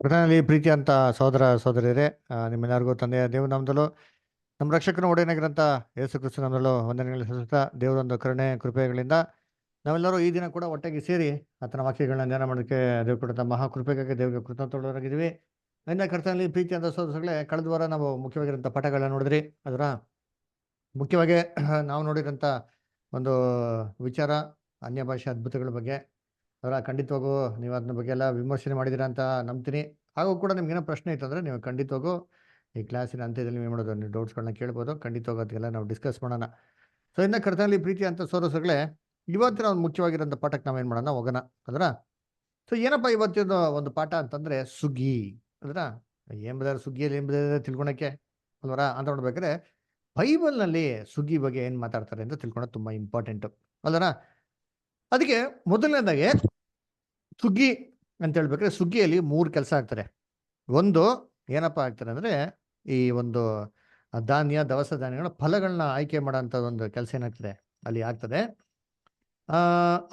ಕರ್ತನಲ್ಲಿ ಪ್ರೀತಿ ಅಂತ ಸಹೋದರ ಸಹೋದರಿಯರೇ, ನಿಮ್ಮೆಲ್ಲರಿಗೂ ತಂದೆಯ ದೇವನಾಮದಲ್ಲೂ ನಮ್ಮ ರಕ್ಷಕನ ಒಡೆಯನಾಗಿರಂತ ಯೇಸು ಕ್ರಿಸ್ತು ನಾಮದಲ್ಲೂ ವಂದನೆಗಳು ಸಲ್ಲಿಸುತ್ತಾ ದೇವರೊಂದು ಕರುಣೆ ಕೃಪೆಗಳಿಂದ ನಾವೆಲ್ಲರೂ ಈ ದಿನ ಕೂಡ ಒಟ್ಟಾಗಿ ಸೇರಿ ಆತನ ವಾಕ್ಯಗಳನ್ನ ಧ್ಯಾನ ಮಾಡೋದಕ್ಕೆ ದೇವ್ರು ಕೊಟ್ಟಂತ ಮಹಾಕೃಪೆಗಾಗಿ ದೇವರಿಗೆ ಕೃತಜ್ಞರಾಗಿದ್ದೀವಿ. ಇಂದ ಕರ್ತನಲ್ಲಿ ಪ್ರೀತಿ ಅಂತ ಸಹೋದರಗಳೇ, ಕಳೆದ ವಾರ ನಾವು ಮುಖ್ಯವಾಗಿರೋಂಥ ಪಾಠಗಳನ್ನ ನೋಡಿದ್ರಿ. ಅದರ ಮುಖ್ಯವಾಗಿ ನಾವು ನೋಡಿರೋಂಥ ಒಂದು ವಿಚಾರ ಅನ್ಯ ಭಾಷೆ ಅದ್ಭುತಗಳ ಬಗ್ಗೆ. ಅದರ ಖಂಡಿತವಾಗೂ ನೀವು ಅದ್ರ ಬಗ್ಗೆ ಎಲ್ಲ ವಿಮರ್ಶನೆ ಮಾಡಿದ್ದೀರಾ ಅಂತ ನಂಬ್ತೀನಿ. ಹಾಗೂ ಕೂಡ ನಿಮ್ಗೇನೋ ಪ್ರಶ್ನೆ ಇತ್ತಂದರೆ ನೀವು ಖಂಡಿತವಾಗೂ ಈ ಕ್ಲಾಸಿನ ಅಂತ್ಯದಲ್ಲಿ ನೀವು ಮಾಡೋದು ನೀವು ಡೌಟ್ಸ್ಗಳನ್ನ ಕೇಳ್ಬೋದು. ಖಂಡಿತವಾಗೂ ಅದಕ್ಕೆಲ್ಲ ನಾವು ಡಿಸ್ಕಸ್ ಮಾಡೋಣ. ಸೊ ಇನ್ನು ಕರ್ತನಲ್ಲಿ ಪ್ರೀತಿ ಅಂತ ಸೋರಸಗಳೇ, ಇವತ್ತಿನ ಒಂದು ಮುಖ್ಯವಾಗಿರೋಂಥ ಪಾಠಕ್ಕೆ ನಾವೇನು ಮಾಡೋಣ ಹೋಗೋಣ ಅದರ. ಸೊ ಏನಪ್ಪ ಇವತ್ತಿನ ಒಂದು ಪಾಠ ಅಂತಂದರೆ ಸುಗ್ಗಿ ಅದರ. ಏನು ಬದಾರೆ ಸುಗ್ಗಿಯಲ್ಲಿ ಏನು ಬದಾರೆ ತಿಳ್ಕೊಳಕ್ಕೆ ಅಲ್ವರ ಅಂತ ನೋಡ್ಬೇಕಾದ್ರೆ ಬೈಬಲ್ನಲ್ಲಿ ಸುಗ್ಗಿ ಬಗ್ಗೆ ಏನು ಮಾತಾಡ್ತಾರೆ ಅಂತ ತಿಳ್ಕೊಳೋದು ತುಂಬ ಇಂಪಾರ್ಟೆಂಟು ಅಲ್ವರ. ಅದಕ್ಕೆ ಮೊದಲನೇದಾಗಿ ಸುಗ್ಗಿ ಅಂತ ಹೇಳ್ಬೇಕಾದ್ರೆ ಸುಗ್ಗಿಯಲ್ಲಿ 3 ಕೆಲಸ ಆಗ್ತಾರೆ. ಒಂದು ಏನಪ್ಪ ಆಗ್ತಾರೆ ಅಂದರೆ ಈ ಒಂದು ಧಾನ್ಯ ದವಸ ಧಾನ್ಯಗಳ ಫಲಗಳನ್ನ ಆಯ್ಕೆ ಮಾಡೋಂಥ ಒಂದು ಕೆಲಸ ಏನಾಗ್ತದೆ ಅಲ್ಲಿ ಆಗ್ತದೆ.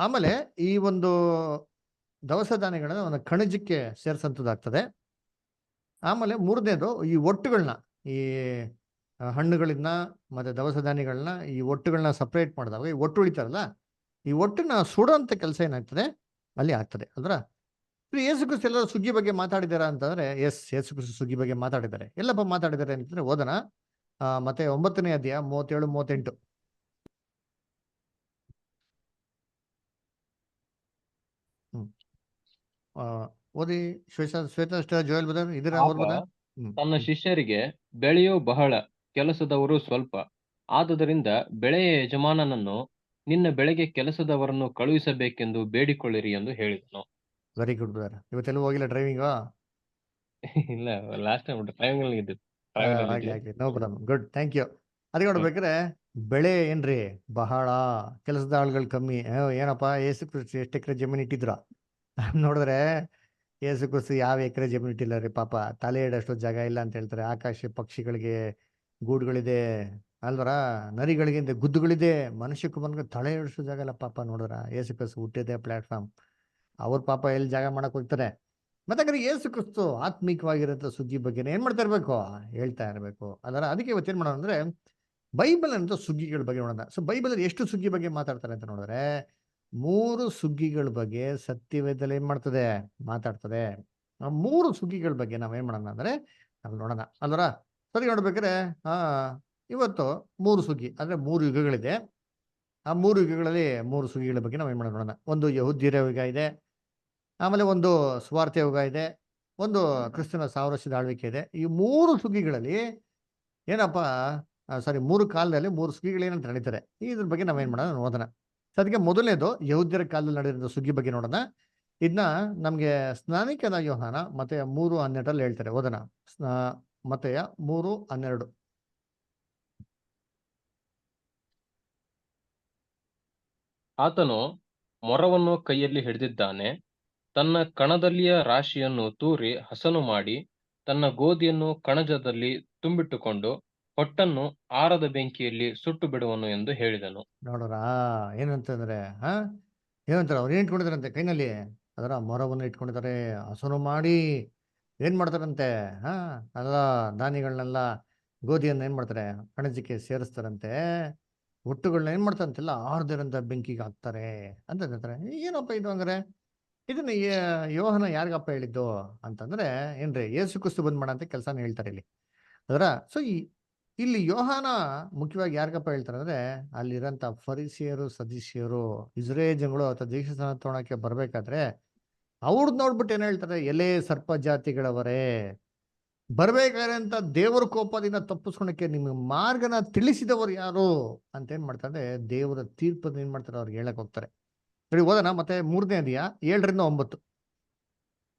ಆಮೇಲೆ ಈ ಒಂದು ದವಸ ಧಾನ್ಯಗಳನ್ನ ಒಂದು ಕಣಜಕ್ಕೆ ಸೇರಿಸಂಥದ್ದಾಗ್ತದೆ. ಆಮೇಲೆ ಮೂರನೇದು ಈ ಒಟ್ಟುಗಳನ್ನ ಈ ಹಣ್ಣುಗಳನ್ನ ಮತ್ತು ದವಸ ಧಾನ್ಯಗಳನ್ನ ಈ ಒಟ್ಟುಗಳನ್ನ ಸಪ್ರೇಟ್ ಮಾಡಿದಾಗ ಈ ಒಟ್ಟು ಉಳಿತಾರಲ್ಲ, ಈ ಒಟ್ಟನ್ನ ಸುಡೋಂಥ ಕೆಲಸ ಏನಾಗ್ತದೆ ಅಲ್ಲಿ ಆಗ್ತದೆ ಅಲ್ವಾ. ಯೇಸು ಕ್ರಿಸ್ತು ಎಲ್ಲರೂ ಸುಗ್ಗಿ ಬಗ್ಗೆ ಮಾತಾಡಿದಾರ ಅಂತಂದ್ರೆ ಯೇಸು ಕ್ರಿಸ್ತು ಸುಗ್ಗಿ ಬಗ್ಗೆ ಮಾತಾಡಿದ್ದಾರೆ. ಎಲ್ಲಪ್ಪ ಮಾತಾಡಿದ್ದಾರೆ ಅಂತಂದ್ರೆ ಓದನ ಮತ್ತೆ 9ನೇ ಅಧ್ಯಾಯ 37-38. ಓದಿ ಶ್ವೇತಾ ಜೋಯಲ್ ಬದರ್ ಇದರ ಓದ್ಬೋದಾ? ತನ್ನ ಶಿಷ್ಯರಿಗೆ ಬೆಳೆಯು ಬಹಳ, ಕೆಲಸದವರು ಸ್ವಲ್ಪ. ಆದುದರಿಂದ ಬೆಳೆಯ ಯಜಮಾನನನ್ನು ನಿನ್ನ ಬೆಳೆಗೆ ಕೆಲಸದವರನ್ನು ಕಳುಹಿಸಬೇಕೆಂದು ಬೇಡಿಕೊಳ್ಳಿರಿ ಎಂದು ಹೇಳಿದನು. Very good brother. ಇವತ್ತೆಲ್ಲ ಹೋಗಿಲ್ಲ ಡ್ರೈವಿಂಗ್? ಇಲ್ಲ, ಲಾಸ್ಟ್ ಟೈಮ್ ಡ್ರೈವಿಂಗ್ ಇದ್ದು. No problem, good, thank you. ಅದಕ್ಕೆ ನೋಡ್ಬೇಕಾದ್ರೆ ಬೆಳೆ ಏನ್ರಿ ಬಹಳ, ಕೆಲಸದ ಆಳುಗಳು ಕಮ್ಮಿ. ಏನಪ್ಪ ಯೇಸು ಕ್ರಿಸ್ತು ಎಷ್ಟು ಎಕರೆ ಜಮೀನು ಇಟ್ಟಿದ್ರ ನೋಡಿದ್ರೆ ಯೇಸು ಕ್ರಿಸ್ತು ಯಾವ ಎಕರೆ ಜಮೀನು ಇಟ್ಟಿಲ್ಲ ರೀ ಪಾಪ. ತಲೆ ಇಡೋಷ್ಟು ಜಾಗ ಇಲ್ಲ ಅಂತ ಹೇಳ್ತಾರೆ. ಆಕಾಶ ಪಕ್ಷಿಗಳಿಗೆ ಗೂಡುಗಳಿದೆ ಅಲ್ವರ, ನರಿಗಳಿಗೆ ಗುದ್ದುಗಳಿದೆ, ಮನುಷ್ಯ ಕುಮಾರನಿಗೆ ತಲೆ ಇಡೋಷ್ಟು ಜಾಗ ಇಲ್ಲ ಪಾಪ. ನೋಡಿದ್ರ ಯೇಸು ಕ್ರಿಸ್ತು ಹುಟ್ಟಿದೆ ಪ್ಲಾಟ್ಫಾರ್ಮ್, ಅವ್ರ ಪಾಪ ಎಲ್ಲಿ ಜಾಗ ಮಾಡಕ್ ಹೋಗ್ತಾರೆ. ಮತ್ತೆ ಹಾಗಾದ್ರೆ ಯೇಸು ಕ್ರಿಸ್ತು ಆತ್ಮಿಕವಾಗಿರೋಂಥ ಸುಗ್ಗಿ ಬಗ್ಗೆ ಏನ್ ಮಾಡ್ತಾ ಇರ್ಬೇಕು, ಹೇಳ್ತಾ ಇರಬೇಕು ಅದರ. ಅದಕ್ಕೆ ಇವತ್ತೇನ್ ಮಾಡೋಣ ಅಂದ್ರೆ ಬೈಬಲ್ ಅಂತ ಸುಗ್ಗಿಗಳ ಬಗ್ಗೆ ನೋಡೋಣ. ಸೊ ಬೈಬಲ್ ಎಷ್ಟು ಸುಗ್ಗಿ ಬಗ್ಗೆ ಮಾತಾಡ್ತಾರೆ ಅಂತ ನೋಡಿದ್ರೆ 3 ಸುಗ್ಗಿಗಳ ಬಗ್ಗೆ ಸತ್ಯವೇದದಲ್ಲಿ ಏನ್ ಮಾಡ್ತದೆ ಮಾತಾಡ್ತದೆ. ಆ 3 ಸುಗ್ಗಿಗಳ ಬಗ್ಗೆ ನಾವೇನ್ ಮಾಡೋಣ ಅಂದ್ರೆ ನಾವು ನೋಡೋಣ ಅಲ್ವರ. ಸರಿ ನೋಡ್ಬೇಕಾದ್ರೆ ಇವತ್ತು 3 ಸುಗ್ಗಿ ಅಂದ್ರೆ 3 ಯುಗಗಳಿದೆ. ಆ 3 ಯುಗಗಳಲ್ಲಿ 3 ಸುಗ್ಗಿಗಳ ಬಗ್ಗೆ ನಾವೇನ್ ಮಾಡೋಣ ನೋಡೋಣ. ಒಂದು ಯಹೂದ್ಯರ ಯುಗ ಇದೆ, ಆಮೇಲೆ ಒಂದು ಸ್ವಾರ್ಥ ಯುಗ ಇದೆ, ಒಂದು ಕ್ರಿಸ್ತನ 1000 ವರ್ಷದ ಆಳ್ವಿಕೆ ಇದೆ. ಈ 3 ಸುಗ್ಗಿಗಳಲ್ಲಿ ಏನಪ್ಪ 3 ಕಾಲದಲ್ಲಿ 3 ಸುಗ್ಗಿಗಳು ಏನಂತ ನಡೀತಾರೆ, ಇದ್ರ ಬಗ್ಗೆ ನಾವೇನ್ ಮಾಡೋಣ ನೋಡೋಣ. ಸೊ ಅದಕ್ಕೆ ಮೊದಲನೇದು ಯಹೂದ್ಯರ ಕಾಲದಲ್ಲಿ ನಡೆದಿರೋ ಸುಗ್ಗಿ ಬಗ್ಗೆ ನೋಡೋಣ. ಇದನ್ನ ನಮ್ಗೆ ಸ್ನಾನಿಕನ ಯೋಹಾನ ಮತ್ತೆ 3:12 ಹೇಳ್ತಾರೆ. ಓದೋಣ. ಮತ್ತೆಯ 3:12. ಆತನು ಮೊರವನ್ನು ಕೈಯಲ್ಲಿ ಹಿಡಿದಿದ್ದಾನೆ. ತನ್ನ ಕಣದಲ್ಲಿಯ ರಾಶಿಯನ್ನು ತೂರಿ ಹಸನು ಮಾಡಿ ತನ್ನ ಗೋಧಿಯನ್ನು ಕಣಜದಲ್ಲಿ ತುಂಬಿಟ್ಟುಕೊಂಡು ಹೊಟ್ಟನ್ನು ಆರದ ಬೆಂಕಿಯಲ್ಲಿ ಸುಟ್ಟು ಬಿಡುವನು ಎಂದು ಹೇಳಿದನು. ನೋಡೋರ ಏನಂತಂದ್ರೆ ಏನಂತಾರೆ ಅವ್ರು ಏನ್ ಇಟ್ಕೊಂಡಿದಾರಂತೆ ಕೈನಲ್ಲಿ, ಅದರ ಮೊರವನ್ನು ಇಟ್ಕೊಂಡಿದ್ದಾರೆ. ಹಸನು ಮಾಡಿ ಏನ್ ಮಾಡ್ತಾರಂತೆ, ಎಲ್ಲ ಧಾನ್ಯಗಳನ್ನೆಲ್ಲ ಗೋಧಿಯನ್ನ ಏನ್ ಮಾಡ್ತಾರೆ ಕಣಜಕ್ಕೆ ಸೇರಿಸ್ತಾರಂತೆ. ಒಟ್ಟುಗಳನ್ನ ಏನ್ ಮಾಡ್ತಾರಂತೆಲ್ಲ ಆರ್ದಿರಂತ ಬೆಂಕಿಗೆ ಹಾಕ್ತಾರೆ ಅಂತ ಹೇಳ್ತಾರೆ. ಏನಪ್ಪ ಇದು ಹಂಗಾರೆ? ಇದನ್ನ ಯೋಹನ ಯಾರಿಗಪ್ಪ ಹೇಳಿದ್ದು ಅಂತಂದ್ರೆ ಏನ್ರಿ ಯೇಸು ಕ್ರಿಸ್ತು ಬಂದ್ ಮಾಡಂತ ಕೆಲಸನ ಹೇಳ್ತಾರೆ ಇಲ್ಲಿ ಅದರ. ಸೊ ಇಲ್ಲಿ ಯೋಹಾನ ಮುಖ್ಯವಾಗಿ ಯಾರಿಗಪ್ಪ ಹೇಳ್ತಾರೆ ಅಂದ್ರೆ ಅಲ್ಲಿರೋಂಥ ಫರಿಸಿಯರು ಸದಿಸಿಯರು ಇಸ್ರೇಲ್ ಜನಗಳು ಅಥವಾ ದೀಕ್ಷಾ ತೊಗೊಳಕ್ಕೆ ಬರ್ಬೇಕಾದ್ರೆ ಅವ್ರದ್ದು ನೋಡ್ಬಿಟ್ಟು ಏನ್ ಹೇಳ್ತಾರೆ, ಎಲೆ ಸರ್ಪ ಜಾತಿಗಳವರೇ, ಬರ್ಬೇಕಾದ್ರೆ ಅಂತ ದೇವರ ಕೋಪದಿಂದ ತಪ್ಪಿಸ್ಕೊಳಕ್ಕೆ ನಿಮ್ಗೆ ಮಾರ್ಗನ ತಿಳಿಸಿದವರು ಯಾರು ಅಂತ ಏನ್ ಮಾಡ್ತಾರೆ, ದೇವರ ತೀರ್ಪನ್ನು ಏನ್ ಮಾಡ್ತಾರೆ ಅವ್ರಿಗೆ ಹೇಳಕ್ ಹೋಗ್ತಾರೆ. ಸರಿ ಓದೋಣ. ಮತ್ತೆ 3ನೇ ಅಧ್ಯಾಯ 7-9.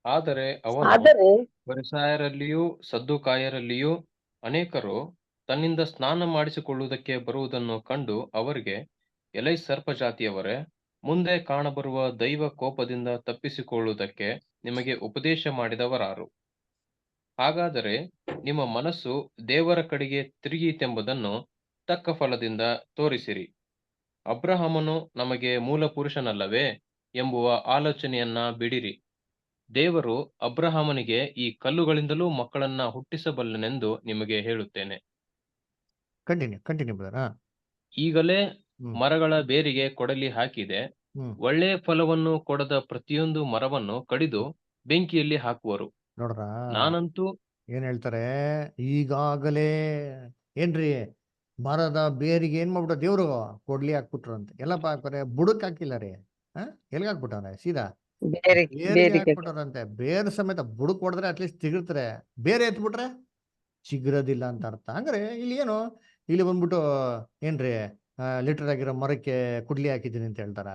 ಆದರೆ ಅವನು ಫರಿಸಾಯರಲ್ಲಿಯೂ ಸದ್ದುಕಾಯರಲ್ಲಿಯೂ ಅನೇಕರು ತನ್ನಿಂದ ಸ್ನಾನ ಮಾಡಿಸಿಕೊಳ್ಳುವುದಕ್ಕೆ ಬರುವುದನ್ನು ಕಂಡು ಅವರಿಗೆ, ಎಲೈ ಸರ್ಪ ಜಾತಿಯವರೇ, ಮುಂದೆ ಕಾಣಬರುವ ದೈವ ಕೋಪದಿಂದ ತಪ್ಪಿಸಿಕೊಳ್ಳುವುದಕ್ಕೆ ನಿಮಗೆ ಉಪದೇಶ ಮಾಡಿದವರಾರು? ಹಾಗಾದರೆ ನಿಮ್ಮ ಮನಸ್ಸು ದೇವರ ಕಡೆಗೆ ತಿರುಗಿತೆಂಬುದನ್ನು ತಕ್ಕ ಫಲದಿಂದ ತೋರಿಸಿರಿ. ಅಬ್ರಹಾಮನು ನಮಗೆ ಮೂಲ ಪುರುಷನಲ್ಲವೇ ಎಂಬುವ ಆಲೋಚನೆಯನ್ನ ಬಿಡಿರಿ. ದೇವರು ಅಬ್ರಹಾಮನಿಗೆ ಈ ಕಲ್ಲುಗಳಿಂದಲೂ ಮಕ್ಕಳನ್ನ ಹುಟ್ಟಿಸಬಲ್ಲನೆಂದು ನಿಮಗೆ ಹೇಳುತ್ತೇನೆ. Continue brother. ಈಗಲೇ ಹ್ಮ್ ಮರಗಳ ಬೇರಿಗೆ ಕೊಡಲಿ ಹಾಕಿದೆ. ಹ್ಮ್ ಒಳ್ಳೆ ಫಲವನ್ನು ಕೊಡದ ಪ್ರತಿಯೊಂದು ಮರವನ್ನು ಕಡಿದು ಬೆಂಕಿಯಲ್ಲಿ ಹಾಕುವರು. ನೋಡ್ರ ನಾನಂತೂ ಏನ್ ಹೇಳ್ತಾರೆ, ಈಗಾಗಲೇ ಏನ್ರಿ ಮರದ ಬೇರಿಗೆ ಏನ್ ಮಾಡ್ಬಿಟ್ಟ ದೇವ್ರು ಕೊಡ್ಲಿ ಹಾಕ್ಬಿಟ್ರು ಅಂತ. ಎಲ್ಲಪ್ಪ ಹಾಕ್ತಾರೆ, ಬುಡಕ್ ಹಾಕಿಲ್ಲ ರೀ. ಎಲ್ಗ ಹಾಕ್ಬಿಟ್ಟವ್ರೆ ಸೀದಾ ಬೇರಿಗೆ ಬೇರಿಗೆ ಹಾಕ್ಬಿಟ್ಟವ್ರಂತೆ. ಬೇರ್ ಸಮೇತ ಬುಡಕ್ ಹೊಡೆದ್ರೆ ಅಟ್ಲೀಸ್ಟ್ ಸಿಗಿರ್ತಾರೆ, ಬೇರೆ ಎತ್ಬಿಟ್ರೆ ಸಿಗರೋದಿಲ್ಲ ಅಂತ ಅರ್ಥ. ಹಂಗಾರೆ ಇಲ್ಲಿ ಏನು, ಇಲ್ಲಿ ಬಂದ್ಬಿಟ್ಟು ಏನ್ರಿ ಲಿಟರ್ ಆಗಿರೋ ಮರಕ್ಕೆ ಕುಡ್ಲಿ ಹಾಕಿದ್ದೀನಿ ಅಂತ ಹೇಳ್ತಾರ.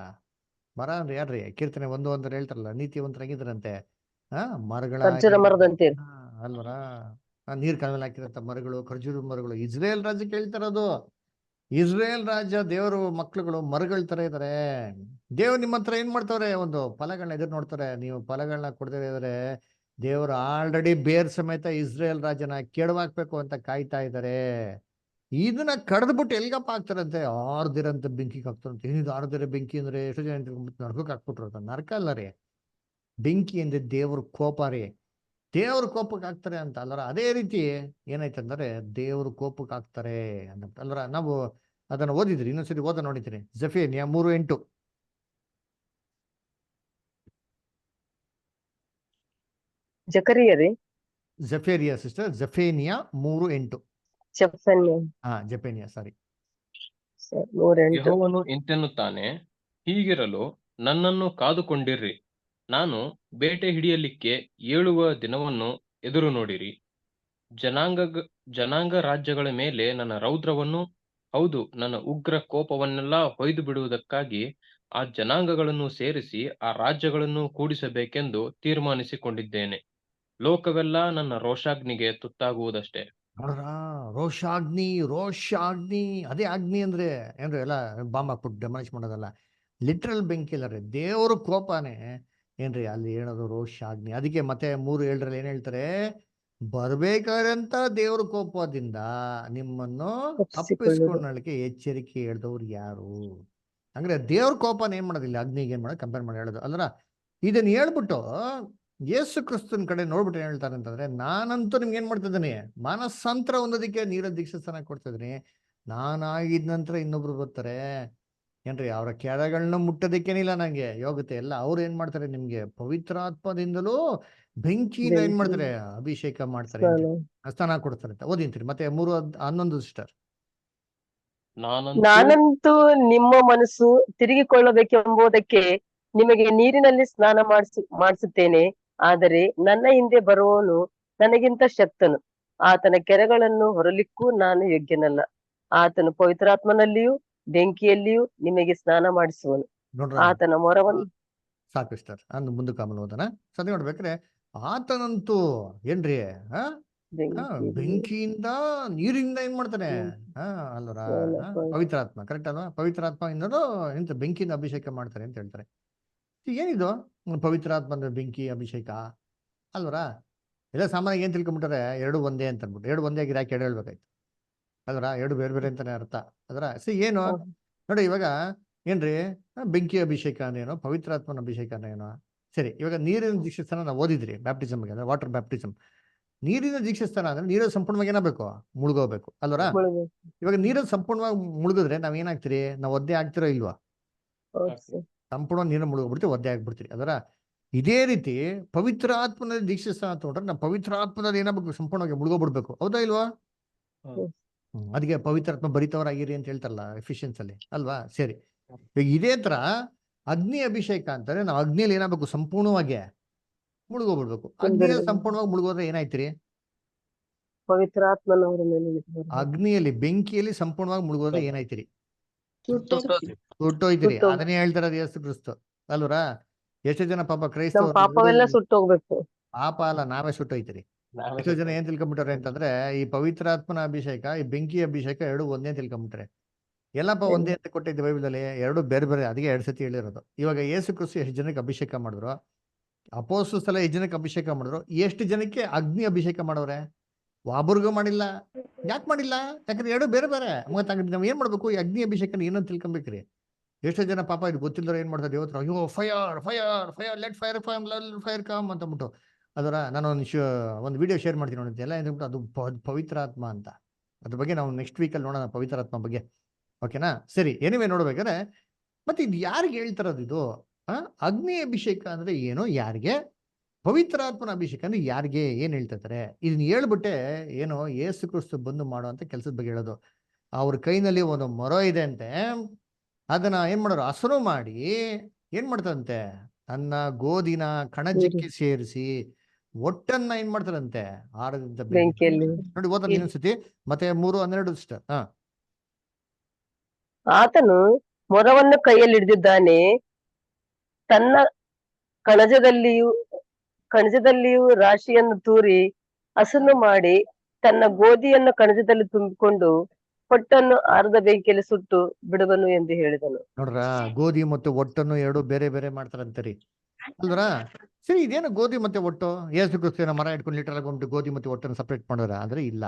ಮರ ಅಂದ್ರೆ ಯಾರ್ರಿ, ಕೀರ್ತನೆ 1:1 ಹೇಳ್ತಾರಲ್ಲ, ನೀತಿವಂತರಾಗಿದ್ರಂತೆ ಮರಗಳ ಖರ್ಜೂರ ಮರದಂತೆ ಅಲ್ವರ. ನೀರ್ ಕಾಲಲ್ಲಿ ಹಾಕಿರಂತ ಮರಗಳು, ಖರ್ಜೂರ ಮರಗಳು. ಇಸ್ರೇಲ್ ರಾಜ್ಯಕ್ಕೆ ಹೇಳ್ತಾರದು. ಇಸ್ರೇಲ್ ರಾಜ್ಯ ದೇವರು ಮಕ್ಳುಗಳು ಮರಗಳ ತರ ಇದಾರೆ. ದೇವ್ರು ನಿಮ್ಮ ಹತ್ರ ಏನ್ ಮಾಡ್ತಾವ್ರೆ, ಒಂದು ಫಲಗಳನ್ನ ಎದುರು ನೋಡ್ತಾರೆ. ನೀವು ಫಲಗಳನ್ನ ಕೊಡದೇ ಇದ್ರೆ ದೇವರು ಆಲ್ರೆಡಿ ಬೇರ್ ಸಮೇತ ಇಸ್ರೇಲ್ ರಾಜ್ಯನ ಕೆಡವಾಕ್ಬೇಕು ಅಂತ ಕಾಯ್ತಾ ಇದ್ದಾರೆ. ಇದನ್ನ ಕಡ್ದ್ಬಿಟ್ಟು ಎಲ್ಗಪ್ಪ ಹಾಕ್ತಾರಂತೆ, ಆರ್ದಿರಂತ ಬೆಂಕಿಗೆ ಹಾಕ್ತಾರಂತೆ. ಏನಿದು ಆರ್ದಿರ ಬೆಂಕಿ ಅಂದ್ರೆ, ಎಷ್ಟು ಜನ ನರ್ಕಕ್ಕೆ ಹಾಕ್ಬಿಟ್ರು ಅಂತ. ನರ್ಕ ಅಲ್ಲ ರೀ, ಬೆಂಕಿ ಅಂದ್ರೆ ದೇವ್ರ ಕೋಪ ರೀ. ದೇವ್ರ ಕೋಪಕ್ಕೆ ಹಾಕ್ತಾರೆ ಅಂತ ಅಲ್ವರ. ಅದೇ ರೀತಿ ಏನಾಯ್ತಂದ್ರೆ ದೇವ್ರ ಕೋಪಕ್ಕೆ ಹಾಕ್ತಾರೆ ಅಂತ ಅಲ್ವರ. ನಾವು ಅದನ್ನ ಓದಿದ್ರಿ, ಇನ್ನೊಂದ್ಸರಿ ಓದ ನೋಡಿದ್ರಿ. ಜಫೇನಿಯ 3:8. ಜಕರಿಯ ರೀ, ಜಫೇರಿಯಾ ಸಿಸ್ಟರ್, ಜಫೇನಿಯಾ 3:8. ಚೆಫನ್ಯ ಜಫೇನಿಯಾ ಸಾರಿ. 108. ಯೆಹೋವನು ಇಂತೆನ್ನುತ್ತಾನೆ, ಹೀಗಿರಲು ನನ್ನನ್ನು ಕಾದುಕೊಂಡಿರ್ರಿ. ನಾನು ಬೇಟೆ ಹಿಡಿಯಲಿಕ್ಕೆ ಏಳುವ ದಿನವನ್ನು ಎದುರು ನೋಡಿರಿ. ಜನಾಂಗ ರಾಜ್ಯಗಳ ಮೇಲೆ ನನ್ನ ರೌದ್ರವನ್ನು, ಹೌದು ನನ್ನ ಉಗ್ರ ಕೋಪವನ್ನೆಲ್ಲ ಹೊಯ್ದು ಬಿಡುವುದಕ್ಕಾಗಿ ಆ ಜನಾಂಗಗಳನ್ನು ಸೇರಿಸಿ ಆ ರಾಜ್ಯಗಳನ್ನು ಕೂಡಿಸಬೇಕೆಂದು ತೀರ್ಮಾನಿಸಿಕೊಂಡಿದ್ದೇನೆ. ಲೋಕವೆಲ್ಲ ನನ್ನ ರೋಷಾಗ್ನಿಗೆ ತುತ್ತಾಗುವುದಷ್ಟೇ. ನೋಡ್ರ, ರೋಷಾಗ್ನಿ ರೋಷಾಗ್ನಿ. ಅದೇ ಅಗ್ನಿ ಅಂದ್ರೆ ಏನ್ರಿ, ಎಲ್ಲ ಬಾಂಬ್ ಹಾಕ್ಬಿಟ್ಟು ಡೆಮಾಲಿಷ್ ಮಾಡೋದಲ್ಲ. ಲಿಟ್ರಲ್ ಬೆಂಕಿ ಇಲ್ಲ ರೀ, ದೇವ್ರ ಕೋಪನೇ ಏನ್ರಿ ಅಲ್ಲಿ ಹೇಳೋದು, ರೋಷಾಗ್ನಿ. ಅದಕ್ಕೆ ಮತ್ತೆ 3:7 ಏನ್ ಹೇಳ್ತಾರೆ, ಬರ್ಬೇಕಾದಂತ ದೇವ್ರ ಕೋಪದಿಂದ ನಿಮ್ಮನ್ನು ತಪ್ಪಿಸಿಕೊಳ್ಳುವುದು. ತಪ್ಪಿಸ್ಕೊಳ್ಳಲಿಕ್ಕೆ ಎಚ್ಚರಿಕೆ ಹೇಳ್ದವ್ರು ಯಾರು. ಅಂದ್ರೆ ದೇವ್ರ ಕೋಪನ ಏನ್ ಮಾಡೋದಿಲ್ಲ, ಅಗ್ನಿಗೆ ಏನ್ ಮಾಡೋದು ಕಂಪೇರ್ ಮಾಡಿ ಹೇಳೋದು ಅಲ್ರ. ಇದನ್ನ ಹೇಳ್ಬಿಟ್ಟು ಯೇಸು ಕ್ರಿಸ್ತನ ಕಡೆ ನೋಡ್ಬಿಟ್ಟು ಏನ್ ಹೇಳ್ತಾರೆ ಅಂತಂದ್ರೆ, ನಾನಂತೂ ನಿಮ್ಗೆ ಏನ್ ಮಾಡ್ತಿದ್ದೀನಿ, ಮಾನಸಾಂತರ ಹೊಂದೋದಕ್ಕೆ ನೀರ ದೀಕ್ಷಾಸ್ಥಾನ ಕೊಡ್ತಿದ್ದೀನಿ. ನಾನಾಗಿದ ನಂತರ ಇನ್ನೊಬ್ರು ಬರ್ತಾರೆ ಏನ್ರಿ, ಅವರ ಕೆಳಗಳನ್ನ ಮುಟ್ಟೋದಕ್ಕೇನಿಲ್ಲ ನಂಗೆ ಯೋಗ್ಯತೆ. ಎಲ್ಲ ಅವ್ರು ಏನ್ ಮಾಡ್ತಾರೆ, ನಿಮ್ಗೆ ಪವಿತ್ರಾತ್ಮದಿಂದಲೂ ಬೆಂಕಿಯಿಂದ ಏನ್ ಮಾಡ್ತಾರೆ, ಅಭಿಷೇಕ ಮಾಡ್ತಾರೆ ಅಂತ, ಸ್ನಾನ ಕೊಡ್ತಾರೆ ಅಂತ ಓದಿಂತೀರಿ. ಮತ್ತೆ 3:11 ಸಿಸ್ಟರ್. ನಾನಂತೂ ನಾನಂತೂ ನಿಮ್ಮ ಮನಸ್ಸು ತಿರುಗಿಕೊಳ್ಳಬೇಕೆಂಬುದಕ್ಕೆ ನಿಮಗೆ ನೀರಿನಲ್ಲಿ ಸ್ನಾನ ಮಾಡಿಸುತ್ತೇನೆ. ಆದರೆ ನನ್ನ ಹಿಂದೆ ಬರುವವನು ನನಗಿಂತ ಶಕ್ತನು. ಆತನ ಕೆರಗಳನ್ನು ಹೊರಲಿಕ್ಕೂ ನಾನು ಯೋಗ್ಯನಲ್ಲ. ಆತನು ಪವಿತ್ರಾತ್ಮನಲ್ಲಿಯೂ ಬೆಂಕಿಯಲ್ಲಿಯೂ ನಿಮಗೆ ಸ್ನಾನ ಮಾಡಿಸುವನು. ನೋಡ್ರ, ಆತನ ಮೊರವನ್ನು ಸಾಕು ಸಿಸ್ಟರ್. ಅಂದ್ ಮುಂದಕ್ಕೆ ಆಮೇಲೆ ಓದೋಣ. ಸದ್ಯ ನೋಡ್ಬೇಕ್ರೆ ಆತನಂತೂ ಏನ್ರಿ ಬೆಂಕಿಯಿಂದ ನೀರಿಂದ ಏನ್ ಮಾಡ್ತಾನೆ ಅಲ್ವರ. ಪವಿತ್ರಾತ್ಮ ಕರೆಕ್ಟ್ ಅಲ್ವಾ, ಪವಿತ್ರಾತ್ಮ ಇನ್ನೋದು ಎಂತ ಬೆಂಕಿಯಿಂದ ಅಭಿಷೇಕ ಮಾಡ್ತಾರೆ ಅಂತ ಹೇಳ್ತಾರೆ. ಏನಿದು ಪವಿತ್ರಾತ್ಮ ಅಂದ್ರೆ ಬೆಂಕಿ ಅಭಿಷೇಕ ಅಲ್ವರ. ಎಲ್ಲ ಸಾಮಾನ್ಯ ಏನ್ ತಿಳ್ಕೊಂಡ್ಬಿಟ್ಟಾರೆ, ಎರಡು ಒಂದೇ ಅಂತ ಅನ್ಬಿಟ್ಟು. ಎರಡು ಒಂದೇ ಆಗಿದ್ರೆ ಯಾಕೆ ಎರಡು ಹೇಳ್ಬೇಕಾಯ್ತು ಅಲ್ವರ, ಎರಡು ಬೇರೆ ಬೇರೆ ಅಂತಾನೆ ಅರ್ಥ ಅದರ. ಏನು ನೋಡಿ ಇವಾಗ ಏನ್ರಿ, ಬೆಂಕಿ ಅಭಿಷೇಕ ಅಂದ್ರೇನು, ಪವಿತ್ರಾತ್ಮನ ಅಭಿಷೇಕ ಅಂದ್ರೇನು. ಸರಿ, ಇವಾಗ ನೀರಿನ ದೀಕ್ಷಾಸ್ಥಾನ ನಾವು ಓದಿದ್ರಿ, ಬ್ಯಾಪ್ಟಿಸಮ್ಗೆ ಅಂದ್ರೆ ವಾಟರ್ ಬ್ಯಾಪ್ಟಿಸಮ್. ನೀರಿನ ದೀಕ್ಷಾಸ್ಥಾನ ಅಂದ್ರೆ ನೀರು ಸಂಪೂರ್ಣವಾಗಿ ಏನಾಗಬೇಕು, ಮುಳುಗೋಗ್ಬೇಕು ಅಲ್ವರ. ಇವಾಗ ನೀರು ಸಂಪೂರ್ಣವಾಗಿ ಮುಳುಗಿದ್ರೆ ನಾವ್ ಏನಾಗ್ತೀರಿ, ನಾವು ಒದ್ದೆ ಆಗ್ತಿರೋ ಇಲ್ವಾ, ಸಂಪೂರ್ಣ ನೀರು ಮುಳುಗೋಗ್ಬಿಡ್ತೀವಿ, ಒದ್ದೆ ಆಗ್ಬಿಡ್ತೀರಿ ಅದರ. ಇದೇ ರೀತಿ ಪವಿತ್ರ ಆತ್ಮನಲ್ಲಿ ದೀಕ್ಷಾಸ್ಥಾನ ತಗೊಂಡ್ರೆ ನಾವು ಪವಿತ್ರ ಆತ್ಮದಲ್ಲಿ ಏನಾಗಬೇಕು, ಸಂಪೂರ್ಣವಾಗಿ ಮುಳುಗೋಗ್ಬಿಡ್ಬೇಕು, ಹೌದಾ ಇಲ್ವಾ. ಅದಕ್ಕೆ ಪವಿತ್ರಾತ್ಮ ಭರಿತವರಾಗಿರಿ ಅಂತ ಹೇಳ್ತಾರಲ್ಲ ಎಫಿಷಿಯನ್ಸ್ ಅಲ್ಲಿ ಅಲ್ವಾ. ಸರಿ, ಈಗ ಇದೇ ತರ ಅಗ್ನಿ ಅಭಿಷೇಕ ಅಂತಾರೆ, ನಾವು ಅಗ್ನಿಯಲ್ಲಿ ಏನಾಗಬೇಕು, ಸಂಪೂರ್ಣವಾಗಿ ಮುಳುಗೋಗ್ಬಿಡ್ಬೇಕು. ಅಗ್ನಿಯಲ್ಲಿ ಸಂಪೂರ್ಣವಾಗಿ ಮುಳುಗೋದ್ರೆ ಏನಾಯ್ತಿರಿ, ಪವಿತ್ರಾತ್ಮನವರ ಮೇಲೆ ಅಗ್ನಿಯಲ್ಲಿ ಬೆಂಕಿಯಲ್ಲಿ ಸಂಪೂರ್ಣವಾಗಿ ಮುಳುಗೋದ್ರೆ ಏನಾಯ್ತಿರಿ, ಸುಟ್ಟೋಯ್ತಿರಿ. ಅದನ್ನೇ ಹೇಳ್ತಾರ ಯೇಸು ಕ್ರಿಸ್ತು ಅಲ್ವರ. ಎಷ್ಟೋ ಜನ ಪಾಪ ಕ್ರೈಸ್ತವರು ಪಾಪವೆಲ್ಲ ಸುಟ್ಟೋಗ್ಬೇಕು. ಪಾಪ ಅಲ್ಲ, ನಾವೇ ಸುಟ್ಟೋಯ್ತಿರಿ. ಎಷ್ಟೋ ಜನ ಏನ್ ತಿಳ್ಕೊಂಬಿಟ್ಟಾರೆ ಅಂತಂದ್ರೆ, ಈ ಪವಿತ್ರಾತ್ಮನ ಅಭಿಷೇಕ ಈ ಬೆಂಕಿ ಅಭಿಷೇಕ ಎರಡು ಒಂದೇ ತಿಳ್ಕೊಂಬಿಟ್ರೆ. ಎಲ್ಲಪ್ಪ ಒಂದೇ ಅಂತ ಕೊಟ್ಟಿದ್ದೆ ಬೈಬಲಲ್ಲಿ, ಎರಡು ಬೇರೆ ಬೇರೆ. ಅದಕ್ಕೆ 2 ಸತಿ ಹೇಳಿರೋದು. ಇವಾಗ ಯೇಸು ಕ್ರಿಸ್ತು ಎಷ್ಟು ಜನಕ್ಕೆ ಅಭಿಷೇಕ ಮಾಡಿದ್ರು, ಅಪೊಸ್ತಲರು ಎಷ್ಟು ಜನಕ್ಕೆ ಅಭಿಷೇಕ ಮಾಡಿದ್ರು, ಎಷ್ಟು ಜನಕ್ಕೆ ಅಗ್ನಿ ಅಭಿಷೇಕ ಮಾಡವ್ರೆ, ಒಬ್ರಿಗೂ ಮಾಡಿಲ್ಲ. ಯಾಕೆ ಮಾಡಿಲ್ಲ, ಯಾಕಂದ್ರೆ ಎರಡು ಬೇರೆ ಬೇರೆ. ಮತ್ತೆ ನಾವ್ ಏನ್ ಮಾಡ್ಬೇಕು, ಈ ಅಗ್ನಿ ಅಭಿಷೇಕ ಏನಂತ ತಿಳ್ಕೊಬೇಕ್ರಿ, ಎಷ್ಟೋ ಜನ ಪಾಪ ಇದು ಗೊತ್ತಿಲ್ಲದ್ರೆ ಏನ್ ಮಾಡ್ತಾರೆ ದೇವತ್ರ, ಅಯ್ಯೋ fire fire fire let fire fire com ಅಂತ ಅಂದ್ಬಿಟ್ಟು ಅದರ ನಾನು ಒಂದು ವಿಡಿಯೋ ಶೇರ್ ಮಾಡ್ತೀನಿ ನೋಡಿ ಎಲ್ಲ ಏನ್ಬಿಟ್ಟು ಅದು ಪವಿತ್ರಾತ್ಮ ಅಂತ. ಅದ್ರ ಬಗ್ಗೆ ನಾವು ನೆಕ್ಸ್ಟ್ ವೀಕಲ್ಲಿ ನೋಡೋಣ ಪವಿತ್ರಾತ್ಮ ಬಗ್ಗೆ, ಓಕೆನಾ? ಸರಿ, ಏನಿವೆ ನೋಡ್ಬೇಕಾದ್ರೆ ಮತ್ತೆ ಇದು ಯಾರಿಗೆ ಹೇಳ್ತಾರದು ಇದು? ಅಗ್ನಿ ಅಭಿಷೇಕ ಅಂದ್ರೆ ಏನು, ಯಾರಿಗೆ? ಪವಿತ್ರಾತ್ಮನ ಅಭಿಷೇಕ ಅಂದ್ರೆ ಯಾರಿಗೆ, ಏನ್ ಹೇಳ್ತಿರ್ತಾರೆ? ಇದನ್ನ ಹೇಳ್ಬಿಟ್ಟೆ ಏನೋ ಯೇಸು ಕ್ರಿಸ್ತು ಬಂದು ಮಾಡುವಂತ ಕೆಲಸದ ಬಗ್ಗೆ ಹೇಳೋದು. ಅವ್ರ ಕೈನಲ್ಲಿ ಒಂದು ಮೊರ ಇದೆ ಅಂತೆ, ಅದನ್ನ ಏನ್ ಮಾಡೋರು, ಹಸರು ಮಾಡಿ ಏನ್ ಮಾಡ್ತಾರಂತೆ, ತನ್ನ ಗೋಧಿನ ಕಣಜಕ್ಕೆ ಸೇರಿಸಿ ಒಟ್ಟನ್ನ ಏನ್ ಮಾಡ್ತಾರಂತೆ, ಆರದಿಂದ ಬೆಂಕಿಯಲ್ಲಿ ನೋಡಿ ಓದೋದು ಇನ್ನೊಂದ್ಸತಿ ಮತ್ತೆ 3:12 ಆತನು ಮೊರವನ್ನು ಕೈಯಲ್ಲಿ ಹಿಡಿದಿದ್ದಾನೆ, ತನ್ನ ಕಣಜದಲ್ಲಿಯೂ ರಾಶಿಯನ್ನು ತೂರಿ ಹಸನು ಮಾಡಿ ತನ್ನ ಗೋಧಿಯನ್ನು ಕಣಜದಲ್ಲಿ ತುಂಬಿಕೊಂಡು ಹೊಟ್ಟನ್ನು ಆರದ ಬೆಂಕಿಯಲ್ಲಿ ಸುಟ್ಟು ಬಿಡುವನು ಎಂದು ಹೇಳಿದನು. ನೋಡ್ರ, ಗೋಧಿ ಮತ್ತು ಒಟ್ಟನ್ನು ಎರಡು ಬೇರೆ ಬೇರೆ ಮಾಡ್ತಾರಂತರಿ ಅಲ್ವರ? ಸರಿ, ಇದೇನು ಗೋಧಿ ಮತ್ತೆ ಒಟ್ಟು? ಯೇಸು ಕ್ರಿಸ್ತನ ಮರ ಇಟ್ಕೊಂಡು ಲೀಟರ್ ಆಗಿ ಗೋಧಿ ಮತ್ತೆ ಒಟ್ಟನ್ನು ಸಪ್ರೇಟ್ ಮಾಡೋರ ಅಂದ್ರೆ ಇಲ್ಲ.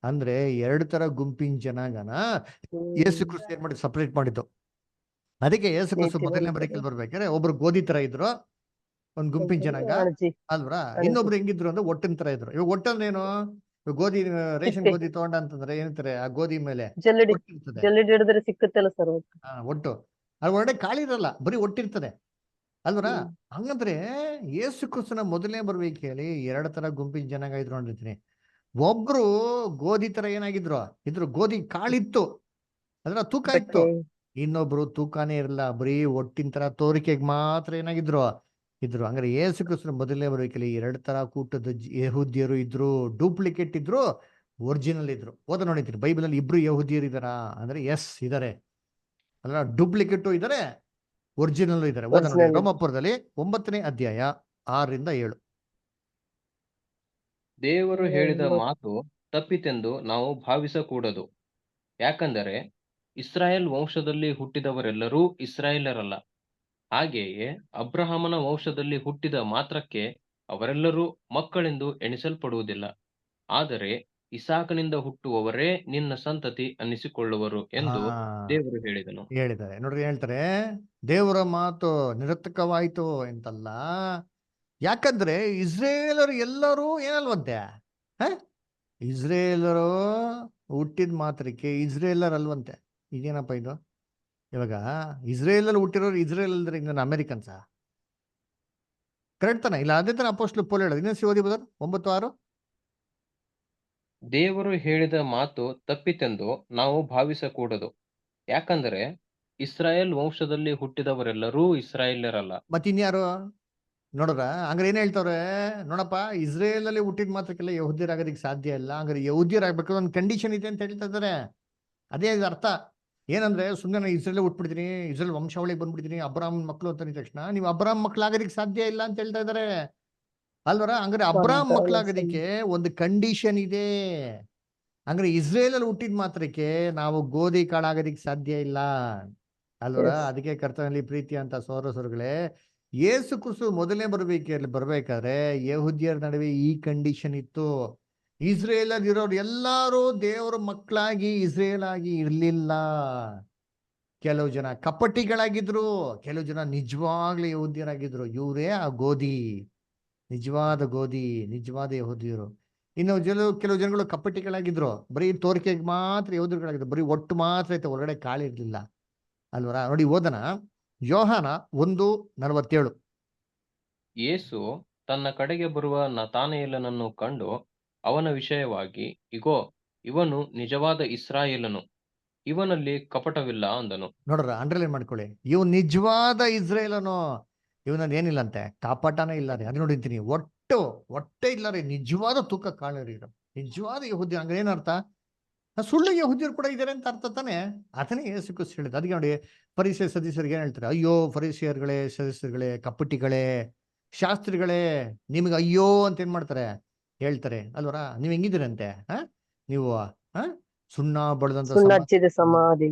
ಅಂದ್ರೆ ಎರಡು ತರ ಗುಂಪಿನ ಜನಾಂಗನ ಯೇಸು ಕ್ರಿಸ್ತ ಏನ್ ಮಾಡಿ ಸಪ್ರೇಟ್ ಮಾಡಿದ್ದು. ಅದಕ್ಕೆ ಯೇಸು ಕ್ರಿಸ್ತ ಮೊದಲನೇ ಬರೀಕಲ್ಲಿ ಬರ್ಬೇಕಾದ್ರೆ ಒಬ್ರು ಗೋಧಿ ತರ ಇದ್ರು, ಒಂದ್ ಗುಂಪಿನ ಜನಾಂಗ ಅಲ್ವರ. ಇನ್ನೊಬ್ರು ಹೆಂಗಿದ್ರು ಅಂದ್ರೆ ಒಟ್ಟಿನ ತರ ಇದ್ರು. ಇವಾಗ ಒಟ್ಟಂದ್ರೆ ಏನು? ಗೋಧಿ ರೇಷನ್ ಗೋಧಿ ತಗೊಂಡ ಅಂತಂದ್ರೆ ಏನಂತಾರೆ, ಆ ಗೋಧಿ ಮೇಲೆ ಒಟ್ಟಿರ್ತದೆ, ಜಲ್ಲಡಿ ಹಿಡಿದ್ರೆ ಸಿಕ್ಕುತ್ತಲ್ಲ ಸರ್ ಒಟ್ಟು. ಅದ್ರ ಒಳಗಡೆ ಕಾಳಿರಲ್ಲ, ಬರೀ ಒಟ್ಟಿರ್ತದೆ ಅಲ್ವರ. ಹಂಗಂದ್ರೆ ಯೇಸು ಕ್ರಿಸ್ತನ ಮೊದಲನೇ ಬರ್ಬೇಕೇಳಿ ಎರಡು ತರ ಗುಂಪಿನ ಜನಾಂಗ ಇದ್ರು ನೋಡಿರ್ತೀನಿ. ಒಬ್ರು ಗೋಧಿ ತರ ಏನಾಗಿದ್ರು, ಇದ್ರು ಗೋಧಿ ಕಾಳಿತ್ತು, ಅದ್ರ ತೂಕ ಇತ್ತು. ಇನ್ನೊಬ್ರು ತೂಕಾನೇ ಇರಲ್ಲ, ಬರೀ ಒಟ್ಟಿನ ತರ ತೋರಿಕೆಗೆ ಮಾತ್ರ ಏನಾಗಿದ್ರು ಇದ್ರು. ಹಂಗಾರೆ ಯೇಸು ಕ್ರಿಸ್ತನ ಮೊದಲನೇ ಬರುವಿಕೆಯಲ್ಲಿ ಎರಡು ತರ ಕೂಟದ ಯಹೂದ್ಯರು ಇದ್ರು, ಡೂಪ್ಲಿಕೇಟ್ ಇದ್ರು, ಒರಿಜಿನಲ್ ಇದ್ರು. ಓದ ನೋಡಿರ್ತೀರಿ ಬೈಬಲ್ ಅಲ್ಲಿ ಇಬ್ರು ಯಹೂದ್ಯರು ಇದಾರಾ ಅಂದ್ರೆ ಎಸ್ ಇದಾರೆ, ಅಲ್ಲ ಡೂಪ್ಲಿಕೇಟು ಇದಾರೆ, ಒರಿಜಿನಲ್ ಇದಾರೆ. ಓದ ನೋಡಿ ರೋಮಾಪುರದಲ್ಲಿ 9ನೇ ಅಧ್ಯಾಯ 6-7. ದೇವರು ಹೇಳಿದ ಮಾತು ತಪ್ಪಿತೆಂದು ನಾವು ಭಾವಿಸಕೂಡದು, ಯಾಕಂದರೆ ಇಸ್ರಾಯೇಲ್ ವಂಶದಲ್ಲಿ ಹುಟ್ಟಿದವರೆಲ್ಲರೂ ಇಸ್ರಾಯೇಲರಲ್ಲ. ಹಾಗೆಯೇ ಅಬ್ರಹಾಮನ ವಂಶದಲ್ಲಿ ಹುಟ್ಟಿದ ಮಾತ್ರಕ್ಕೆ ಅವರೆಲ್ಲರೂ ಮಕ್ಕಳೆಂದು ಎಣಿಸಲ್ಪಡುವುದಿಲ್ಲ. ಆದರೆ ಇಸಾಕನಿಂದ ಹುಟ್ಟುವವರೇ ನಿನ್ನ ಸಂತತಿ ಅನ್ನಿಸಿಕೊಳ್ಳುವರು ಎಂದು ದೇವರು ಹೇಳಿದನು. ಹೇಳಿದ್ದಾರೆ ನೋಡ್ರಿ, ಹೇಳ್ತಾರೆ ದೇವರ ಮಾತು ನಿರರ್ಥಕವಾಯಿತು ಅಂತಲ್ಲ. ಯಾಕಂದ್ರೆ ಇಸ್ರೇಲರು ಎಲ್ಲರೂ ಏನಲ್ವಂತೆ, ಇಸ್ರೇಲರು ಹುಟ್ಟಿದ ಮಾತ್ರಕ್ಕೆ ಇಸ್ರೇಲರ್ ಅಲ್ವಂತೆ. ಇದೇನಪ್ಪ ಇದು? ಇವಾಗ ಇಸ್ರೇಲಲ್ಲಿ ಹುಟ್ಟಿರೋರು ಇಸ್ರೇಲ್ ಅಲ್ದ್ರೆ ಇನ್ನೊಂದು ಅಮೆರಿಕನ್ಸಾ? ಕರೆಕ್ಟ್ ತಾನೆ? ಇಲ್ಲ ಅದೇ ತರ ಅಪೊಸ್ತಲ ಪೌಲ ಹೇಳೋದು. ಇನ್ನೊಂದು ಓದಿ ಬದರ್ 9:6. ದೇವರು ಹೇಳಿದ ಮಾತು ತಪ್ಪಿತೆಂದು ನಾವು ಭಾವಿಸಕೂಡದು, ಯಾಕಂದರೆ ಇಸ್ರಾಯೇಲ್ ವಂಶದಲ್ಲಿ ಹುಟ್ಟಿದವರೆಲ್ಲರೂ ಇಸ್ರಾಯೇಲ್ಯರಲ್ಲ. ಮತ್ತಿನ್ಯಾರು ನೋಡ್ರ? ಹಂಗಾರೆ ಏನ್ ಹೇಳ್ತವ್ರೆ ನೋಡಪ್ಪ, ಇಸ್ರೇಲ್ ಅಲ್ಲಿ ಹುಟ್ಟಿದ ಮಾತ್ರಕ್ಕೆಲ್ಲ ಯಹೂದ್ಯರಾಗೋದಿಕ್ ಸಾಧ್ಯ ಇಲ್ಲ. ಹಂಗಾರೆ ಯಹೂದ್ಯರಾಗಬೇಕು ಒಂದು ಕಂಡೀಷನ್ ಇದೆ ಅಂತ ಹೇಳ್ತಾ ಇದ್ದಾರೆ. ಅದೇ ಅರ್ಥ. ಏನಂದ್ರೆ ಸುಮ್ಮನೆ ನಾನು ಇಸ್ರೇಲ್ ಹುಟ್ಬಿಡ್ತೀನಿ, ಇಸ್ರೇಲ್ ವಂಶಾವಳಿಗೆ ಬಂದ್ಬಿಡ್ತೀನಿ, ಅಬ್ರಾಹ್ಮನ್ ಮಕ್ಕಳು ಅಂತ ತಕ್ಷಣ ನೀವು ಅಬ್ರಾಹ್ಮ್ ಮಕ್ಕಳಾಗೋದಿಕ್ ಸಾಧ್ಯ ಇಲ್ಲ ಅಂತ ಹೇಳ್ತಾ ಇದಾರೆ ಅಲ್ವರ? ಹಂಗಾರೆ ಅಬ್ರಾಹ್ಮ್ ಮಕ್ಕಳಾಗೋದಿಕ್ಕೆ ಒಂದು ಕಂಡೀಷನ್ ಇದೆ. ಹಂಗಾರೆ ಇಸ್ರೇಲ್ ಅಲ್ಲಿ ಹುಟ್ಟಿದ ಮಾತ್ರಕ್ಕೆ ನಾವು ಗೋಧಿ ಕಾಳಾಗೋದಿಕ್ ಸಾಧ್ಯ ಇಲ್ಲ ಅಲ್ವರ? ಅದಕ್ಕೆ ಕರ್ತನಲ್ಲಿ ಪ್ರೀತಿ ಅಂತ ಸೋರಸರುಗಳೇ, ಯೇಸು ಕ್ರಿಸ್ತು ಮೊದಲನೇ ಬರ್ಬೇಕಾದ್ರೆ ಯಹೂದ್ಯರ ನಡುವೆ ಈ ಕಂಡೀಷನ್ ಇತ್ತು. ಇಸ್ರೇಲ್ ಅಲ್ಲಿ ಇರೋರು ಎಲ್ಲಾರು ದೇವರ ಮಕ್ಕಳಾಗಿ ಇಸ್ರೇಲ್ ಆಗಿ ಇರ್ಲಿಲ್ಲ. ಕೆಲವು ಜನ ಕಪಟಿಗಳಾಗಿದ್ರು, ಕೆಲವು ಜನ ನಿಜವಾಗ್ಲೂ ಯಹೂದ್ಯರಾಗಿದ್ರು. ಇವರೇ ಆ ಗೋಧಿ, ನಿಜವಾದ ಗೋಧಿ, ನಿಜವಾದ ಯಹೂದ್ಯರು. ಇನ್ನು ಕೆಲವು ಜನಗಳು ಕಪಟಿಗಳಾಗಿದ್ರು, ಬರೀ ತೋರಿಕೆಗೆ ಮಾತ್ರ ಯಹೂದ್ಯರುಗಳಾಗಿದ್ರು, ಬರೀ ಒಟ್ಟು ಮಾತ್ರ ಐತೆ, ಹೊರಗಡೆ ಕಾಳಿರ್ಲಿಲ್ಲ ಅಲ್ವರ? ನೋಡಿ ಓದನ ಯೋಹಾನ 1:47. ಯೇಸು ತನ್ನ ಕಡೆಗೆ ಬರುವ ನತಾನಯೇಲನನ್ನು ಕಂಡು ಅವನ ವಿಷಯವಾಗಿ, ಇಗೋ, ಇವನು ನಿಜವಾದ ಇಸ್ರಾಯೇಲನು, ಇವನಲ್ಲಿ ಕಪಟವಿಲ್ಲ ಅಂದನು. ನೋಡ್ರ, ಅಂಡರ್ಲೈನ್ ಮಾಡ್ಕೊಳ್ಳಿ, ಇವ್ ನಿಜವಾದ ಇಸ್ರೇಲನು, ಇವನಲ್ಲಿ ಏನಿಲ್ಲಂತೆ, ಕಪಟನೇ ಇಲ್ಲ ರೀ. ಅದು ನೋಡಿರ್ತೀನಿ, ಒಟ್ಟೆ ಇಲ್ಲ ರೀ, ನಿಜವಾದ ತೂಕ ಕಾಳರಿ, ನಿಜವಾದ ಯಹೂದ್ಯ. ಹಂಗ ಏನರ್ಥ? ಸುಳ್ಳು ಯಹೂದ್ಯರು ಕೂಡ ಇದಾರೆ ಅಂತ ಅರ್ಥ ತಾನೆ. ಅದನ್ನೇ ಯೇಸು ಕ್ರಿಸ್ತ ಹೇಳಿದ. ಅದಕ್ಕೆ ನೋಡಿ ಫರಿಸೇ ಸದಸ್ಯರಿಗೆ ಏನ್ ಹೇಳ್ತಾರೆ, ಅಯ್ಯೋ ಫರಿಸಿಯರ್ಗಳೇ, ಸದಸ್ಯರುಗಳೇ, ಕಪಟಿಗಳೇ, ಶಾಸ್ತ್ರಿಗಳೇ, ನಿಮ್ಗೆ ಅಯ್ಯೋ ಅಂತ ಏನ್ ಮಾಡ್ತಾರೆ, ಹೇಳ್ತಾರೆ ಅಲ್ವರ? ನೀವ್ ಹೆಂಗಿದ್ದೀರಂತೆ, ನೀವು ಸುಣ್ಣ ಬಳ್ದಂತ ಸಮಾಧಿ.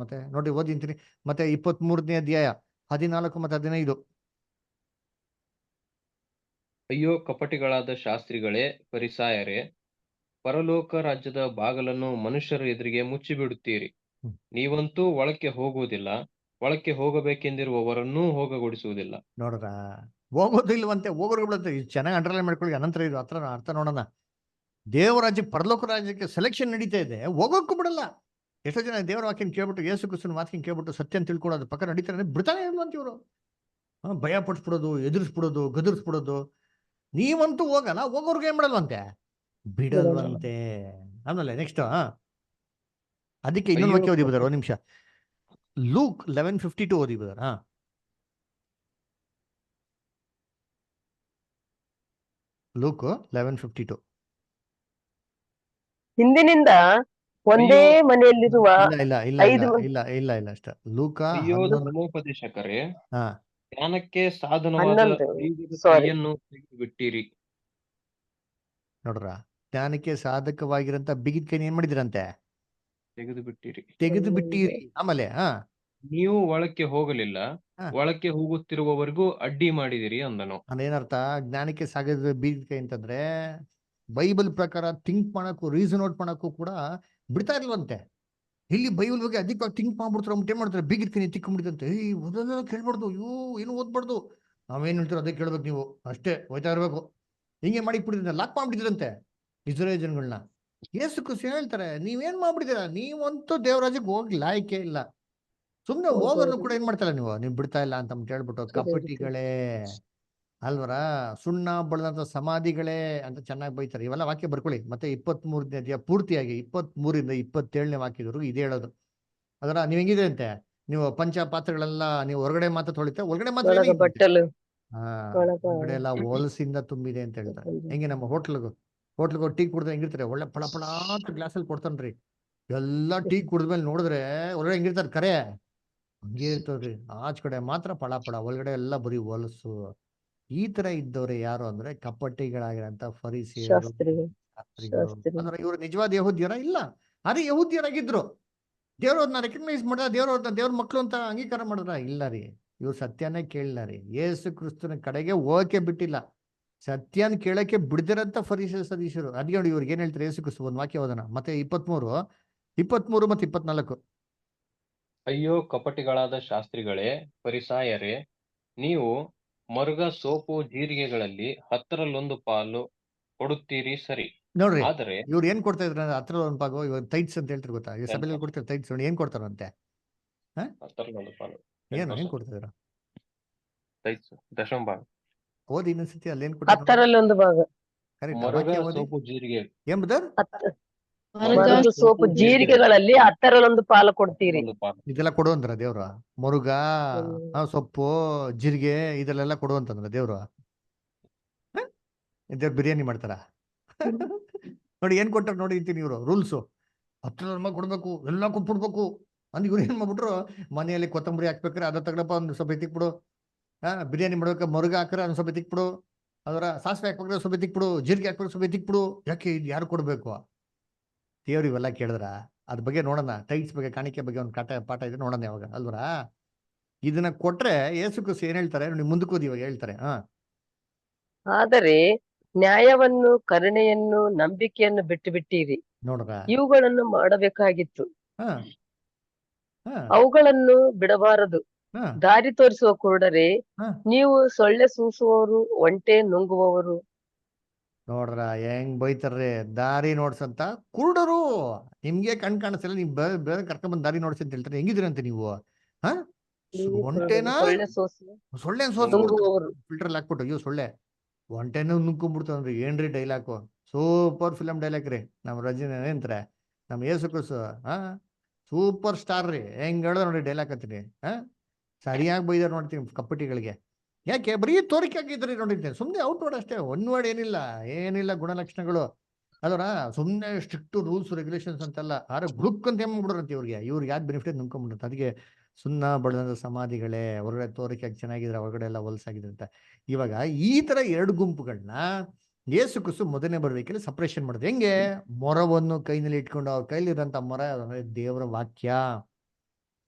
ಮತ್ತೆ ನೋಡಿ ಓದಿಂತೀನಿ, ಮತ್ತೆ 23ನೇ ಅಧ್ಯಾಯ 14 ಮತ್ತು 15. ಅಯ್ಯೋ ಕಪಟಿಗಳಾದ ಶಾಸ್ತ್ರಿಗಳೇ, ಫರಿಸಾಯರೇ, ಪರಲೋಕ ರಾಜ್ಯದ ಬಾಗಲನ್ನು ಮನುಷ್ಯರ ಎದುರಿಗೆ ಮುಚ್ಚಿಬಿಡುತ್ತೀರಿ. ನೀವಂತೂ ಒಳಕ್ಕೆ ಹೋಗುವುದಿಲ್ಲ, ಒಳಕ್ಕೆ ಹೋಗಬೇಕೆಂದಿರುವವರನ್ನೂ ಹೋಗಗೊಡಿಸುವುದಿಲ್ಲ. ನೋಡ್ರ, ಹೋಗೋದು ಇಲ್ವಂತೆ, ಹೋಗೋರು ಬಿಡುತ್ತೆ. ಇದು ಚೆನ್ನಾಗಿ ಅಂಡರ್ಲೈನ್ ಮಾಡ್ಕೊಳ್ಳಿ. ಅನಂತರ ಇದು ಹತ್ರ ಅರ್ಥ ನೋಡೋಣ. ದೇವ ರಾಜ್ಯಕ್ಕೆ, ಪರಲೋಕ ರಾಜ್ಯಕ್ಕೆ ಸೆಲೆಕ್ಷನ್ ನಡೀತಾ ಇದೆ, ಹೋಗೋಕ್ಕೂ ಬಿಡಲ್ಲ. ಎಷ್ಟೋ ಜನ ದೇವರ ವಾಕ್ಯನ ಕೇಳ್ಬಿಟ್ಟು, ಯೇಸು ಕ್ರಿಸ್ತನ ವಾಕ್ಯನ ಕೇಳ್ಬಿಟ್ಟು ಸತ್ಯನ ತಿಳ್ಕೊಳ್ಳೋದು ಪಕ್ಕ ನಡೀತಾರೆ, ಬಿಡ್ತಾನೆ ಇಲ್ವಂತ ಇವರು. ಭಯ ಪಡಿಸ್ಬಿಡೋದು, ಎದುರಿಸ್ಬಿಡೋದು, ಗದರಿಸ್ಬಿಡೋದು. ನೀವಂತೂ ಹೋಗಲ್ಲ, ಹೋಗೋರ್ಗೆ ಏನ್ ಮಾಡಲ್ವಂತೆ, ಬಿಡಲ್ವಂತೆ. ಆಮೇಲೆ ನೆಕ್ಸ್ಟ್ ಅದಕ್ಕೆ ಇನ್ನೊಂದು ಅಯ್ಯೋ ವಾಕ್ಯ ಓದಿ ಬದಾರ, ಕಪಟ ಒಂದ್ ನಿಮಿಷ. ಲೂಕ್ 11:52 ಓದಿ ಬದಾರ. ಲೂಕ್ 11:52. ಹಿಂದಿನಿಂದ ಒಂದೇ ಅಯ್ಯೋ ಮನೆಯಲ್ಲಿರುವ ಇಲ್ಲ ಇಲ್ಲ ಇಲ್ಲ ಇಲ್ಲ 5 ಇಲ್ಲ ಇಲ್ಲ ಇಲ್ಲ ಅಷ್ಟ. ಲೂಕ ಅಯ್ಯೋ 11. ಧರ್ಮೋಪದೇಶಕರೇ, ಹಾ ಜ್ಞಾನಕ್ಕೆ ಸಾಧನವಾದ 11 ಬೀಗದ ಸಾರಿ ಕೈಯನ್ನು ತೆಗೆದುಬಿಟ್ಟಿರಿ. ನೋಡ್ರ, ಜ್ಞಾನಕ್ಕೆ ಸಾಧಕವಾಗಿರಂತ ಬಿಗಿದ ಕೈ ಏನ್ ಮಾಡಿದ್ರಂತೆ, ತೆಗೆದುಬಿಟ್ಟಿರಿ. ತೆಗೆದು ಬಿಟ್ಟಿರಿ. ಆಮೇಲೆ ನೀವು ಒಳಕ್ಕೆ ಹೋಗಲಿಲ್ಲ, ಹಾ ಒಳಕ್ಕೆ ಹೋಗುತ್ತಿರುವವರೆಗೂ ಅಡ್ಡಿ ಮಾಡಿದಿರಿ ಅಂದನು. ಅದೇನರ್ಥ, ಜ್ಞಾನಕ್ಕೆ ಸಾಗದ ಬೀಗಿದ ಕೈ ಅಂತಂದ್ರೆ ಬೈಬಲ್ ಪ್ರಕಾರ ಥಿಂಕ್ ಮಾಡಕ್ಕೂ, ರೀಸನ್ ಔಟ್ ಮಾಡಕ್ಕೂ ಕೂಡ ಬಿಡ್ತಾ ಇಲ್ವಂತೆ. ಇಲ್ಲಿ ಬೈಬಲ್ ಬಗ್ಗೆ ಅಧಿಕವಾಗಿ ಥಿಂಕ್ ಮಾಡ್ಬಿಡ್ತಾರೆ, ಏನ್ ಮಾಡ್ತಾರೆ, ಬೀಗಿದ ಕೈ ತಿಕ್ಕೊಂಡ್ಬಿಡುತ್ತಂತೆ. ಓದಲ್ಲ ಕೇಳ್ಬಾರ್ದು, ಏನು ಓದ್ಬಾರ್ದು, ನಾವೇನ್ ಹೇಳ್ತೀರೋ ಅದೇ ಕೇಳ್ಬೇಕು ನೀವು, ಅಷ್ಟೇ ಹೋಯ್ತಾ ಇರ್ಬೇಕು. ಹಿಂಗೆ ಮಾಡಿ ಬಿಟ್ಟಿದ್ರೆ ಲಾಕ್ ಮಾಡ್ಬಿಟ್ಟಿದ್ರಂತೆ ಇಸ್ರೇಲ್ ಜನಗಳನ್ನ. ಯೇಸು ಕ್ರಿಸ್ತ ಹೇಳ್ತಾರೆ, ನೀವೇನ್ ಮಾಡ್ಬಿಟ್ಟಿದ್ದೀರಾ, ನೀವಂತೂ ದೇವರಾಜ್ಯಕ್ಕೆ ಹೋಗಿ ಲಾಯಕೆ ಇಲ್ಲ. ಸುಮ್ನೆ ಹೋಗೋರ್ನು ಕೂಡ ಏನ್ ಮಾಡ್ತಾರ ನೀವು ಬಿಡ್ತಾ ಇಲ್ಲ ಅಂತ ಹೇಳ್ಬಿಟ್ಟು, ಕಪಟಿಗಳೇ ಅಲ್ವರ, ಸುಣ್ಣ ಬಳ್ದಂತ ಸಮಾಧಿಗಳೇ ಅಂತ ಚೆನ್ನಾಗಿ ಬೈತಾರೆ. ಇವೆಲ್ಲ ವಾಕ್ಯ ಬರ್ಕೊಳ್ಳಿ. ಮತ್ತೆ 23ನೇ ಅಧ್ಯಾಯ ಪೂರ್ತಿಯಾಗಿ 23ರಿಂದ 27ನೇ ವಾಕ್ಯದವರೆಗೂ ಇದೇ ಹೇಳೋದು. ಅದರ ನೀವ್ ಹೆಂಗಿದೆ ಅಂತೆ, ನೀವು ಪಂಚ ಪಾತ್ರೆಗಳೆಲ್ಲ ನೀವು ಹೊರಗಡೆ ಮಾತ್ರ ತೊಳಿತಾ, ಒಳಗಡೆ ಮಾತ್ರ ಒಳಗ ಏನಾಗಿದೆ, ಬಟ್ಟಲು ಒಳಗ ಹೊರಗಡೆ ಎಲ್ಲ ಹೊಲಸಿಂದ ತುಂಬಿದೆ ಅಂತ ಹೇಳ್ತಾರೆ. ಹೆಂಗೆ ನಮ್ಮ ಹೋಟ್ಲಿಗೆ ಟೀ ಕುಡಿದ್ರೆ ಹೆಂಗಿರ್ತಾರೆ, ಒಳ್ಳೆ ಫಳ ಫಳ ಅಂತ ಗ್ಲಾಸಲ್ಲಿ ಕೊಡ್ತಾನ್ರಿ. ಎಲ್ಲ ಟೀ ಕುಡಿದ್ಮೇಲೆ ನೋಡಿದ್ರೆ ಒಳಗಡೆ ಹೆಂಗಿರ್ತಾರೆ, ಕರೆ ಹಂಗೆ ಇರ್ತವ್ರಿ. ಆಚ ಕಡೆ ಮಾತ್ರ ಫಳ ಫಳ, ಒಳಗಡೆ ಎಲ್ಲ ಬರೀ ಹೊಲಸು. ಈ ತರ ಇದ್ದವ್ರೆ ಯಾರು ಅಂದ್ರೆ ಕಪಟಿಗಳಾಗಿರಂತ ಫರಿಸಿಯರು, ಶಾಸ್ತ್ರಿಗಳು ಶಾಸ್ತ್ರಿಗಳು. ಶಾಸ್ತ್ರಿ ಅಂದ್ರೆ ಇವರು ನಿಜವಾದ ಯಹೂದ್ಯರ ಇಲ್ಲ, ಅರೆ ಯಹೂದ್ಯರಾಗಿದ್ರು. ದೇವ್ರವ್ರನ್ನ ರೆಕಗ್ನೈಸ್ ಮಾಡ್ದ, ದೇವ್ರ ಮಕ್ಳು ಅಂತ ಅಂಗೀಕಾರ ಮಾಡಿದ್ರ ಇಲ್ಲ ರೀ. ಇವ್ರು ಸತ್ಯನೇ ಕೇಳಿಲ್ಲ ರೀ, ಯೇಸು ಕ್ರಿಸ್ತನ ಕಡೆಗೆ ಹೋಗಕ್ಕೆ ಬಿಟ್ಟಿಲ್ಲ. ಸತ್ಯನ ಕೇಳಕ್ಕೆ ಬಿಡ್ದಿರಂತ ಫರಿಸಿಯ ಸದೀಶರು. ಅದ್ಗೆ ನೋಡಿ ಇವ್ರಿಗೆ ಏನ್ ಹೇಳ್ತಾರೆ ಯೇಸು ಕ್ರಿಸ್ತ. ಒಂದು ವಾಕ್ಯ ಓದೋಣ, ಮತ್ತೆ 23 ಮತ್ತೆ 24. ಅಯ್ಯೋ ಕಪಟಿಗಳಾದ ಶಾಸ್ತ್ರಿಗಳೇ, ಫರಿಸಾಯರೇ, ನೀವು ಮರುಗ, ಸೋಪು, ಜೀರಿಗೆಗಳಲ್ಲಿ 10 ಪಾಲು ಕೊಡುತ್ತೀರಿ ಸರಿ, ನೋಡ್ರಿ, ಆದರೆ ಇವ್ರು ಏನ್ ಕೊಡ್ತಾ ಇದ್ರ ಹತ್ರ ಒಂದು ಭಾಗ, ಇವಾಗ ತೈಟ್ಸ್ ಅಂತ ಹೇಳ್ತಾರೆ ಗೊತ್ತಾ, ಈ ಸಭೆಯಲ್ಲಿ ಕೊಡ್ತಾರೆ ತೈಟ್ಸ್. ನೋಡಿ ಏನ್ ಕೊಡ್ತಾರಂತೆ, 10 ಪಾಲು ಏನ್ 10%. ಕೊಡ್ತಾ ಇದ್ರ, ದಶಂಭಾಗ. ಓದಿ ಇನ್ನೊಂದ್ಸತಿ ಅಲ್ಲಿ ಏನ್ ಕೊಟ್ಟಾರ, 10 ಭಾಗ. ಕರೆಕ್ಟ್ ಮರುಗ, ವಾಕ್ಯ ಓದಿ. ಸೋಪು, ಜೀರಿಗೆ ಏನ್ ಬದರ್, ಮರುಗು, ಸೋಪು, ಜೀರಿಗೆಗಳಲ್ಲಿ 10 ಪಾಲು ಕೊಡ್ತೀರಿ. 10 ಪಾಲು. ಇದೆಲ್ಲ ಕೊಡುವಂದ್ರ ದೇವ್ರ, ಮುರುಗ, ಸೊಪ್ಪು, ಜೀರಿಗೆ ಇದೆಲ್ಲ ಕೊಡುವಂತಂದ್ರ ದೇವ್ರು. ದೇವ್ರ ಬಿರಿಯಾನಿ ಮಾಡ್ತಾರ. ನೋಡಿ ಏನ್ ಕೊಟ್ಟಾರ ನೋಡಿ ಅಂತೀನಿ. ಇವರು ರೂಲ್ಸು 10 ಕೊಡ್ಬೇಕು, ಎಲ್ಲ ಕೊಟ್ಬಿಡ್ಬೇಕು ಅಂದ್. ಇವ್ರು ಏನ್ ಮಾಡ್ಬಿಟ್ರು, ಮನೆಯಲ್ಲಿ ಕೊತ್ತಂಬರಿ ಹಾಕ್ಬೇಕ್ರೆ ಅದ ತಗಡಪ್ಪ ಒಂದು ಸ್ವಲ್ಪ ಎತ್ತಿಕ್ಬಿಡು, ಬಿರಿಯಾನಿ ಮಾಡ್ಬೇಕ ಮರುಗ ಹಾಕ್ರೆ ಒಂದು ಸ್ವಲ್ಪ ಎತ್ತಿಕ್ಬಿಡು, ಅದರ ಸಾಸಿವೆ ಹಾಕ್ಬೇಕ್ರೆ ಸ್ವಲ್ಪ ಎತ್ತಿಕ್ಬಿಡು, ಜೀರಿಗೆ ಹಾಕ್ಬೇಕು ಸ್ವಲ್ಪ ಎತ್ತಿಕ್ಬಿಡು. ಯಾಕೆ ಇದು ಯಾರು ಕೊಡ್ಬೇಕು, ದೇವ್ರು ಇವೆಲ್ಲ ಕೇಳಿದ್ರ. ಅದ್ರ ಬಗ್ಗೆ ನೋಡೋಣ, ಟೈಟ್ಸ್ ಬಗ್ಗೆ, ಕಾಣಿಕೆ ಬಗ್ಗೆ ಒಂದು ಪಾಠ ಇದೆ, ನೋಡೋಣ ಯಾವಾಗ ಅಲ್ವರ. ಇದನ್ನ ಕೊಟ್ರೆ ಯೇಸು ಕ್ರಿಸ್ತ ಏನ್ ಹೇಳ್ತಾರೆ ನೋಡಿ, ಮುಂದಕ್ಕೆ ಓದಿ ಇವಾಗ ಹೇಳ್ತಾರೆ. ಆದರೆ ನ್ಯಾಯವನ್ನು, ಕರುಣೆಯನ್ನು, ನಂಬಿಕೆಯನ್ನು ಬಿಟ್ಟು ಬಿಟ್ಟಿರಿ. ನೋಡ್ರ, ಇವುಗಳನ್ನು ಮಾಡಬೇಕಾಗಿತ್ತು, ಹ ಹ ಅವುಗಳನ್ನು ಬಿಡಬಾರದು. ಹ ದಾರಿ ತೋರಿಸುವ ಕುರುಡರೇ, ಹ ನೀವು ಸೊಳ್ಳೆ ಸೂಸುವವರು, ಒಂಟೆ ನುಂಗುವವರು. ನೋಡ್ರ ಹೆಂಗ್ ಬೈತಾರ್ರಿ, ದಾರಿ ನೋಡ್ಸಂತ ಕುರುಡರು. ನಿಮ್ಗೆ ಕಾಣಿಸ್ತಿಲ್ಲ, ನೀವು ಬೇರೆ ಕರ್ಕೊಂಡ್ಬಂದ್ ದಾರಿ ನೋಡ್ಸಿ ಅಂತ ಹೇಳ್ತಾರೆ. ಹೆಂಗಿದಿರಂತೆ ನೀವು, ಹ ಒಂಟೆನಾ ಸೊಳ್ಳೆ ಸೋಸುವ ಸೊಳ್ಳೆ ಸೋಸ್ಬಿಡ್ತಾರೆ ನುಂಗುವವರು. ಫಿಲ್ಟರ್ ಹಾಕ್ಬಿಟ್ಟು. ಅಯ್ಯೋ ಸೊಳ್ಳೆ ಒಂಟೆನೂ ನುಂಗ್ಕೊಂಡ್ಬಿಡ್ತಾವ್ರಿ. ಏನ್ರಿ ಡೈಲಾಗು, ಸೂಪರ್ ಫಿಲಮ್ ಡೈಲಾಗ್ ರೀ. ನಮ್ಮ ರಜನಿ ಏನಂತಾರೆ, ನಮ್ಮ ಯೇಸು ಕ್ರಿಸ್ತ ಸೂಪರ್ ಸ್ಟಾರ್ ರೀ. ಹೆಂಗ್ ಹೇಳಿದ್ರೆ ನೋಡಿ ಡೈಲಾಗ್ ಹತ್ತೀನಿ, ಸರಿಯಾಗಿ ಬೈದಾರ ನೋಡ್ತೀನಿ ಕಪ್ಪಟಿಗಳಿಗೆ. ಯಾಕೆ ಬರೀ ತೋರಿಕೆ ಆಗಿದ್ರಿ ನೋಡಿದ್ದೆ, ಸುಮ್ಮನೆ ಔಟ್ ವರ್ಡ್ ಅಷ್ಟೇ, ಒನ್ ವರ್ಡ್ ಏನಿಲ್ಲ ಗುಣಲಕ್ಷಣಗಳು ಅದರ. ಸುಮ್ಮನೆ ಸ್ಟ್ರಿಕ್ಟ್ ರೂಲ್ಸ್ ರೆಗ್ಯುಲೇಷನ್ಸ್ ಅಂತಲ್ಲ, ಆದ್ರೆ ಗ್ಲುಕ್ ಅಂತ ಏನ್ ಮಾಡ್ಬಿಡ್ರಂತೆ ಇವ್ರಿಗೆ ಯಾವ್ದು ಬೆನಿಫಿಟ್ ನುಂಗ್ಕೊಂಡ್ಬಿಡುತ್ತೆ. ಅದಕ್ಕೆ ಸುಣ್ಣ ಬಣ್ಣದ ಸಮಾಧಿಗಳೇ, ಹೊರಗಡೆ ತೋರಿಕೆ ಚೆನ್ನಾಗಿದ್ರೆ ಹೊರಗಡೆ ಎಲ್ಲ ಹೊಲಸಾಗಿದೆ ಅಂತ. ಇವಾಗ ಈ ತರ 2 ಗುಂಪುಗಳನ್ನ ಯೇಸು ಕ್ರಿಸ್ತ ಮೊದಲನೇ ಬರಬೇಕಲ್ಲಿ ಸಪರೇಷನ್ ಮಾಡೋದು ಹೆಂಗೆ, ಮೊರವನ್ನು ಕೈನಲ್ಲಿ ಇಟ್ಕೊಂಡು, ಅವ್ರ ಕೈಲಿರೋಂಥ ಮೊರ ಅಂದ್ರೆ ದೇವರ ವಾಕ್ಯ.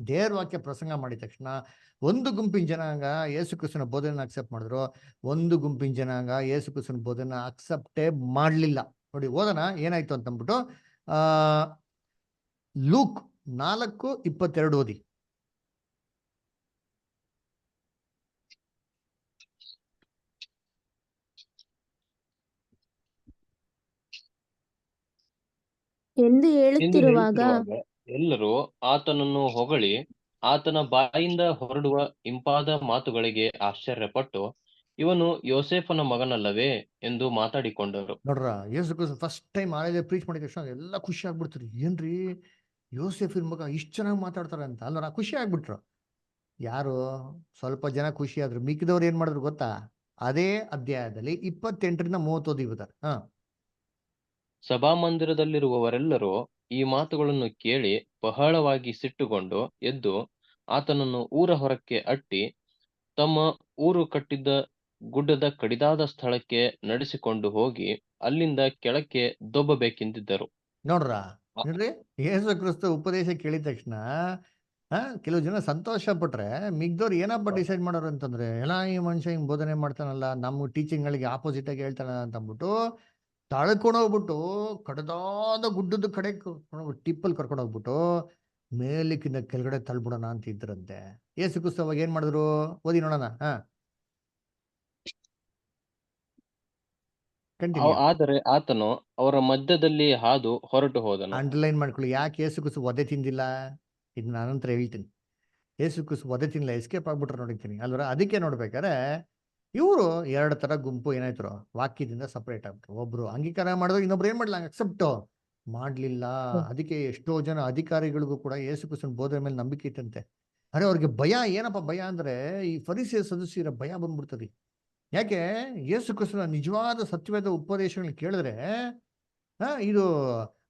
ದೇವ್ರ ವಾಕ್ಯ ಪ್ರಸಂಗ ಮಾಡಿದ ತಕ್ಷಣ ಒಂದು ಗುಂಪಿನ ಜನಾಂಗ ಯೇಸು ಕ್ರಿಸ್ತನ ಬೋಧನೆ ಅಕ್ಸೆಪ್ಟ್ ಮಾಡಿದ್ರು, ಒಂದು ಗುಂಪಿನ ಜನಾಂಗ ಯೇಸು ಕ್ರಿಸ್ತನ ಬೋಧನೆ ಅಕ್ಸೆಪ್ಟೇ ಮಾಡಲಿಲ್ಲ. ನೋಡಿ ಓದೋಣ ಏನಾಯ್ತು ಅಂತಂದ್ಬಿಟ್ಟು, ಲೂಕ್ 4:22 ಓದಿ. ಎಂದು ಎಂದು ಹೇಳುತ್ತಿರುವಾಗ ಹೇಳುತ್ತಿರುವಾಗ ಎಲ್ಲರೂ ಆತನನ್ನು ಹೊಗಳಿ ಆತನ ಬಾಯಿಂದ ಹೊರಡುವ ಇಂಪಾದ ಮಾತುಗಳಿಗೆ ಆಶ್ಚರ್ಯಪಟ್ಟು, ಇವನು ಯೋಸೇಫನ ಮಗನಲ್ಲವೇ ಎಂದು ಮಾತಾಡಿಕೊಂಡರು. ನೋಡ್ರ ಯೇಸು ಕ್ರಿಸ್ತ ಫಸ್ಟ್ ಟೈಮ್ ಆಲಯದಲ್ಲಿ ಪ್ರೀಚ್ ಮಾಡಿದ ತಕ್ಷಣ ಎಲ್ಲ ಖುಷಿ ಆಗ್ಬಿಡ್ತಾರೆ. ಏನ್ರಿ ಯೋಸೆಫಿನ ಮಗ ಇಷ್ಟು ಚೆನ್ನಾಗಿ ಮಾತಾಡ್ತಾರೆ ಅಂತ ಅಲ್ವರ ಖುಷಿ ಆಗ್ಬಿಟ್ರು. ಯಾರು ಸ್ವಲ್ಪ ಜನ ಖುಷಿ ಆದ್ರು, ಮಿಕ್ಕಿದವ್ರು ಏನ್ ಮಾಡಿದ್ರು ಗೊತ್ತಾ? ಅದೇ ಅಧ್ಯಾಯದಲ್ಲಿ 28ರಿಂದ 30 ಓದಿರ್ತಾರೆ. ಸಭಾಮಂದಿರದಲ್ಲಿರುವವರೆಲ್ಲರೂ ಈ ಮಾತುಗಳನ್ನು ಕೇಳಿ ಬಹಳವಾಗಿ ಸಿಟ್ಟುಗೊಂಡು ಎದ್ದು ಆತನನ್ನು ಊರ ಹೊರಕ್ಕೆ ಅಟ್ಟಿ ತಮ್ಮ ಊರು ಕಟ್ಟಿದ್ದ ಗುಡ್ಡದ ಕಡಿದಾದ ಸ್ಥಳಕ್ಕೆ ನಡೆಸಿಕೊಂಡು ಹೋಗಿ ಅಲ್ಲಿಂದ ಕೆಳಕ್ಕೆ ದೊಬ್ಬಬೇಕೆಂದಿದ್ದರು. ನೋಡ್ರ ನೋಡ್ರಿ, ಯೇಸು ಕ್ರಿಸ್ತ ಉಪದೇಶ ಕೇಳಿದ ತಕ್ಷಣ ಕೆಲವು ಜನ ಸಂತೋಷ ಪಟ್ರೆ, ಮಿಗ್ದವ್ರು ಏನಪ್ಪ ಡಿಸೈಡ್ ಮಾಡೋರು ಅಂತಂದ್ರೆ, ಎಲ್ಲ ಈ ಮನುಷ್ಯ ಹಿಂಗ್ ಬೋಧನೆ ಮಾಡ್ತಾನಲ್ಲ, ನಮ್ಮ ಟೀಚಿಂಗ್ ಗಳಿಗೆ ಆಪೋಸಿಟ್ ಆಗಿ ಹೇಳ್ತಾನಲ್ಲ ಅಂತ ಅಂದ್ಬಿಟ್ಟು ತಳ್ಕೊಂಡೋಗ್ಬಿಟ್ಟು ಕಡದಾದ ಗುಡ್ಡದ ಕಡೆ ಟಿಪ್ಪಲ್ಲಿ ಕರ್ಕೊಂಡೋಗ್ಬಿಟ್ಟು ಮೇಲಿಕ್ಕಿಂತ ಕೆಳಗಡೆ ತಳ್ಬಿಡೋಣ ಅಂತ ಇದ್ರಂತೆ. ಯೇಸು ಕ್ರಿಸ್ತ ಅವಾಗ ಏನ್ ಮಾಡಿದ್ರು? ಓದಿ ನೋಡೋಣ. ಕಂಟಿನ್ಯೂ. ಆದರೆ ಆತನು ಅವರ ಮಧ್ಯದಲ್ಲಿ ಹಾದು ಹೊರಟು ಹೋದನು. ಅಂಡರ್ಲೈನ್ ಮಾಡ್ಕೊಳ್ಳಿ, ಯಾಕೆ ಯೇಸು ಕ್ರಿಸ್ತ ಒದೆ ತಿಂದಿಲ್ಲ ಇದನ್ನ ಅನಂತರ ಹೇಳ್ತೀನಿ. ಯೇಸು ಕ್ರಿಸ್ತ ಒದೆ ತಿನ್ನಲ್ಲ, ಎಸ್ಕೇಪ್ ಆಗ್ಬಿಟ್ರೆ ನೋಡಿರ್ತೀನಿ ಅಲ್ವರ. ಅದಕ್ಕೆ ನೋಡ್ಬೇಕಾರೆ ಇವರು ಎರಡು ತರ ಗುಂಪು ಏನಾಯ್ತು, ವಾಕ್ಯದಿಂದ ಸಪರೇಟ್ ಆಗ್ಬಿಟ್ರು. ಒಬ್ರು ಅಂಗೀಕಾರ ಮಾಡಿದ್ರು, ಇನ್ನೊಬ್ರು ಏನ್ ಮಾಡ್ಲ, ಅಕ್ಸೆಪ್ಟ್ ಮಾಡ್ಲಿಲ್ಲ. ಅದಕ್ಕೆ ಎಷ್ಟೋ ಜನ ಅಧಿಕಾರಿಗಳಿಗೂ ಕೂಡ ಯೇಸು ಕ್ರಿಸ್ತನ ಬೋಧನೆ ಮೇಲೆ ನಂಬಿಕೆ ಇತ್ತಂತೆ. ಅರೆ ಅವ್ರಿಗೆ ಭಯ, ಏನಪ್ಪ ಭಯ ಅಂದ್ರೆ ಈ ಫರಿಸೇಯ ಸದಸ್ಯರ ಭಯ ಬಂದ್ಬಿಡ್ತದೆ. ಯಾಕೆ? ಯೇಸು ಕ್ರಿಸ್ತನ ನಿಜವಾದ ಸತ್ಯವಾದ ಉಪದೇಶಗಳನ್ನ ಕೇಳಿದ್ರೆ ಇದು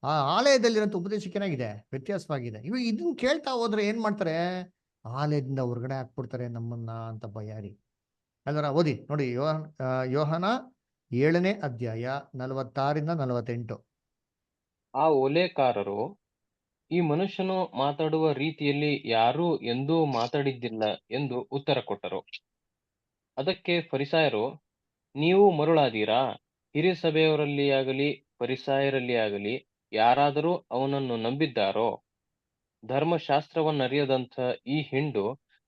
ಆ ಆಲಯದಲ್ಲಿರೋಂಥ ಉಪದೇಶಕ್ಕೆ ಏನಾಗಿದೆ, ವ್ಯತ್ಯಾಸವಾಗಿದೆ. ಇವಾಗ ಇದನ್ನ ಕೇಳ್ತಾ ಹೋದ್ರೆ ಏನ್ ಮಾಡ್ತಾರೆ, ಆಲಯದಿಂದ ಹೊರಗಡೆ ಹಾಕ್ಬಿಡ್ತಾರೆ ನಮ್ಮನ್ನ ಅಂತ ಭಯ ರೀ. ಅದರ ಓದಿ ನೋಡಿ, ಯೋಹನ 7ನೇ ಅಧ್ಯಾಯ 46ರಿಂದ 48. ಆ ಓಲೇಕಾರರು, ಈ ಮನುಷ್ಯನು ಮಾತಾಡುವ ರೀತಿಯಲ್ಲಿ ಯಾರೂ ಎಂದೂ ಮಾತಾಡಿದ್ದಿಲ್ಲ ಎಂದು ಉತ್ತರ ಕೊಟ್ಟರು. ಅದಕ್ಕೆ ಫರಿಸಾಯರು, ನೀವು ಮರುಳಾದೀರಾ? ಹಿರೀಸಭೆಯವರಲ್ಲಿಯಾಗಲಿ ಫರಿಸಾಯರಲ್ಲಿಯಾಗಲಿ ಯಾರಾದರೂ ಅವನನ್ನು ನಂಬಿದ್ದಾರೋ? ಧರ್ಮಶಾಸ್ತ್ರವನ್ನರಿಯದಂಥ ಈ ಹಿಂಡು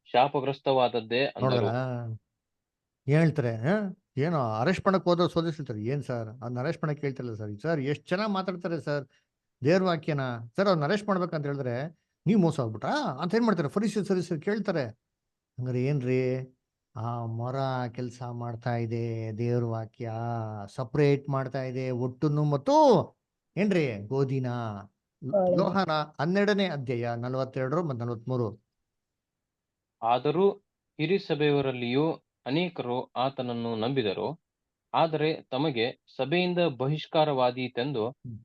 ಶಾಪಗ್ರಸ್ತವಾದದ್ದೇ ಅಂದರು. ಹೇಳ್ತಾರೆ, ಏನೋ ಅರೆಸ್ಟ್ ಮಾಡಕ್ ಹೋದ ಸೋದಿಸ್ತಾರೆ. ಏನ್ ಸರ್ ಅದನ್ನ ಅರೆಸ್ಟ್ ಮಾಡಕ್ ಹೇಳ್ತಿರಲ್ಲ ಸರ್. ಸರ್ ಎಷ್ಟು ಚೆನ್ನಾಗಿ ಮಾತಾಡ್ತಾರೆ ಸರ್ ದೇವ್ರ ವಾಕ್ಯನ. ಸರ್ ಅವ್ನ ಅರೆಸ್ಟ್ ಮಾಡ್ಬೇಕಂತ ಹೇಳಿದ್ರೆ ನೀವು ಮೋಸ ಆಗ್ಬಿಟ್ರಾ ಅಂತ ಏನ್ ಮಾಡ್ತಾರೆ, ಫರಿಸೇಯರು ಕೇಳ್ತಾರೆ. ಹಂಗಾರೆ ಏನ್ರಿ, ಆ ಮೊರ ಕೆಲಸ ಮಾಡ್ತಾ ಇದೆ, ದೇವ್ರ ವಾಕ್ಯ ಸಪ್ರೇಟ್ ಮಾಡ್ತಾ ಇದೆ ಒಟ್ಟನ್ನು ಮತ್ತು ಏನ್ರಿ ಗೋಧಿನ. ಯೋಹಾನ 12ನೇ ಅಧ್ಯಾಯ 42 ಮತ್ತು 43. ಆದರೂ ಹಿರೀಸಭೆಯವರಲ್ಲಿಯೂ ಅನೇಕರು ಆತನನ್ನು ನಂಬಿದರು. ಆದರೆ ತಮಗೆ ಸಭೆಯಿಂದ ಬಹಿಷ್ಕಾರವಾದೀತೆಂದು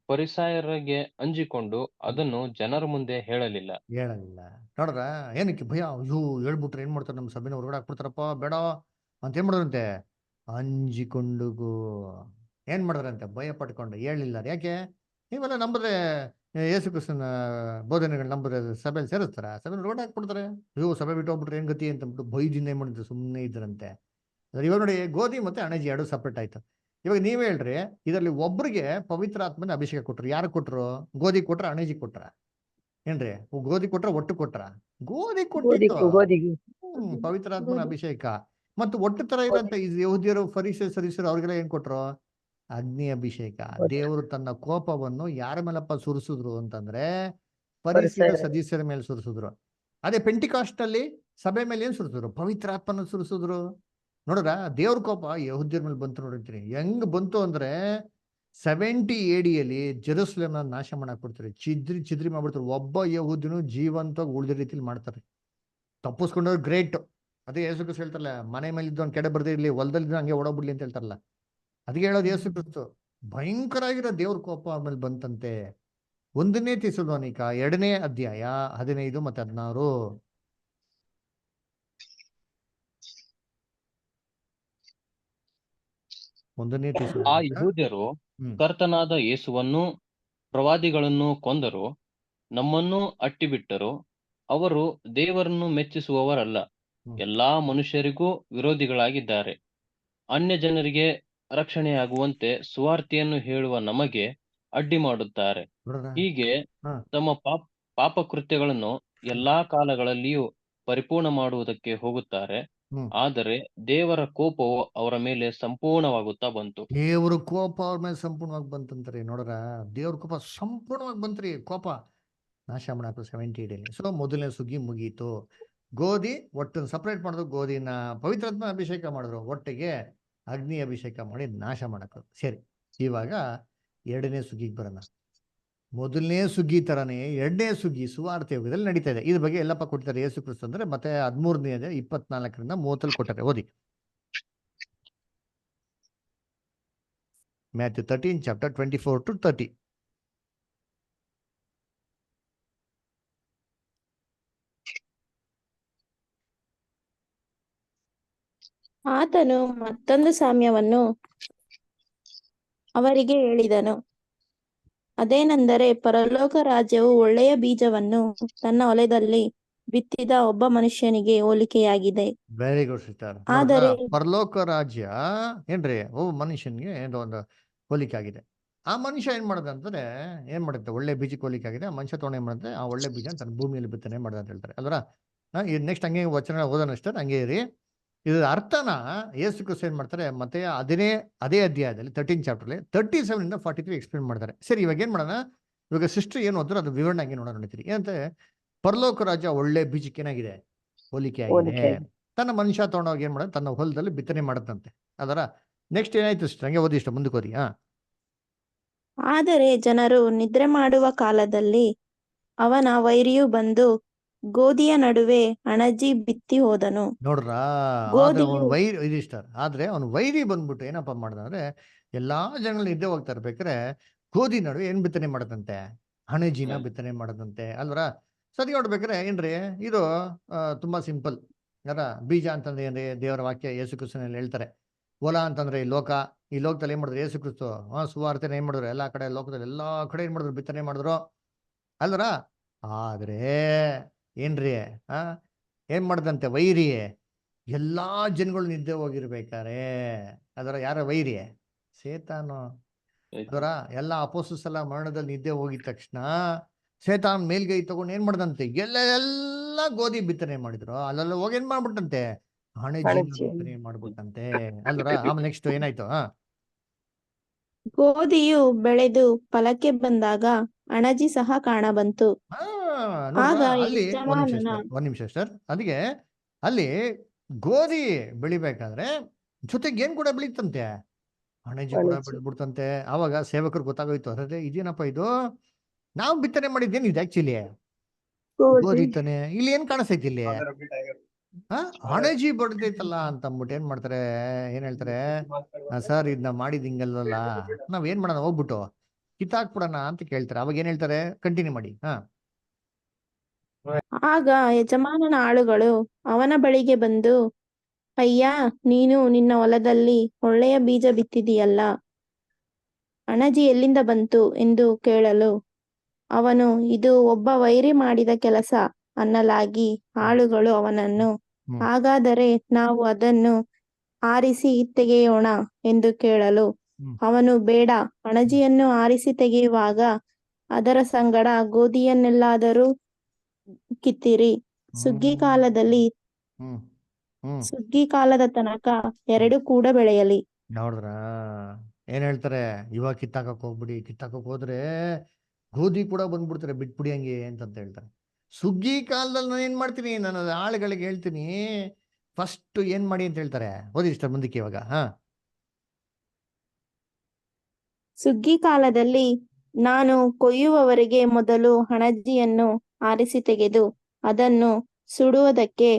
ಫರಿಸಾಯರಿಗೆ ಅಂಜಿಕೊಂಡು ಅದನ್ನು ಜನರ ಮುಂದೆ ಹೇಳಲಿಲ್ಲ. ನೋಡ್ರ ಏನಕ್ಕೆ ಭಯ? ಅಯ್ಯೋ ಹೇಳ್ಬಿಟ್ರೆ ಏನ್ ಮಾಡ್ತಾರೆ, ನಮ್ಮ ಸಭೆನ ಹೊರಗಡೆ ಹಾಕ್ಬಿಡ್ತಾರಪ್ಪ, ಬೇಡ ಅಂತ ಏನ್ ಮಾಡಿದ್ರಂತೆ, ಅಂಜಿಕೊಂಡುಗು ಏನ್ ಮಾಡಿದ್ರಂತೆ, ಭಯ ಪಟ್ಕೊಂಡು ಹೇಳಿಲ್ಲ. ಯಾಕೆ? ನೀವೆಲ್ಲ ನಂಬುದ್ರೆ ಯೇಸು ಕ್ರಿಸ್ತನ ಬೋಧನೆಗಳು ನಂಬುದ್ರೆ ಸಭೆಯಲ್ಲಿ ಸೇರಿಸ್ತಾರ? ಸಭೆನ ರೋಡ್ ಹಾಕ್ಬಿಡ್ತಾರೆ. ಅಯ್ಯೋ ಸಭೆ ಬಿಟ್ಟು ಹೋಗ್ಬಿಟ್ರೆ ಏನ್ ಗತಿ ಅಂತಂದ್ಬಿಟ್ಟು ಭಯದಿಂದ ಏನ್ ಮಾಡಿದ್ರು, ಸುಮ್ಮನೆ ಇದ್ರಂತೆ. ಇವಾಗ ನೋಡಿ, ಗೋಧಿ ಮತ್ತೆ ಅಣಜಿ ಎರಡು ಸಪ್ರೇಟ್ ಆಯ್ತು. ಇವಾಗ ನೀವೇ ಹೇಳ್ರಿ, ಇದರಲ್ಲಿ ಒಬ್ರಿಗೆ ಪವಿತ್ರ ಆತ್ಮನ ಅಭಿಷೇಕ ಕೊಟ್ರು. ಯಾರು ಕೊಟ್ರು? ಗೋಧಿ ಕೊಟ್ರ ಅಣಜಿ ಕೊಟ್ರ? ಏನ್ರಿ, ಗೋಧಿ ಕೊಟ್ರ ಒಟ್ಟು ಕೊಟ್ರ? ಗೋಧಿ ಕೊಟ್ಟಿತ್ತು. ಪವಿತ್ರ ಆತ್ಮನ ಅಭಿಷೇಕ. ಮತ್ತು ಒಟ್ಟು ತರ ಇರಂತ ಯಹೂದ್ಯರು ಫರಿಸೇಯರು ಅವ್ರಿಗೆಲ್ಲ ಏನ್ ಕೊಟ್ರು? ಅಗ್ನಿ ಅಭಿಷೇಕ. ದೇವರು ತನ್ನ ಕೋಪವನ್ನು ಯಾರ ಮೇಲಪ್ಪ ಸುರಿಸಿದ್ರು ಅಂತಂದ್ರೆ ಫರಿಸೇಯರ ಸದಸ್ಯರ ಮೇಲೆ ಸುರಿಸಿದ್ರು. ಅದೇ ಪೆಂಟಿಕಾಸ್ಟ್ ಅಲ್ಲಿ ಸಭೆ ಮೇಲೆ ಏನ್ ಸುರಿಸಿದ್ರು? ಪವಿತ್ರ ಆತ್ಮನ ಸುರಿಸಿದ್ರು. ನೋಡ್ರ ದೇವ್ರ ಕೋಪ ಯಹೂದ್ಯರ ಮೇಲೆ ಬಂತು. ನೋಡಿರ್ತೀನಿ ಹೆಂಗ್ ಬಂತು ಅಂದ್ರೆ 70 AD ಜೆರೂಸಲೇಮ್ನ ನಾಶ ಮಾಡಕ್ ಬಿಡ್ತಾರೆ, ಚಿದ್ರಿ ಮಾಡ್ಬಿಡ್ತಾರೆ. ಒಬ್ಬ ಯಹೂದ್ಯನು ಜೀವಂತವಾಗಿ ಉಳಿದ ರೀತಿಲಿ ಮಾಡ್ತಾರೆ. ತಪ್ಪಿಸ್ಕೊಂಡವ್ರು ಗ್ರೇಟ್. ಅದೇ ಯೇಸು ಕ್ರಿಸ್ತ ಹೇಳ್ತಾರಲ್ಲ, ಮನೆ ಮೇಲೆ ಇದ್ದು ಕೆಡೆ ಬರ್ದೇ ಇರ್ಲಿ, ಹೊಲದಲ್ಲಿ ಹಂಗೆ ಓಡೋಗ್ಬಿಡ್ಲಿ ಅಂತ ಹೇಳ್ತಾರಲ್ಲ. ಅದಕ್ಕೆ ಹೇಳೋದು ಯೇಸು ಕ್ರಿಸ್ತ ಭಯಂಕರ ಆಗಿರೋ ದೇವ್ರ ಕೋಪ ಆಮೇಲೆ ಬಂತಂತೆ. 1ನೇ ಥೆಸಲೋನಿಕ 2ನೇ ಅಧ್ಯಾಯ 15 ಮತ್ತು 16. ಆ ಯಹೂದ್ಯರು ಕರ್ತನಾದ ಯೇಸುವನ್ನು ಪ್ರವಾದಿಗಳನ್ನು ಕೊಂದರು, ನಮ್ಮನ್ನು ಅಟ್ಟಿಬಿಟ್ಟರು. ಅವರು ದೇವರನ್ನು ಮೆಚ್ಚಿಸುವವರಲ್ಲ, ಎಲ್ಲಾ ಮನುಷ್ಯರಿಗೂ ವಿರೋಧಿಗಳಾಗಿದ್ದಾರೆ. ಅನ್ಯ ಜನರಿಗೆ ರಕ್ಷಣೆಯಾಗುವಂತೆ ಸುವಾರ್ತೆಯನ್ನು ಹೇಳುವ ನಮಗೆ ಅಡ್ಡಿ ಮಾಡುತ್ತಾರೆ. ಹೀಗೆ ತಮ್ಮ ಪಾಪ ಕೃತ್ಯಗಳನ್ನು ಎಲ್ಲಾ ಕಾಲಗಳಲ್ಲಿಯೂ ಪರಿಪೂರ್ಣ ಮಾಡುವುದಕ್ಕೆ ಹೋಗುತ್ತಾರೆ. ಹ್ಮ್ ಆದರೆ ದೇವರ ಕೋಪವು ಅವರ ಮೇಲೆ ಸಂಪೂರ್ಣವಾಗುತ್ತಾ ಬಂತು. ದೇವ್ರ ಕೋಪ ಅವ್ರ ಮೇಲೆ ಸಂಪೂರ್ಣವಾಗಿ ಬಂತಂತ್ರಿ. ನೋಡ್ರ, ದೇವ್ರ ಕೋಪ ಸಂಪೂರ್ಣವಾಗಿ ಬಂತ್ರಿ. ಕೋಪ ನಾಶ ಮಾಡಾಕು 70 ಡೇಲಿ. ಸೊ ಮೊದಲನೇ ಸುಗ್ಗಿ ಮುಗೀತು. ಗೋಧಿ ಒಟ್ಟನ್ನು ಸಪ್ರೇಟ್ ಮಾಡಿದ್ರು, ಗೋಧಿನ ಪವಿತ್ರಾತ್ಮ ಅಭಿಷೇಕ ಮಾಡಿದ್ರು, ಒಟ್ಟಿಗೆ ಅಗ್ನಿ ಅಭಿಷೇಕ ಮಾಡಿ ನಾಶ ಮಾಡಕ್ಕೆ. ಸರಿ, ಇವಾಗ ಎರಡನೇ ಸುಗ್ಗಿಗೆ ಬರೋಣ. ಮೊದಲನೇ ಸುಗ್ಗಿ ತರನೇ ಎರಡನೇ ಸುಗ್ಗಿ ಸುವಾರ್ತೆ ಯುಗದಲ್ಲಿ ನಡೀತಾ ಇದೆ. ಇದ್ರ ಬಗ್ಗೆ ಎಲ್ಲಪ್ಪ ಕೊಟ್ಟಿದ್ದಾರೆ ಯೇಸು ಕ್ರಿಸ್ತ ಅಂದ್ರೆ ಮತ್ತೆ 13ನೇ 24ರಿಂದ 30 ಕೊಟ್ಟಾರೆ. ಓದಿ. Matthew 13 chapter 24 to 30. ಆತನು ಮತ್ತೊಂದು ಸಾಮ್ಯವನ್ನು ಅವರಿಗೆ ಹೇಳಿದನು. ಅದೇನೆಂದರೆ, ಪರಲೋಕ ರಾಜ್ಯವು ಒಳ್ಳೆಯ ಬೀಜವನ್ನು ತನ್ನ ಹೊಲದಲ್ಲಿ ಬಿತ್ತಿದ ಒಬ್ಬ ಮನುಷ್ಯನಿಗೆ ಹೋಲಿಕೆಯಾಗಿದೆ. Very good sister. ಆದರೆ ಪರಲೋಕ ರಾಜ್ಯ ಏನ್ರಿ ಒಬ್ಬ ಮನುಷ್ಯನ್ಗೆ ಏನೋ ಒಂದು ಹೋಲಿಕೆ ಆಗಿದೆ. ಆ ಮನುಷ್ಯ ಏನ್ ಮಾಡದ ಅಂತಂದ್ರೆ ಏನ್ ಮಾಡುತ್ತೆ, ಒಳ್ಳೆ ಬೀಜಕ್ಕೆ ಹೋಲಿಕೆ ಆಗಿದೆ. ಆ ಮನುಷ್ಯ ತಗೊಂಡು ಏನ್ ಮಾಡುತ್ತೆ, ಆ ಒಳ್ಳೆ ಬೀಜ ತನ್ನ ಭೂಮಿಯಲ್ಲಿ ಬಿತ್ತನೆ ಮಾಡ್ದ ಅಂತ ಹೇಳ್ತಾರೆ ಅಲ್ವರ. ಇದು ನೆಕ್ಸ್ಟ್ ಹಂಗೆ ವಚನ ಓದೋಣ ಅಷ್ಟೇ, ಹಂಗೆ ಇರಿ. ಇದ್ರ ಅರ್ಥನ ಯೇಸು ಕ್ರಿಸ್ತ ಏನ್ ಮಾಡ್ತಾರೆ ಮತ್ತೆ ಅದೇ ಅಧ್ಯಾಯದಲ್ಲಿ 13 ಚಾಪ್ಟರ್ಲಿ 37 ಇಂದ 43 ಎಕ್ಸ್ಪ್ಲೇನ್ ಮಾಡ್ತಾರೆ. ಸರಿ, ಇವಾಗ ಏನ್ ಮಾಡೋಣ, ಇವಾಗ ಸಿಸ್ಟರ್ ಏನು ಓದಿದ್ರು ಅದು ವಿವರಣೆ ಹಂಗೆ ನೋಡೋಣ ನೋಡ್ತೀರಿ. ಏನಂತೆ, ಪರಲೋಕ ರಾಜ್ಯ ಒಳ್ಳೆ ಬೀಜಕ್ಕೆ ಏನಾಗಿದೆ, ಹೋಲಿಕೆ ಆಗಿದೆ. ಹೋಲಿಕೆ ಆಗಿದೆ. ತನ್ನ ಮನುಷ್ಯ ತಗೊಂಡೋಗಿ ಏನ್ ಮಾಡೋದು, ತನ್ನ ಹೊಲದಲ್ಲಿ ಬಿತ್ತನೆ ಮಾಡತ್ತಂತೆ ಅದರ. ನೆಕ್ಸ್ಟ್ ಏನಾಯ್ತು ಸಿಸ್ಟರ್, ಹಂಗೆ ಓದಿ ಇಷ್ಟ ಮುಂದಕ್ಕೆ ಓದಿ. ಆದರೆ ಜನರು ನಿದ್ರೆ ಮಾಡುವ ಕಾಲದಲ್ಲಿ ಅವನ ವೈರಿಯು ಬಂದು ಗೋಧಿಯ ನಡುವೆ ಅಣಜಿ ಬಿತ್ತಿ ಹೋದನು. ನೋಡ್ರಾ, ಆದ್ರೆ ಗೋಧಿಯು ಅವನು ವೈರಿ ಇದಿಷ್ಟ, ಆದ್ರೆ ಅವನು ವೈರಿ ಬಂದ್ಬಿಟ್ಟು ಏನಪ್ಪಾ ಮಾಡ್ದ ಅಂದ್ರೆ, ಎಲ್ಲಾ ಜನಗಳು ನಿದ್ದೆ ಹೋಗ್ತಾ ಇರ್ಬೇಕಾದ್ರೆ ಗೋಧಿ ನಡುವೆ ಏನ್ ಬಿತ್ತನೆ ಮಾಡದಂತೆ, ಹಣಜಿನ ಬಿತ್ತನೆ ಮಾಡದಂತೆ ಅಲ್ವರ. ಸರಿ, ನೋಡ್ಬೇಕಾರೆ ಏನ್ರಿ ಇದು ತುಂಬಾ ಸಿಂಪಲ್. ಯಾರ ಬೀಜ ಅಂತಂದ್ರೆ ಏನ್ರಿ, ದೇವರ ವಾಕ್ಯ ಯೇಸು ಕ್ರಿಸ್ತನಲ್ಲಿ ಹೇಳ್ತಾರೆ. ಹೊಲ ಅಂತಂದ್ರೆ ಈ ಲೋಕದಲ್ಲಿ ಏನ್ ಮಾಡಿದ್ರು ಯೇಸು ಕ್ರಿಸ್ತು, ಸುವಾರ್ತೆನ ಏನ್ ಮಾಡಿದ್ರು, ಎಲ್ಲಾ ಕಡೆ ಲೋಕದಲ್ಲಿ ಎಲ್ಲಾ ಕಡೆ ಏನ್ ಮಾಡಿದ್ರು, ಬಿತ್ತನೆ ಮಾಡಿದ್ರು ಅಲ್ವರ. ಆದ್ರೆ ಏನ್ರಿ ಏನ್ ಮಾಡ್ದಂತೆ ವೈರಿ, ಎಲ್ಲಾ ಜನಗಳು ನಿದ್ದೆ ಹೋಗಿರ್ಬೇಕಾರೆ ಅದರ ಯಾರ ವೈರಿ, ಸೇತಾನು ಅದರ. ಎಲ್ಲಾ ಅಪೋಸ್ತಲರು ಎಲ್ಲ ಮರಣದಲ್ಲಿ ನಿದ್ದೆ ಹೋಗಿದ ತಕ್ಷಣ ಸೇತಾನ್ ಮೇಲ್ಗೈ ತಗೊಂಡು ಏನ್ ಮಾಡ್ದಂತೆ, ಎಲ್ಲ ಗೋಧಿ ಬಿತ್ತನೆ ಮಾಡಿದ್ರು. ಅಲ್ಲೆಲ್ಲ ಹೋಗಿ ಏನ್ ಮಾಡ್ಬಿಟ್ಟಂತೆ, ಹಣೆಜಿನ ಬಿತ್ತನೆ ಮಾಡ್ಬಿಟ್ಟಂತೆ ಅಲ್ವರ. ಆಮೇಲೆ ನೆಕ್ಸ್ಟ್ ಏನಾಯ್ತು, ಗೋಧಿಯು ಬೆಳೆದು ಫಲಕ್ಕೆ ಬಂದಾಗ ಅಣಜಿ ಸಹ ಕಾಣಬಂತು. ಆಗ ನೋಡ್ರ, ಅಲ್ಲಿ ಯಜಮಾನನ ಒಂದ್ ನಿಮಿಷ ಸರ್. ಅದಕ್ಕೆ ಅಲ್ಲಿ ಗೋಧಿ ಬೆಳಿಬೇಕಾದ್ರೆ ಜೊತೆಗೆ ಏನ್ ಕೂಡ ಬೆಳೀತಂತೆ, ಹಣೆಜಿ ಕೂಡ ಅಣಜಿ. ಬೆಳೆದ್ಬಿಡ್ತಂತೆ. ಆವಾಗ ಸೇವಕರು ಗೊತ್ತಾಗೋಯ್ತು, ಅದೇ ಇದೇನಪ್ಪ ಇದು, ನಾವು ಬಿತ್ತನೆ ಮಾಡಿದ್ದೇನು ಇದು ಆಕ್ಚುಲಿ ಗೋಧಿ ತಾನೆ, ಇಲ್ಲಿ ಏನ್ ಕಾಣಿಸ್ತೈತಿ ಇಲ್ಲಿ ಹಣೆಜಿ ಬಡ್ದೈತಲ್ಲ ಅಂತ ಅಂದ್ಬಿಟ್ಟು ಏನ್ ಮಾಡ್ತಾರೆ, ಏನ್ ಹೇಳ್ತಾರೆ, ಸರ್ ಇದನ್ನ ಮಾಡಿದ್ ಹಿಂಗಲ್ವಲ್ಲ, ನಾವ್ ಏನ್ ಮಾಡೋಣ, ಹೋಗ್ಬಿಟ್ಟು ಕಿತ್ತಾಕ್ಬಿಡೋಣ ಅಂತ ಕೇಳ್ತಾರೆ. ಅವಾಗ ಏನ್ ಹೇಳ್ತಾರೆ, ಕಂಟಿನ್ಯೂ ಮಾಡಿ. ಆಗ ಯಜಮಾನನ ಆಳುಗಳು ಅವನ ಬಳಿಗೆ ಬಂದು, ಅಯ್ಯ, ನೀನು ನಿನ್ನ ಹೊಲದಲ್ಲಿ ಒಳ್ಳೆಯ ಬೀಜ ಬಿತ್ತಿದೀಯಲ್ಲ, ಅಣಜಿ ಎಲ್ಲಿಂದ ಬಂತು ಎಂದು ಕೇಳಲು ಅವನು, ಇದು ಒಬ್ಬ ವೈರಿ ಮಾಡಿದ ಕೆಲಸ ಅನ್ನಲಾಗಿ ಆಳುಗಳು ಅವನನ್ನು, ಹಾಗಾದರೆ ನಾವು ಅದನ್ನು ಆರಿಸಿ ತೆಗೆಯೋಣ ಎಂದು ಕೇಳಲು ಅವನು, ಬೇಡ, ಅಣಜಿಯನ್ನು ಆರಿಸಿ ತೆಗೆಯುವಾಗ ಅದರ ಸಂಗಡ ಗೋಧಿಯನ್ನೆಲ್ಲಾದರೂ ಕಿತ್ತಿರಿ. ಸುಗ್ಗಿ ಕಾಲದ ತನಕ ಎರಡು ಕೂಡ ಬೆಳೆಯಲಿ. ನೋಡ್ರ, ಏನ್ ಹೇಳ್ತಾರೆ, ಇವಾಗ ಕಿತ್ತಾಕಕ್ ಹೋಗ್ಬಿಡಿ, ಕಿತ್ತಾಕಕ್ ಹೋದ್ರೆ ಗೋಧಿ ಕೂಡ ಬಂದ್ಬಿಡ್ತಾರೆ, ಬಿಟ್ಬಿಡಿ ಹಂಗೆ ಅಂತ ಹೇಳ್ತಾರೆ. ಸುಗ್ಗಿ ಕಾಲದಲ್ಲಿ ನಾನು ಏನ್ ಮಾಡ್ತೀನಿ, ನಾನು ಆಳುಗಳಿಗೆ ಹೇಳ್ತೀನಿ ಫಸ್ಟ್ ಏನ್ ಮಾಡಿ ಅಂತ ಹೇಳ್ತಾರೆ. ಓದಿ ಇಷ್ಟ ಮುಂದಕ್ಕೆ ಇವಾಗ. ಸುಗ್ಗಿ ಕಾಲದಲ್ಲಿ ನಾನು ಕೊಯ್ಯುವವರೆಗೆ ಮೊದಲು ಹಣಜಿಯನ್ನು ಆರಿಸಿ ತೆಗೆದು ಅದನ್ನು ಸುಡುವುದಕ್ಕೆ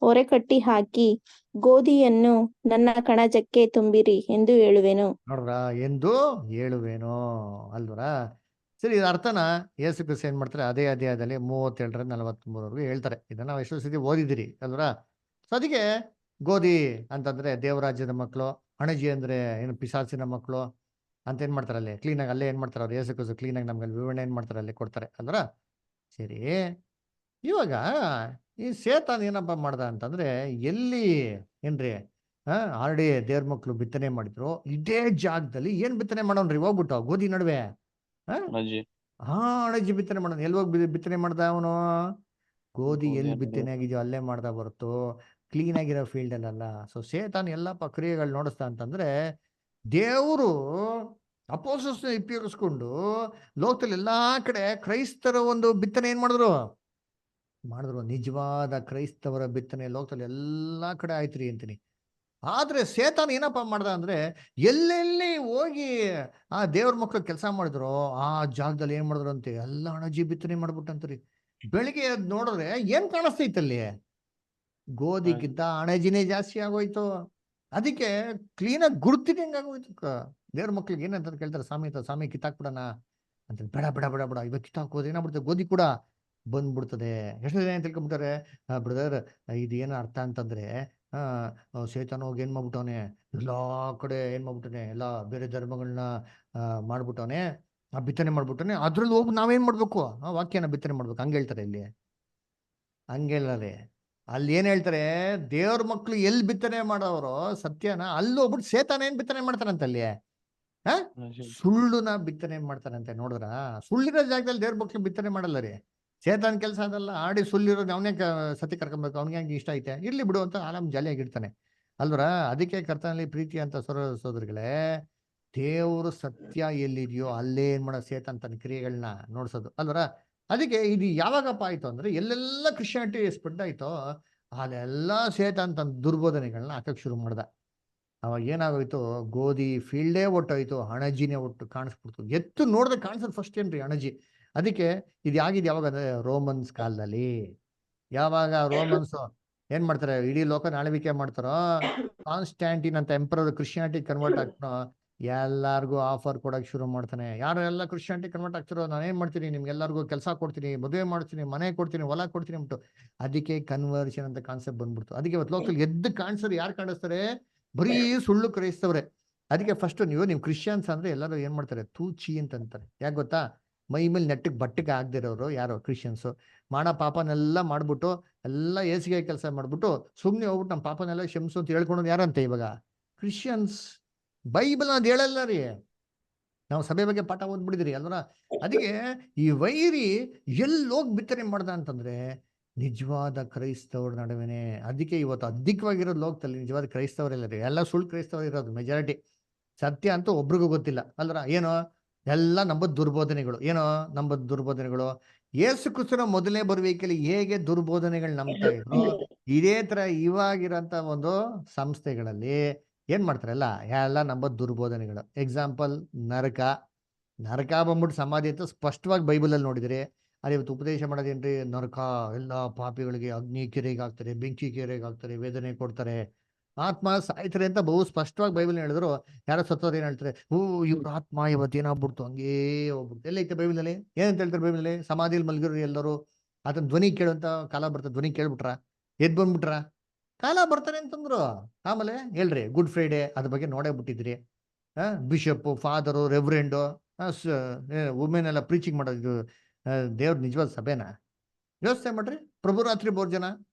ಒರೆ ಕಟ್ಟಿ ಹಾಕಿ ಗೋಧಿಯನ್ನು ನನ್ನ ಕಣಜಕ್ಕೆ ತುಂಬಿರಿ ಎಂದು ಹೇಳುವೆನು. ನೋಡ್ರ, ಎಂದು ಹೇಳುವೇನೋ ಅಲ್ವರ. ಸರಿ, ಇದು ಅರ್ಥನ ಯೇಸು ಕ್ರಿಸ್ತ ಏನ್ ಮಾಡ್ತಾರೆ, ಅದೇ ಅಧ್ಯಾಯದಲ್ಲಿ 37ರಿಂದ 43 ಹೇಳ್ತಾರೆ. ಇದನ್ನ ನಾವು ಎಷ್ಟೋ ಸತಿ ಓದಿದಿರಿ ಅಲ್ವರ. ಸೊ ಅದಕ್ಕೆ ಗೋಧಿ ಅಂತಂದ್ರೆ ದೇವರಾಜ್ಯದ ಮಕ್ಕಳು, ಹಣಜಿ ಅಂದ್ರೆ ಏನು ಪಿಶಾಚಿನ ಮಕ್ಕಳು ಅಂತ ಏನ್ ಮಾಡ್ತಾರೆ, ಅಲ್ಲಿ ಕ್ಲೀನಾಗಿ ಅಲ್ಲೇ ಏನ್ ಮಾಡ್ತಾರೆ ಅವ್ರು, ಯೇಸು ಕ್ರಿಸ್ತ ಕ್ಲೀನಾಗಿ ನಮ್ಗೆ ಅಲ್ಲಿ ವಿವರಣೆ ಏನ್ ಮಾಡ್ತಾರೆ, ಅಲ್ಲಿ ಕೊಡ್ತಾರೆ ಅಲ್ವರ. ಸರಿ, ಇವಾಗ ಈ ಸೇತಾನ್ ಏನಪ್ಪ ಮಾಡ್ದ ಅಂತಂದ್ರೆ, ಎಲ್ಲಿ ಏನ್ರಿ ಆಲ್ರೆಡಿ ದೇವ್ರ ಮಕ್ಳು ಬಿತ್ತನೆ ಮಾಡಿದ್ರು, ಇದೇ ಜಾಗದಲ್ಲಿ ಏನ್ ಬಿತ್ತನೆ ಮಾಡೋನ್ರಿ, ಹೋಗ್ಬಿಟ್ಟು ಗೋಧಿ ನಡುವೆ ಅಣಜಿ ಬಿತ್ತನೆ ಮಾಡೋಣ. ಎಲ್ಲಿ ಹೋಗಿ ಬಿತ್ತನೆ ಮಾಡ್ದ ಅವನು, ಗೋಧಿ ಎಲ್ಲಿ ಬಿತ್ತನೆ ಆಗಿದೆಯೋ ಅಲ್ಲೇ ಮಾಡ್ದ ಹೊರತು ಕ್ಲೀನ್ ಆಗಿರೋ ಫೀಲ್ಡ್ ಅಲ್ಲ. ಸೊ ಸೇತಾನ್ ಎಲ್ಲ ಕ್ರಿಯೆಗಳು ನೋಡಿಸ್ತಾ ಅಂತಂದ್ರೆ ದೇವರು ಅಪೋಸಸ್ ಉಪಯೋಗಿಸ್ಕೊಂಡು ಲೋಕದಲ್ಲಿ ಎಲ್ಲಾ ಕಡೆ ಕ್ರೈಸ್ತರ ಒಂದು ಬಿತ್ತನೆ ಏನ್ ಮಾಡಿದ್ರು ನಿಜವಾದ ಕ್ರೈಸ್ತವರ ಬಿತ್ತನೆ ಲೋಕದಲ್ಲಿ ಎಲ್ಲಾ ಕಡೆ ಆಯ್ತ್ರಿ ಅಂತೀನಿ. ಆದ್ರೆ ಸೇತಾನ್ ಏನಪ್ಪಾ ಮಾಡ್ದ ಅಂದ್ರೆ ಎಲ್ಲೆಲ್ಲಿ ಹೋಗಿ ಆ ದೇವ್ರ ಮಕ್ಳು ಕೆಲಸ ಮಾಡಿದ್ರು ಆ ಜಾಗದಲ್ಲಿ ಏನ್ ಮಾಡಿದ್ರು ಅಂತೆ ಎಲ್ಲ ಅಣಜಿ ಬಿತ್ತನೆ ಮಾಡ್ಬಿಟ್ಟಂತ್ರಿ. ಬೆಳಿಗ್ಗೆ ಎದ್ದು ನೋಡಿದ್ರೆ ಏನ್ ಕಾಣಿಸ್ತೈತಲ್ಲಿ? ಗೋಧಿಗಿಂತ ಅಣಜಿನೇ ಜಾಸ್ತಿ ಆಗೋಯ್ತು. ಅದಕ್ಕೆ ಕ್ಲೀನಾಗಿ ಗುರ್ತಿನ ಹೆಂಗಾಗೋಯ್ತು. ದೇವ್ರ ಮಕ್ಳಿಗೆ ಏನಂತ ಕೇಳ್ತಾರೆ, ಸ್ವಾಮಿ ಕಿತ್ತಾಕ್ಬಿಡಣ ಅಂತ. ಬೇಡ ಬೇಡ ಬೇಡ ಬೇಡ, ಇವಾಗ ಕಿತ್ತಾಕೋದು ಏನಾಗ್ಬಿಡ್ತದೆ, ಗೋಧಿ ಕೂಡ ಬಂದ್ಬಿಡ್ತದೆ. ಎಷ್ಟು ಜನ ಏನ್ ತಿಳ್ಕೊಂಬಿಟ್ಟಾರೆ, ಬ್ರದರ್ ಇದು ಏನು ಅರ್ಥ ಅಂತಂದ್ರೆ ಸೇತಾನ ಹೋಗಿ ಏನ್ ಮಾಡ್ಬಿಟ್ಟವನೆ ಎಲ್ಲಾ ಕಡೆ ಏನ್ ಮಾಡ್ಬಿಟ್ಟನೆ ಎಲ್ಲಾ ಬೇರೆ ಧರ್ಮಗಳನ್ನ ಮಾಡ್ಬಿಟ್ಟವನೆ, ಬಿತ್ತನೆ ಮಾಡ್ಬಿಟ್ಟವನೆ. ಅದ್ರಲ್ಲಿ ಹೋಗಿ ನಾವೇನ್ ಮಾಡ್ಬೇಕು, ವಾಕ್ಯನ ಬಿತ್ತನೆ ಮಾಡ್ಬೇಕು ಹಂಗ ಹೇಳ್ತಾರೆ. ಇಲ್ಲಿ ಹಂಗೇಳ್ತಾರೆ. ಅಲ್ಲಿ ಏನ್ ಹೇಳ್ತಾರೆ, ದೇವ್ರ ಮಕ್ಳು ಎಲ್ಲಿ ಬಿತ್ತನೆ ಮಾಡೋರು ಸತ್ಯನ ಅಲ್ಲಿ ಹೋಗ್ಬಿಟ್ಟು ಸೇತಾನ ಏನ್ ಬಿತ್ತನೆ ಮಾಡ್ತಾರಂತ ಅಲ್ಲಿ ಸುಳ್ಳುನ ಬಿತ್ತನೆ ಮಾಡ್ತಾರಂತೆ. ನೋಡಿದ್ರ, ಸುಳ್ಳಿರೋ ಜಾಗದಲ್ಲಿ ದೇವ್ರ ಮಕ್ಳು ಬಿತ್ತನೆ ಮಾಡಲ್ಲ ರೀ. ಸೇತಾನ್ ಕೆಲಸ ಅದಲ್ಲ. ಆಡಿ ಸುಳ್ಳಿರೋದು ಅವನೇ ಸತಿ ಕರ್ಕೊಬೇಕು, ಅವ್ನಿಗೆ ಹಂಗೆ ಇಷ್ಟ ಐತೆ ಇರ್ಲಿ ಬಿಡು ಅಂತ ಆರಾಮ್ ಜಾಲಿಯಾಗಿರ್ತಾನೆ ಅಲ್ವರ. ಅದಕ್ಕೆ ಕರ್ತನಲ್ಲಿ ಪ್ರೀತಿ ಅಂತ ಸೋದರಿಗಳೇ, ದೇವರು ಸತ್ಯ ಎಲ್ಲಿದೆಯೋ ಅಲ್ಲೇ ಏನ್ ಮಾಡೋ ಸೇತಾನ್ ತನ್ನ ಕ್ರಿಯೆಗಳನ್ನ ನೋಡ್ಸೋದು ಅಲ್ವರ. ಅದಕ್ಕೆ ಇದು ಯಾವಾಗಪ್ಪ ಆಯ್ತು ಅಂದ್ರೆ ಎಲ್ಲೆಲ್ಲ ಕ್ರಿಶ್ಚಿಯಾನಿಟಿ ಸ್ಪ್ರೆಡ್ ಆಯ್ತೋ ಅಲ್ಲೆಲ್ಲ ಸೇತಾನ್ ತನ್ನ ದುರ್ಬೋಧನೆಗಳನ್ನ ಹಾಕಕ್ ಶುರು ಮಾಡ್ದ. ಅವಾಗ ಏನಾಗೋಯ್ತು, ಗೋಧಿ ಫೀಲ್ಡೇ ಒಟ್ಟೋಯ್ತು, ಅಣಜಿನೇ ಒಟ್ಟು ಕಾಣಿಸ್ಬಿಡ್ತು. ಎತ್ತು ನೋಡ್ದೆ ಕಾಣಿಸೋದು ಫಸ್ಟ್ ಏನ್ರಿ ಅಣಜಿ. ಅದಕ್ಕೆ ಇದು ಆಗಿದ್ ಯಾವಾಗ ಅಂದ್ರೆ ರೋಮನ್ಸ್ ಕಾಲದಲ್ಲಿ. ಯಾವಾಗ ರೋಮನ್ಸ್ ಏನ್ ಮಾಡ್ತಾರೆ, ಇಡೀ ಲೋಕನ ಆಳ್ವಿಕೆ ಮಾಡ್ತಾರೋ, ಕಾನ್ಸ್ಟ್ಯಾಂಟಿನ್ ಅಂತ ಎಂಪರರ್ ಕ್ರಿಶ್ಚಿಯಾನಿಟಿ ಕನ್ವರ್ಟ್ ಆಗ್ತಾನೋ ಎಲ್ಲಾರ್ಗು ಆಫರ್ ಕೊಡಕ್ ಶುರು ಮಾಡ್ತಾನೆ. ಯಾರೆಲ್ಲ ಕ್ರಿಶ್ಚಿಯಾನಿಟಿ ಕನ್ವರ್ಟ್ ಆಗ್ತಿರೋ ನಾನು ಏನ್ ಮಾಡ್ತೀನಿ, ನಿಮ್ಗೆಲ್ಲರಿಗೂ ಕೆಲಸ ಕೊಡ್ತೀನಿ, ಮದುವೆ ಮಾಡ್ತೀನಿ, ಮನೆ ಕೊಡ್ತೀನಿ, ಹೊಲ ಕೊಡ್ತೀನಿ ಅಂದ್ಬಿಟ್ಟು. ಅದಕ್ಕೆ ಕನ್ವರ್ಷನ್ ಅಂತ ಕಾನ್ಸೆಪ್ಟ್ ಬಂದ್ಬಿಡ್ತು. ಅದಕ್ಕೆ ಇವತ್ತು ಲೋಕದಲ್ಲಿ ಎದ್ದು ಕಾಣಿಸೋರು ಯಾರು ಕಾಣಿಸ್ತಾರೆ, ಬರೀ ಸುಳ್ಳು ಕ್ರೈಸ್ತವ್ರೆ. ಅದಕ್ಕೆ ಫಸ್ಟ್ ನೀವು ಕ್ರಿಶ್ಚಿಯನ್ಸ್ ಅಂದ್ರೆ ಎಲ್ಲರೂ ಏನ್ ಮಾಡ್ತಾರೆ, ತೂಚಿ ಅಂತಾರೆ. ಯಾಕೆ ಗೊತ್ತಾ, ಮೈ ಮೇಲೆ ನೆಟ್ಟಿಗೆ ಬಟ್ಟೆಗೆ ಆಗದಿರೋರು ಯಾರು ಕ್ರಿಶ್ಚಿಯನ್ಸು. ಮಾಡೋ ಪಾಪನೆಲ್ಲ ಮಾಡ್ಬಿಟ್ಟು ಎಲ್ಲ ಏಸಿಗೆ ಕೆಲಸ ಮಾಡ್ಬಿಟ್ಟು ಸುಮ್ಮನೆ ಹೋಗ್ಬಿಟ್ಟು ನಮ್ಮ ಪಾಪನೆಲ್ಲ ಕ್ಷಮಿಸು ಅಂತ ಹೇಳ್ಕೊಳೋದು ಯಾರಂತೆ ಇವಾಗ, ಕ್ರಿಶ್ಚಿಯನ್ಸ್. ಬೈಬಲ್ ಅದು ಹೇಳಲ್ಲ ರೀ, ನಾವು ಸಭೆ ಬಗ್ಗೆ ಪಾಠ ಓದ್ಬಿಡಿದ್ರಿ ಅಲ್ವರ. ಅದಕ್ಕೆ ಈ ವೈರಿ ಎಲ್ಲೋಗಿ ಬಿತ್ತನೆ ಮಾಡ್ದ ಅಂತಂದ್ರೆ ನಿಜವಾದ ಕ್ರೈಸ್ತವ್ರ ನಡುವೆನೆ. ಅದಕ್ಕೆ ಇವತ್ತು ಅಧಿಕವಾಗಿರೋದು ಲೋಕದಲ್ಲಿ ನಿಜವಾದ ಕ್ರೈಸ್ತವರೆಲ್ಲ ರೀ, ಎಲ್ಲ ಸುಳ್ಳು ಕ್ರೈಸ್ತವರು ಇರೋದು ಮೆಜಾರಿಟಿ. ಸತ್ಯ ಅಂತೂ ಒಬ್ರಿಗೂ ಗೊತ್ತಿಲ್ಲ ಅಲ್ವರ. ಏನೋ ಎಲ್ಲ ನಂಬದ್ ದುರ್ಬೋಧನೆಗಳು. ಏನೋ ನಂಬದ್ ದುರ್ಬೋಧನೆಗಳು. ಯೇಸು ಕ್ರಿಸ್ತನ ಮೊದಲನೇ ಬರುವಿಕೆಯಲ್ಲಿ ಹೇಗೆ ದುರ್ಬೋಧನೆಗಳು ನಂಬ್ತಾ ಇದ್ರು, ಇದೇ ತರ ಇವಾಗಿರೋಂಥ ಒಂದು ಸಂಸ್ಥೆಗಳಲ್ಲಿ ಏನ್ ಮಾಡ್ತಾರಲ್ಲ ಎಲ್ಲ ನಂಬದ್ ದುರ್ಬೋಧನೆಗಳು. ಎಕ್ಸಾಂಪಲ್ ನರಕ ಬಂದ್ಬಿಟ್ಟು ಸಮಾಧಿ ಅಂತ ಸ್ಪಷ್ಟವಾಗಿ ಬೈಬಲಲ್ಲಿ ನೋಡಿದಿರಿ. ಅಲ್ಲಿ ಇವತ್ತು ಉಪದೇಶ ಮಾಡೋದೇನ್ರಿ, ನರಕ ಎಲ್ಲ ಪಾಪಿಗಳಿಗೆ ಅಗ್ನಿ ಕೆರೆಗೆ ಹಾಕ್ತಾರೆ, ಬೆಂಕಿ ಕೆರೆಗೆ ಹಾಕ್ತಾರೆ, ವೇದನೆ ಕೊಡ್ತಾರೆ, ಆತ್ಮ ಸಾಯ್ತಾರೆ ಅಂತ ಬಹು ಸ್ಪಷ್ಟವಾಗಿ ಬೈಬಲ್ ಹೇಳಿದ್ರು. ಯಾರೋ ಸತ್ತೋರು ಏನ್ ಹೇಳ್ತಾರೆ, ಇವ್ರ ಆತ್ಮ ಇವತ್ತು ಏನಾಗ್ಬಿಡ್ತು ಹಂಗೇ ಹೋಗ್ಬಿಡ್ತು. ಎಲ್ಲೈತೆ ಬೈಬಲ್ನಲ್ಲಿ ಏನಂತ ಹೇಳ್ತಾರೆ, ಬೈಬಲ್ನಲ್ಲಿ ಸಮಾಧಿಯಲ್ಲಿ ಮಲಗಿರೋ ಎಲ್ಲರೂ ಆತನ ಧ್ವನಿ ಕೇಳುವಂತ ಕಾಲ ಬರ್ತದೆ, ಧ್ವನಿ ಕೇಳ್ಬಿಟ್ರ ಎದ್ ಬಂದ್ಬಿಟ್ರ ಕಾಲ ಬರ್ತಾರೆ ಅಂತಂದ್ರು. ಆಮೇಲೆ ಹೇಳ್ರಿ ಗುಡ್ ಫ್ರೈಡೆ ಅದ್ರ ಬಗ್ಗೆ ನೋಡೇ ಬಿಟ್ಟಿದ್ರಿ. ಬಿಷಪ್, ಫಾದರು, ರೆವ್ರೆಂಡು, ವುಮೆನ್ ಎಲ್ಲ ಪ್ರೀಚಿಂಗ್ ಮಾಡೋದು ದೇವ್ರ ನಿಜವಾದ ಸಭೆನ ಯೋಚನೆ ಮಾಡ್ರಿ. ಪ್ರಭು ರಾತ್ರಿ ಭೋಜನ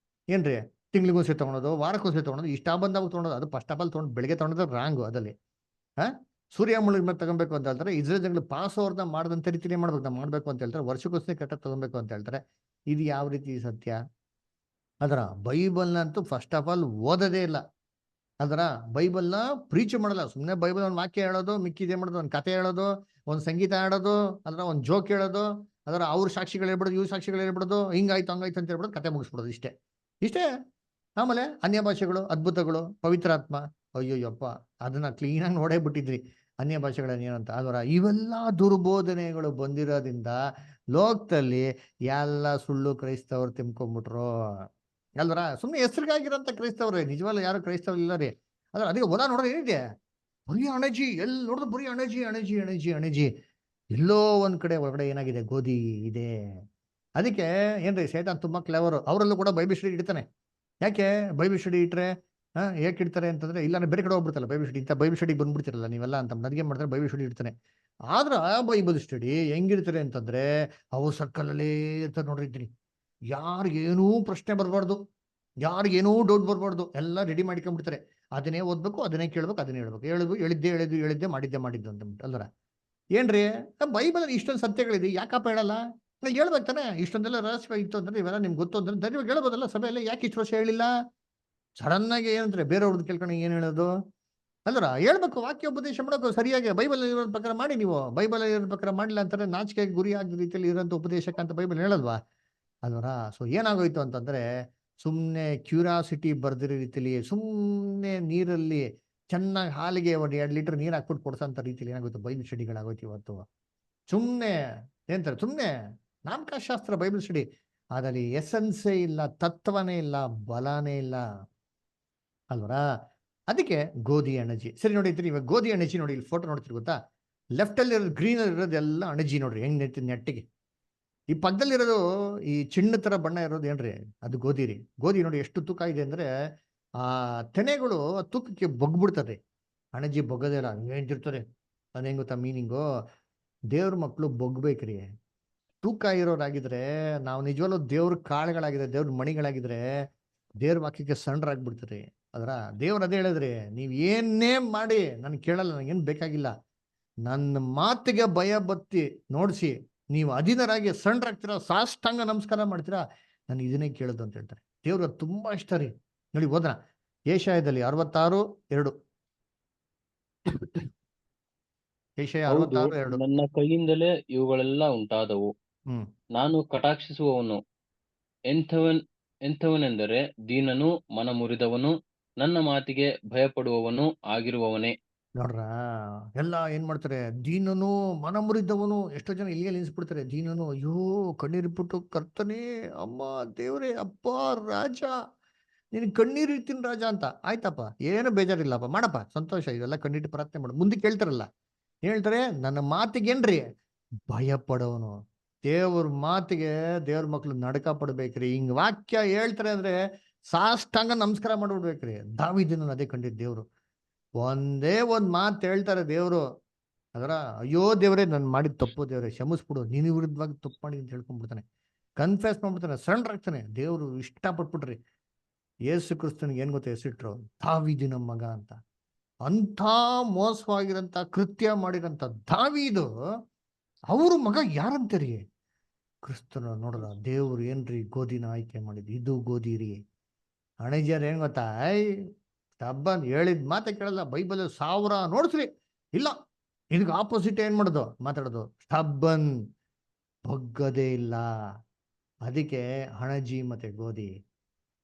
ಏನ್ರಿ, ತಿಂಗ್ಳಿಗೊಂದ್ಸರಿ ತಗೊಳೋದು, ವಾರಕ್ಕೊಂದ್ಸರಿ ತಗೊಳೋದು, ಇಷ್ಟ ಬಂದಾಗ ತಗೊಳೋದು. ಅದು ಫಸ್ಟ್ ಆಫ್ ಆಲ್ ತೊಗೊಂಡು ಬೆಳಿಗ್ಗೆ ತಗೊಂಡ್ರೆ ರಾಂಗು. ಅದಲ್ಲಿ ಸೂರ್ಯ ಮುಳುಗ್ ಮೇಲೆ ತಗೊಬೇಕು ಅಂತ ಹೇಳ್ತಾರೆ. ಇಸ್ರೇಲ್ ಜನಗಳು ಪಾಸ್ ಅವ್ರನ್ನ ಮಾಡದಂತ ರೀತಿನೇ ಮಾಡ್ಬೇಕು, ನಾವು ಮಾಡ್ಬೇಕು ಅಂತ ಹೇಳ್ತಾರೆ. ವರ್ಷಕ್ಕೋಸ್ಕರ ಕರೆಕ್ಟಾಗಿ ತಗೊಬೇಕು ಅಂತ ಹೇಳ್ತಾರೆ. ಇದು ಯಾವ ರೀತಿ ಸತ್ಯ? ಅದರ ಬೈಬಲ್ನಂತೂ ಫಸ್ಟ್ ಆಫ್ ಆಲ್ ಓದೋದೇ ಇಲ್ಲ. ಅದರ ಬೈಬಲ್ನ ಪ್ರೀಚ್ ಮಾಡಲ್ಲ. ಸುಮ್ಮನೆ ಬೈಬಲ್ ಒಂದು ವಾಕ್ಯ ಹೇಳೋದು, ಮಿಕ್ಕಿದೆ ಮಾಡೋದು, ಒಂದು ಕತೆ ಹೇಳೋದು, ಒಂದು ಸಂಗೀತ ಆಡೋದು, ಅದರ ಒಂದು ಜೋಕ್ ಹೇಳೋದು, ಅದರ ಅವ್ರ ಸಾಕ್ಷಿಗಳು ಹೇಳ್ಬಿಡೋದು, ಇವ್ರ ಸಾಕ್ಷಿಗಳು ಹೇಳ್ಬಿಡೋದು, ಹಿಂಗಾಯ್ತು ಹಂಗಾಯ್ತು ಅಂತ ಹೇಳ್ಬಿಡೋದು, ಕತೆ ಮುಗಿಸ್ಬಿಡೋದು, ಇಷ್ಟೇ. ಆಮೇಲೆ ಅನ್ಯ ಭಾಷೆಗಳು, ಅದ್ಭುತಗಳು, ಪವಿತ್ರಾತ್ಮ, ಅಯ್ಯೋಯ್ಯಪ್ಪ ಅದನ್ನ ಕ್ಲೀನಾಗಿ ನೋಡೇ ಬಿಟ್ಟಿದ್ರಿ ಅನ್ಯ ಭಾಷೆಗಳನ್ನೇನಂತ. ಅದರ ಇವೆಲ್ಲ ದುರ್ಬೋಧನೆಗಳು ಬಂದಿರೋದ್ರಿಂದ ಲೋಕದಲ್ಲಿ ಎಲ್ಲ ಸುಳ್ಳು ಕ್ರೈಸ್ತವ್ರು ತಿನ್ಕೊಂಡ್ಬಿಟ್ರು ಅಲ್ವರ. ಸುಮ್ಮನೆ ಹೆಸರಿಗಾಗಿರೋಂಥ ಕ್ರೈಸ್ತವ್ರೆ, ನಿಜವಲ್ಲ ಯಾರು ಕ್ರೈಸ್ತವ್ರು ಇಲ್ಲ ರೀ. ಅದ್ರ ಅದಕ್ಕೆ ಓದಾ ನೋಡೋದು ಏನಿದೆ, ಬರೀ ಅಣಜಿ, ಎಲ್ಲಿ ನೋಡಿದ್ರು ಬರೀ ಅಣಜಿ ಅಣಜಿ ಅಣಜಿ ಅಣಜಿ. ಎಲ್ಲೋ ಒಂದ್ ಕಡೆ ಒಳಗಡೆ ಏನಾಗಿದೆ, ಗೋಧಿ ಇದೆ. ಅದಕ್ಕೆ ಏನ್ರಿ ಸೇತಾನ್ ತುಂಬಾ ಕ್ಲೆವರು. ಅವರಲ್ಲೂ ಕೂಡ ಬೈಬಲ್ ಸ್ಟಡಿ ಇಡ್ತಾನೆ. ಯಾಕೆ ಬೈಬಲ್ ಸ್ಟಡಿ ಇಟ್ರೆ ಹೇಗೆ ಇಡ್ತಾರೆ ಅಂತಂದ್ರೆ, ಇಲ್ಲ ಬೇರೆ ಕಡೆ ಹೋಗ್ಬಿಡ್ತಲ್ಲ ಬೈಬಲ್ ಸ್ಟಡಿ, ಇಂಥ ಬೈಬಲ್ ಸ್ಟಡಿ ಬಂದ್ಬಿಡ್ತಿರಲ್ಲ ನೀವೆಲ್ಲ ಅಂತ ನನಗೆ ಮಾಡ್ತಾರೆ. ಬೈಬಲ್ ಸ್ಟಡಿ ಇಡ್ತಾನೆ. ಆದ್ರೆ ಆ ಬೈಬಲ್ ಸ್ಟಡಿ ಹೆಂಗಿರ್ತಾರೆ ಅಂತಂದ್ರೆ ಅವು ಸರ್ಕಲಲ್ಲೇ ಇರ್ತಾರೆ ನೋಡಿರ್ತೀನಿ. ಯಾರಿಗೇನೂ ಪ್ರಶ್ನೆ ಬರಬಾರ್ದು, ಯಾರಿಗೇನೂ ಡೌಟ್ ಬರಬಾರ್ದು, ಎಲ್ಲ ರೆಡಿ ಮಾಡ್ಕೊಂಡ್ಬಿಡ್ತಾರೆ. ಅದನ್ನೇ ಓದ್ಬೇಕು, ಅದನ್ನೇ ಕೇಳ್ಬೇಕು, ಅದನ್ನೇ ಹೇಳ್ಬೇಕು. ಹೇಳಿದ್ದೆ ಮಾಡಿದ್ದು ಅಂತ ಅಲ್ವರ. ಏನ್ರಿ ಬೈಬಲ್ ಇಷ್ಟೊಂದು ಸತ್ಯಗಳಿದೆ, ಯಾಕಪ್ಪ ಹೇಳಲ್ಲ? ಹೇಳ್ಬೇಕು ತಾನೆ. ಇಷ್ಟೊಂದೆಲ್ಲ ರಹಸ್ಯ ಇತ್ತು ಅಂದ್ರೆ ಇವೆಲ್ಲ ನಿಮ್ಗೆ ಗೊತ್ತು ಅಂದ್ರೆ ಧೈರ್ಯವಾಗಿ ಹೇಳ್ಬೋದಲ್ಲ ಸಭೆಯಲ್ಲಿ. ಯಾಕೆ ಇಷ್ಟು ವರ್ಷ ಹೇಳಿಲ್ಲ? ಸಡನ್ ಆಗಿ ಏನಂತಾರೆ ಬೇರೆಯವ್ರದ್ದು ಕೇಳ್ಕೊಂಡು ಏನ್ ಹೇಳೋದು ಅಲ್ರ, ಹೇಳ್ಬೇಕು, ವಾಕ್ಯ ಉಪದೇಶ ಮಾಡಬೇಕು ಸರಿಯಾಗಿ, ಬೈಬಲ್ ಇರೋ ಪ್ರಕಾರ ಮಾಡಿ. ನೀವು ಬೈಬಲ್ ಇರೋ ಪ್ರಕಾರ ಮಾಡಿಲ್ಲ ಅಂತಾರೆ ನಾಚಿಕೆಗೆ ಗುರಿ ಆಗದ ರೀತಿಯಲ್ಲಿ ಇರೋಂಥ ಉಪದೇಶಕ್ಕೆ ಅಂತ ಬೈಬಲ್ ಹೇಳಲ್ವಾ ಅಲ್ವರ. ಸೊ ಏನಾಗೋಯ್ತು ಅಂತಂದ್ರೆ, ಸುಮ್ಮನೆ ಕ್ಯೂರಿಯಾಸಿಟಿ ಬರ್ದಿರೋ ರೀತಿಲಿ ಸುಮ್ಮನೆ ನೀರಲ್ಲಿ ಚೆನ್ನಾಗಿ ಹಾಲಿಗೆ ಒಂದು 2 ಲೀಟರ್ ನೀರು ಹಾಕ್ಬಿಟ್ಟು ಕೊಡ್ಸೋಂಥ ರೀತಿಲಿ ಏನಾಗೋಯ್ತು ಬೈಬಲ್ ಸ್ಟಡಿಗಳಾಗೋಯ್ತು ಇವತ್ತು. ಸುಮ್ಮನೆ ಏನಂತಾರೆ, ಸುಮ್ಮನೆ ನಾಮಕಾಶಾಸ್ತ್ರ ಬೈಬಲ್ ಸ್ಟಡಿ, ಅದರಲ್ಲಿ ಎಸೆನ್ಸೇ ಇಲ್ಲ, ತತ್ವನೇ ಇಲ್ಲ, ಬಲನೇ ಇಲ್ಲ ಅಲ್ವರ. ಅದಕ್ಕೆ ಗೋಧಿ ಅಣಜಿ ಸರಿ ನೋಡಿರ್ತೀರಿ. ಇವಾಗ ಗೋಧಿ ಅಣಜಿ ನೋಡಿ, ಇಲ್ಲಿ ಫೋಟೋ ನೋಡ್ತೀರಿ ಗೊತ್ತಾ, ಲೆಫ್ಟ್ ಅಲ್ಲಿ ಇರೋದು ಗ್ರೀನ್ ಇರೋದೆಲ್ಲ ಅಣಜಿ ನೋಡ್ರಿ ಹೆಂಗ್ ನೆಟ್ಟಿದ್ ನೆಟ್ಟಿಗೆ. ಈ ಪಕ್ಕದಲ್ಲಿರೋದು ಈ ಚಿಣ್ಣ ತರ ಬಣ್ಣ ಇರೋದು ಏನ್ರಿ, ಅದು ಗೋಧಿ ರೀ. ಗೋಧಿ ನೋಡಿ ಎಷ್ಟು ತೂಕ ಇದೆ ಅಂದ್ರೆ ಆ ತೆನೆಗಳು ತೂಕಕ್ಕೆ ಬೊಗ್ಬಿಡ್ತದೆ, ಅಣಜಿ ಬೊಗ್ಗದೇ ಇಲ್ಲ, ಹಂಗೇಂತಿರ್ತಾರೆ. ಅದ್ ಹೆಂಗ್ ಗೊತ್ತಾ ಮೀನಿಂಗು, ದೇವ್ರ ಮಕ್ಳು ಬೊಗ್ಬೇಕ್ರಿ. ತೂಕ ಇರೋರಾಗಿದ್ರೆ, ನಾವು ನಿಜವಲ್ಲೂ ದೇವ್ರ ಕಾಳುಗಳಾಗಿದ್ರೆ, ದೇವ್ರ ಮಣಿಗಳಾಗಿದ್ರೆ ದೇವ್ರ ವಾಕ್ಯಕ್ಕೆ ಸಣ್ಣರಾಗ್ಬಿಡ್ತಾರೆ. ಅದರ ದೇವ್ರ ಅದೇ ಹೇಳಿದ್ರಿ, ನೀವ್ ಏನೇ ಮಾಡಿ ನನ್ ಕೇಳಲ್ಲ, ನನಗೇನ್ ಬೇಕಾಗಿಲ್ಲ, ನನ್ನ ಮಾತಿಗೆ ಭಯ ಭಕ್ತಿ ನೋಡ್ಸಿ ನೀವು ಅಧೀನರಾಗಿ ಸಣ್ಣರಾಗ್ತೀರಾ, ಸಾಷ್ಟಾಂಗ ನಮಸ್ಕಾರ ಮಾಡ್ತೀರಾ, ನಾನು ಇದನ್ನೇ ಕೇಳೋದು ಅಂತ ಹೇಳ್ತಾರೆ. ದೇವ್ರ ತುಂಬಾ ಇಷ್ಟ ರೀ. ನೋಡಿ ಹೋದ್ರ ಏಷಯದಲ್ಲಿ 66:2, ಏಷಯ ಹೌದು, 66:2. ನನ್ನ ಕೈಯಿಂದಲೇ ಇವುಗಳೆಲ್ಲ ಉಂಟಾದವು. ಹ್ಮ್ ನಾನು ಕಟಾಕ್ಷಿಸುವವನು ಎಂಥವನೆಂದರೆ ದೀನನು, ಮನ ಮುರಿದವನು, ನನ್ನ ಮಾತಿಗೆ ಭಯಪಡುವವನು ಆಗಿರುವವನೇ. ನೋಡ್ರ, ಎಲ್ಲ ಏನ್ ಮಾಡ್ತಾರೆ, ದೀನನು ಮನ ಮುರಿದವನು. ಎಷ್ಟೋ ಜನ ಇಲ್ಲಿಗೆ ನಿಲ್ಸ್ಬಿಡ್ತಾರೆ, ದೀನನು, ಅಯ್ಯೋ ಕಣ್ಣೀರಿಟ್ಬಿಟ್ಟು, ಕರ್ತನೇ, ಅಮ್ಮ ದೇವ್ರೇ, ಅಪ್ಪ ರಾಜ, ನೀನ್ ಕಣ್ಣೀರು ಇರ್ತೀನಿ ರಾಜ ಅಂತ. ಆಯ್ತಪ್ಪ, ಏನು ಬೇಜಾರಿಲ್ಲಪ್ಪ, ಮಾಡಪ್ಪ, ಸಂತೋಷ, ಇದೆಲ್ಲ ಕಣ್ಣಿಟ್ಟು ಪ್ರಾರ್ಥನೆ ಮಾಡು. ಮುಂದಕ್ಕೆ ಹೇಳ್ತಾರಲ್ಲ, ಹೇಳ್ತಾರೆ, ನನ್ನ ಮಾತಿಗೇನ್ರಿ ಭಯ ಪಡೋನು. ದೇವ್ರ ಮಾತಿಗೆ ದೇವ್ರ ಮಕ್ಳು ನಡಕ ಪಡ್ಬೇಕ್ರಿ. ಹಿಂಗ್ ವಾಕ್ಯ ಹೇಳ್ತಾರೆ ಅಂದ್ರೆ ಸಾಷ್ಟಾಂಗ ನಮಸ್ಕಾರ ಮಾಡ್ಬಿಡ್ಬೇಕ್ರಿ. ದಾವೀದನ ಅದೇ ಕಂಡಿದ್ ದೇವ್ರು. ಒಂದೇ ಒಂದ್ ಮಾತು ಹೇಳ್ತಾರೆ ದೇವ್ರು, ಅದರ ಅಯ್ಯೋ ದೇವ್ರೆ, ನಾನು ಮಾಡಿದ ತಪ್ಪು ದೇವ್ರೆ, ಕ್ಷಮಿಸ್ಬಿಡು, ನೀನು ವಿರುದ್ಧವಾಗಿ ತಪ್ಪು ಮಾಡಿ ಅಂತ ಹೇಳ್ಕೊಂಡ್ಬಿಡ್ತಾನೆ, ಕನ್ಫೆಸ್ ಮಾಡ್ಬಿಡ್ತಾನೆ, ಸಣ್ಣರಾಗ್ತಾನೆ. ದೇವ್ರು ಇಷ್ಟಪಟ್ಬಿಟ್ರಿ. ಯೇಸು ಕ್ರಿಸ್ತನಿಗೆ ಏನ್ ಗೊತ್ತಾ ಹೆಸರಿಟ್ರು, ದಾವೀದಿನ ಮಗ ಅಂತ. ಅಂಥ ಮೋಸವಾಗಿರಂತ ಕೃತ್ಯ ಮಾಡಿರಂತ ದಾವೀದು ಅವ್ರ ಮಗ ಯಾರಂತೀರಿ, ಕ್ರಿಸ್ತನ. ನೋಡ್ರ, ದೇವ್ರು ಏನ್ರಿ ಗೋಧಿನ ಆಯ್ಕೆ ಮಾಡಿದ್, ಇದು ಗೋಧಿ ರೀ. ಅಣಜಿಯರ್ ಏನ್ ಗೊತ್ತಾ, ಸ್ಟಬ್ಬನ್ ಹೇಳಿದ್ ಮಾತೆ ಕೇಳಲ್ಲ. ಬೈಬಲ್ 1000 ನೋಡ್ಸ್ರಿ, ಇಲ್ಲ ಇದಕ್ಕೆ ಆಪೋಸಿಟ್ ಏನ್ ಮಾಡೋದು ಮಾತಾಡೋದು, ಸ್ಟಬ್ಬನ್, ಬಗ್ಗದೇ ಇಲ್ಲ. ಅದಕ್ಕೆ ಅಣಜಿ ಮತ್ತೆ ಗೋಧಿ.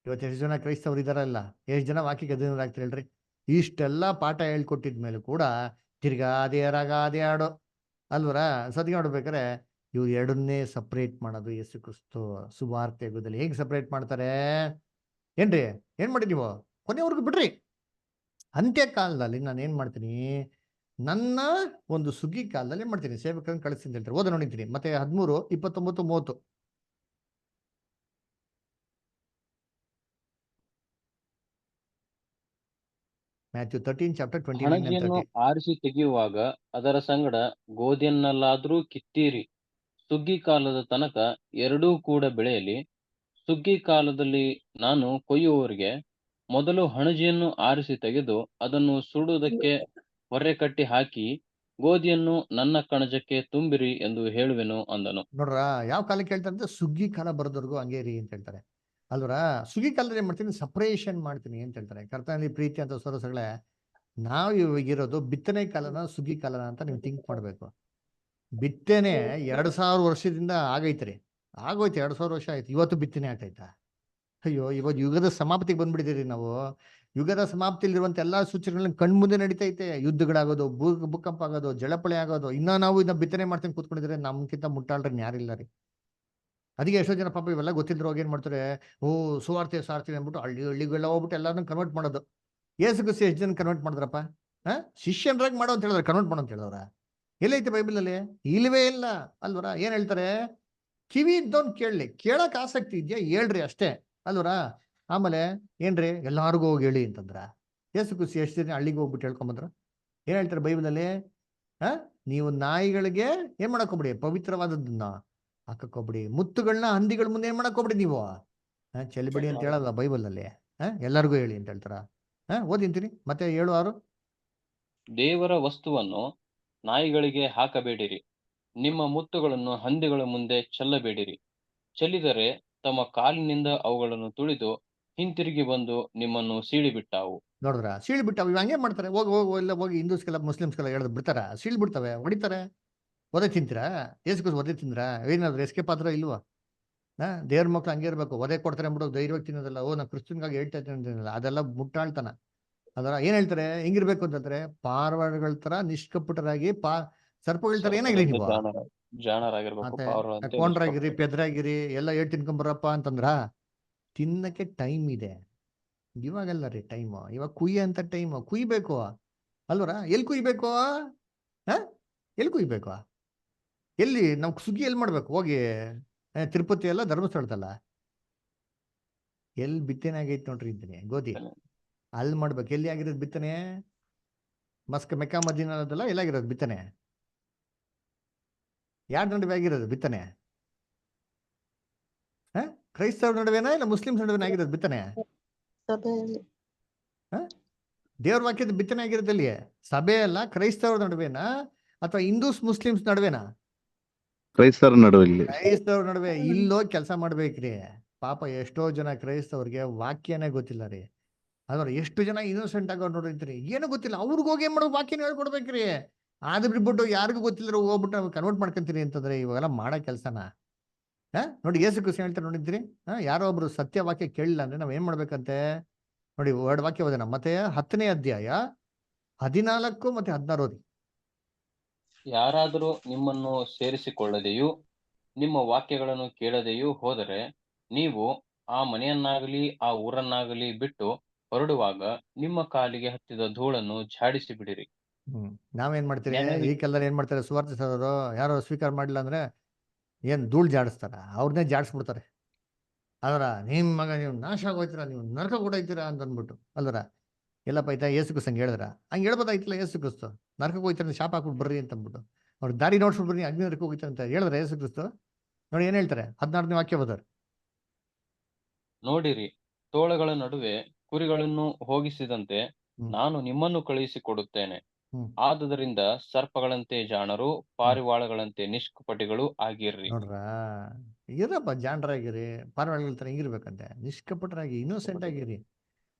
ಇವತ್ತು ಎಷ್ಟು ಜನ ಕ್ರೈಸ್ತವ್ರು ಇದಾರಲ್ಲ, ಎಷ್ಟು ಜನ ವಾಕ್ಯಕ್ಕೆ ಅಧೀನರಾಗ್ತಾರೆ ಹೇಳ್ರಿ. ಇಷ್ಟೆಲ್ಲ ಪಾಠ ಹೇಳ್ಕೊಟ್ಟಿದ್ಮೇಲೆ ಕೂಡ ತಿರ್ಗಾ ಅದೇ ರಾಗ ಅದೇ ಆಡೋ ಅಲ್ವರ. ಸದ್ಯ ನೋಡ್ಬೇಕಾರೆ ಇವ್ರು ಎರಡನ್ನೇ ಸಪ್ರೇಟ್ ಮಾಡೋದು. ಯೇಸು ಕ್ರಿಸ್ತು ಸುವಾರ್ತೆ ಯುಗದಲ್ಲಿ ಹೇಗೆ ಸಪ್ರೇಟ್ ಮಾಡ್ತಾರೆ ಏನ್ರಿ, ಏನ್ ಮಾಡಿ ನೀವು ಕೊನೆವರೆಗೂ ಬಿಡ್ರಿ. ಅಂತ್ಯ ಕಾಲದಲ್ಲಿ ನಾನು ಏನ್ ಮಾಡ್ತೀನಿ, ನನ್ನ ಒಂದು ಸುಗ್ಗಿ ಕಾಲದಲ್ಲಿ ಏನ್ ಮಾಡ್ತೀನಿ, ಸೇವಕರನ್ನು ಕಳಿಸ್ತೀನಿ ಅಂತ ಹೇಳ್ತಾರೆ. ಓದ ನೋಡಿದ್ದೀನಿ ಮತ್ತೆ 13, 29, 30. ಮ್ಯಾಥ್ಯೂ 13 ಚಾಪ್ಟರ್ 29 and ಹಣಜಿಯನ್ನು 30. ಆರಿಸಿ ತೆಗೆಯುವಾಗ ಅದರ ಸಂಗಡ ಗೋಧಿಯನ್ನಲ್ಲಾದ್ರೂ ಕಿತ್ತೀರಿ. ಸುಗ್ಗಿ ಕಾಲದ ತನಕ ಎರಡೂ ಕೂಡ ಬೆಳೆಯಲಿ. ಸುಗ್ಗಿ ಕಾಲದಲ್ಲಿ ನಾನು ಕೊಯ್ಯುವವರಿಗೆ ಮೊದಲು ಹಣಜಿಯನ್ನು ಆರಿಸಿ ತೆಗೆದು ಅದನ್ನು ಸುಡುವುದಕ್ಕೆ ಹೊರೆ ಕಟ್ಟಿ ಹಾಕಿ ಗೋಧಿಯನ್ನು ನನ್ನ ಕಣಜಕ್ಕೆ ತುಂಬಿರಿ ಎಂದು ಹೇಳುವೆನು ಅಂದನು. ನೋಡ್ರ, ಯಾವ ಕಾಲಕ್ಕೆ ಹೇಳ್ತಾರೆ ಅಂತ, ಸುಗ್ಗಿ ಕಾಲ ಬರೋದವರೆಗೂ ಹಂಗೆ ರೀ ಅಂತ ಹೇಳ್ತಾರೆ ಅಲ್ವರ. ಸುಗ್ಗಿ ಕಾಲದಲ್ಲಿ ಏನ್ ಮಾಡ್ತೀನಿ, ಸಪ್ರೇಷನ್ ಮಾಡ್ತೀನಿ ಅಂತ ಹೇಳ್ತಾರೆ. ಕರ್ತನಲ್ಲಿ ಪ್ರೀತಿ ಅಂತ ಸೊರಸಗಳೇ, ನಾವು ಇವಾಗಿರೋದು ಬಿತ್ತನೆ ಕಾಲನ ಸುಗ್ಗಿ ಕಾಲನ ಅಂತ ನೀವು ಥಿಂಕ್ ಮಾಡ್ಬೇಕು. ಬಿತ್ತನೆ 2000 ವರ್ಷದಿಂದ ಆಗೈತ್ರಿ, ಆಗೋಯ್ತು, 2000 ವರ್ಷ ಆಯ್ತು. ಇವತ್ತು ಬಿತ್ತನೆ ಆಗ್ತೈತಾ? ಅಯ್ಯೋ, ಇವತ್ತು ಯುಗದ ಸಮಾಪ್ತಿಗೆ ಬಂದ್ಬಿಟ್ಟಿದ್ದೀರಿ ನಾವು. ಯುಗದ ಸಮಾಪ್ತಿಯಲ್ಲಿರುವಂತ ಎಲ್ಲಾ ಸೂಚನೆಗಳನ್ನ ಕಣ್ಮುಂದೆ ನಡೀತೈತೆ. ಯುದ್ಧಗಳಾಗೋದು, ಭೂಕಂಪ ಆಗೋದು, ಜಲಪಳೆ ಆಗೋದು. ನಾವು ಇದನ್ನ ಬಿತ್ತನೆ ಮಾಡ್ತೀನಿ ಕೂತ್ಕೊಂಡಿದ್ರೆ ನಮ್ಗಿಂತ ಮುಟ್ಟಾಳ್ರಿ ಯಾರಿಲ್ಲ ರೀ. ಅದಕ್ಕೆ ಎಷ್ಟೋ ಜನ ಪಾಪ ಇವೆಲ್ಲ ಗೊತ್ತಿದ್ರು ಏನ್ ಮಾಡ್ತಾರೆ, ಓ ಸುವಾರ್ತೆ ಸಾರ್ತೀನಿ ಅಂದ್ಬಿಟ್ಟು ಹಳ್ಳಿಗೆಲ್ಲ ಹೋಗ್ಬಿಟ್ಟು ಎಲ್ಲಾರನ್ನೂ ಕನ್ವರ್ಟ್ ಮಾಡೋದು. ಯೇಸು ಕ್ರಿಸ್ತ ಎಷ್ಟು ಜನ ಕನ್ವರ್ಟ್ ಮಾಡಿದ್ರಪ್ಪ? ಶಿಷ್ಯನ್ರಾಗಿ ಮಾಡೋ ಅಂತ ಹೇಳಿದ್ರೆ, ಕನ್ವರ್ಟ್ ಮಾಡೋ ಅಂತ ಹೇಳಿದವ್ರ ಎಲ್ಲೈತೆ ಬೈಬಲಲ್ಲಿ? ಇಲ್ವೇ ಇಲ್ಲ ಅಲ್ವರ. ಏನ್ ಹೇಳ್ತಾರೆ, ಕಿವಿ ಇದ್ದವ್ನ್ ಕೇಳಲಿ, ಕೇಳಕ್ ಆಸಕ್ತಿ ಇದೆಯಾ ಹೇಳ್ರಿ ಅಷ್ಟೇ ಅಲ್ವರ. ಆಮೇಲೆ ಏನ್ರಿ, ಎಲ್ಲಾರ್ಗು ಹೋಗಿ ಹೇಳಿ ಅಂತಂದ್ರ. ಯೇಸು ಕ್ರಿಸ್ತ ಎಷ್ಟು ಜನ ಹಳ್ಳಿಗೆ ಹೋಗ್ಬಿಟ್ಟು ಹೇಳ್ಕೊಂಬಂದ್ರ? ಏನ್ ಹೇಳ್ತಾರೆ ಬೈಬಲಲ್ಲಿ, ನೀವು ನಾಯಿಗಳಿಗೆ ಏನ್ ಮಾಡಕ್ ಹೋಗ್ಬಿಡಿ, ಪವಿತ್ರವಾದದ್ದನ್ನ ಹಾಕಕ್ ಹೋಗ್ಬಿಡಿ, ಮುತ್ತುಗಳನ್ನ ಹಂದಿಗಳ ಮುಂದೆ ಏನ್ ಮಾಡಕ್ ಹೋಗ್ಬಿಡಿ ನೀವು, ಚೆಲ್ಬಿಡಿ ಅಂತ ಹೇಳಲ್ಲ ಬೈಬಲಲ್ಲಿ. ಎಲ್ಲರಿಗೂ ಹೇಳಿ ಅಂತ ಹೇಳ್ತಾರ. ಓದಿಂತೀನಿ ಮತ್ತೆ 7:6. ದೇವರ ವಸ್ತುವನ್ನು ನಾಯಿಗಳಿಗೆ ಹಾಕಬೇಡಿರಿ, ನಿಮ್ಮ ಮುತ್ತುಗಳನ್ನು ಹಂದಿಗಳ ಮುಂದೆ ಚೆಲ್ಲಬೇಡಿರಿ. ಚೆಲ್ಲಿದರೆ ತಮ್ಮ ಕಾಲಿನಿಂದ ಅವುಗಳನ್ನು ತುಳಿದು ಹಿಂತಿರುಗಿ ಬಂದು ನಿಮ್ಮನ್ನು ಸೀಳಿಬಿಟ್ಟಾವು. ನೋಡಿದ್ರ ಸೀಳ್ ಬಿಟ್ಟು ಇವ್ ಹಂಗೆ ಮಾಡ್ತಾರೆ. ಹೋಗಿ ಹೋಗಿ ಎಲ್ಲ ಹೋಗಿ ಹಿಂದೂಸ್ಗೆಲ್ಲ ಮುಸ್ಲಿಮ್ಸ್ಗೆಲ್ಲ ಹೇಳದ್ ಬಿಡ್ತಾರ, ಸೀಳ್ ಬಿಡ್ತವೆ, ಹೊಡಿತಾರೆ. ಒದೆ ತಿಂತೀರಾ? ಏಸ್ಗೂ ಒದೆ ತಿಂದ್ರಾ? ಏನಾದ್ರು ಎಸ್ಕೇಪ್ ಆದ್ರ ಇಲ್ವಾ? ದೇವ್ರ ಮಕ್ಳು ಹಂಗೆ ಇರ್ಬೇಕು. ಒದೆ ಕೊಡ್ತಾರೆ ಅಂದ್ಬಿಟ್ಟು ಧೈರ್ಯವಾಗಿ ತಿನ್ನೋದಲ್ಲ. ಓ ನಾ ಕ್ರಿಶ್ಚಿಯನ್ಗಾಗಿ ಹೇಳ್ತಾ ಇದ್ದೀನಿ, ಅದೆಲ್ಲ ಮುಟ್ಟಾಳ್ತನ. ಅದರ ಏನ್ ಹೇಳ್ತಾರೆ ಹೆಂಗಿರ್ಬೇಕು ಅಂತಂದ್ರೆ, ಪಾರಿವಾಳಗಳ ತರ ನಿಷ್ಕಪಟರಾಗಿ ಸರ್ಪಗಳ ತರ ಏನಾಗಿರಿ ಸರ್ಪದಂತೆ ನೀವು, ಜಾಣರಾಗಿರ್ಬೇಕು, ಮತ್ತೆ ಪಾವರಂತೆ ಕೊಂಡ್ರಾಗಿರಿ ನಿಷ್ಕಪಟರಾಗಿ. ಪೆದ್ರಾಗಿರಿ ಎಲ್ಲ ಹೇಳ್ ತಿನ್ಕೊಂಬರಪ್ಪ ಅಂತಂದ್ರ ತಿನ್ನಕ್ಕೆ ಟೈಮ್ ಇದೆ. ಇವಾಗಲ್ಲ ರೀ ಟೈಮು, ಇವಾಗ ಕುಯ್ಯ ಅಂತ ಟೈಮು, ಕುಯ್ಬೇಕು ಅಲ್ವರ. ಎಲ್ಲಿ ಕುಯ್ಬೇಕು? ಹ ಎಲ್ಲಿ ಕುಯ್ಬೇಕು? ಎಲ್ಲಿ ನಾವು ಸುಗ್ಗಿ ಎಲ್ಲಿ ಮಾಡ್ಬೇಕು? ಹೋಗಿ ತಿರುಪತಿ ಎಲ್ಲ ಧರ್ಮಸ್ಥಳದಲ್ಲ ಎಲ್ಲಿ ಬಿತ್ತನೆ ಆಗೈತೆ ನೋಡ್ರಿ ಇದ್ದೀನಿ ಗೋಧಿ, ಅಲ್ಲಿ ಮಾಡ್ಬೇಕು. ಎಲ್ಲಿ ಆಗಿರೋದು ಬಿತ್ತನೆ? ಮೆಕ್ಕಾ ಮದೀನದಲ್ಲ ಎಲ್ಲಾಗಿರೋದು ಬಿತ್ತನೆ? ಯಾರ ನಡುವೆ ಆಗಿರೋದು ಬಿತ್ತನೆ? ಕ್ರೈಸ್ತವ್ರ ನಡುವೆನಾ ಇಲ್ಲ ಮುಸ್ಲಿಮ್ಸ್ ನಡುವೆನ ಆಗಿರೋದು ಬಿತ್ತನೆ? ಸಭೆಯಲ್ಲಿ ದೇವ್ರ ವಾಕ್ಯದ ಬಿತ್ತನೆ ಆಗಿರೋದಲ್ಲಿ ಸಭೆ ಅಲ್ಲ, ಕ್ರೈಸ್ತವ್ರ ನಡುವೆನಾ ಅಥವಾ ಹಿಂದೂಸ್ ಮುಸ್ಲಿಮ್ಸ್ ನಡುವೆನಾ? ಕ್ರೈಸ್ತರ ನಡುವೆ. ಕ್ರೈಸ್ತವ್ರ ನಡುವೆ. ಇಲ್ಲೋಗಿ ಕೆಲಸ ಮಾಡ್ಬೇಕ್ರಿ. ಪಾಪ ಎಷ್ಟೋ ಜನ ಕ್ರೈಸ್ತವ್ರಿಗೆ ವಾಕ್ಯನೇ ಗೊತ್ತಿಲ್ಲ ರೀ. ಅದ್ರ ಎಷ್ಟು ಜನ ಇನ್ನೋಸೆಂಟ್ ಆಗೋರು ನೋಡಿದ್ರಿ, ಏನು ಗೊತ್ತಿಲ್ಲ ಅವ್ರಿಗೆ ಹೋಗಿ ಏನ್ ಮಾಡೋದು, ವಾಕ್ಯನ ಹೇಳ್ಕೊಡ್ಬೇಕ್ರಿ. ಅದು ಬಿಟ್ಬಿಟ್ಟು ಯಾರಿಗೂ ಗೊತ್ತಿಲ್ಲ ಹೋಗ್ಬಿಟ್ಟು ನಾವು ಕನ್ವರ್ಟ್ ಮಾಡ್ಕೊಂತೀರಿ ಅಂತಂದ್ರೆ ಇವಾಗೆಲ್ಲ ಮಾಡೋ ಕೆಲಸನ. ನೋಡಿ ಯೇಸು ಕ್ರಿಸ್ತ ಹೇಳ್ತಾರೆ ನೋಡಿದ್ರಿ, ಯಾರೋ ಒಬ್ರು ಸತ್ಯ ವಾಕ್ಯ ಕೇಳಿಲ್ಲ ಅಂದ್ರೆ ನಾವ್ ಏನ್ ಮಾಡ್ಬೇಕಂತೆ ನೋಡಿ. ವರ್ಡ್ ವಾಕ್ಯ ಓದೋಣ. ಮತ್ತೆಯ 10ನೇ ಅಧ್ಯಾಯ 14 ಮತ್ತೆ 16 ಓದಿ. ಯಾರಾದರೂ ನಿಮ್ಮನ್ನು ಸೇರಿಸಿಕೊಳ್ಳದೆಯೂ ನಿಮ್ಮ ವಾಕ್ಯಗಳನ್ನು ಕೇಳದೆಯೂ ಹೋದರೆ, ನೀವು ಆ ಮನೆಯನ್ನಾಗಲಿ ಆ ಊರನ್ನಾಗಲಿ ಬಿಟ್ಟು ಹೊರಡುವಾಗ ನಿಮ್ಮ ಕಾಲಿಗೆ ಹತ್ತಿದ ಧೂಳನ್ನು ಝಾಡಿಸಿ ಬಿಡಿರಿ. ನಾವೇನ್ ಮಾಡ್ತೀರಿ ನೆನವಿ ಈ ಕಾಲದಲ್ಲಿ? ಏನ್ ಮಾಡ್ತಾರೆ ಸುವಾರ್ತೆ ಸಾರೋರು, ಯಾರೋ ಸ್ವೀಕಾರ ಮಾಡಿಲ್ಲ ಅಂದ್ರೆ ಏನ್ ಧೂಳ್ ಜಾಡಿಸ್ತಾರ, ಅವ್ರನ್ನೇ ಜಾಡಿಸ್ಬಿಡ್ತಾರೆ. ಅಲ್ವರ, ನಿಮ್ ಮಗ ನೀವು ನಾಶ ಆಗೋಯ್ತೀರಾ, ನೀವು ನರಕ ಕೊಡೋಯ್ತೀರಾ ಅಂತ ಅಂದ್ಬಿಟ್ಟು ಅಲ್ವರ. ಎಲ್ಲಪ್ಪ ಆಯ್ತಾ ಯೇಸು ಕ್ರಿಸ್ತ ಹಂಗೆ ಹೇಳಿದ್ರ? ಹಂಗೆ ಹೇಳ್ಬೋದಾಯ್ತಲ್ಲ ಯೇಸು ಕ್ರಿಸ್ತು. ನರಕಕ್ಕೆ ಹೋಯ್ತಾರೆ ಶಾಪ ಹಾಕ್ಬಿಟ್ಟು ಬರ್ರಿ ಅಂತ ಅಂದ್ಬಿಟ್ಟು, ಅವ್ರು ದಾರಿ ನೋಡ್ಸ್ಬಿಟ್ಟು ಬರ್ರಿ ಅಗ್ನಿ ನರಕ ಹೋಗ್ತಾರೆ ಅಂತ ಹೇಳಿದ್ರೆ ಯೇಸು ಕ್ರಿಸ್ತು? ನೋಡಿ ಏನ್ ಹೇಳ್ತಾರೆ 16ನೇ ವಾಕ್ಯ ಓದೋರು. ನೋಡಿರಿ, ತೋಳಗಳ ನಡುವೆ ಕುರಿಗಳನ್ನು ಹೋಗಿಸಿದಂತೆ ನಾನು ನಿಮ್ಮನ್ನು ಕಳುಹಿಸಿಕೊಡುತ್ತೇನೆ. ಆದುದರಿಂದ ಸರ್ಪಗಳಂತೆ ಜಾಣರು, ಪಾರಿವಾಳಗಳಂತೆ ನಿಷ್ಕಪಟಿಗಳು ಆಗಿರ್ರಿ. ನೋಡ್ರ, ಇರಪ್ಪ ಜಾಣರಾಗಿರಿ, ಪಾರಿವಾಳಗಳ ತರ ಹಿಂಗಿರ್ಬೇಕಂತೆ, ನಿಷ್ಕಪಟರಾಗಿ ಇನ್ನೋಸೆಂಟ್ ಆಗಿರಿ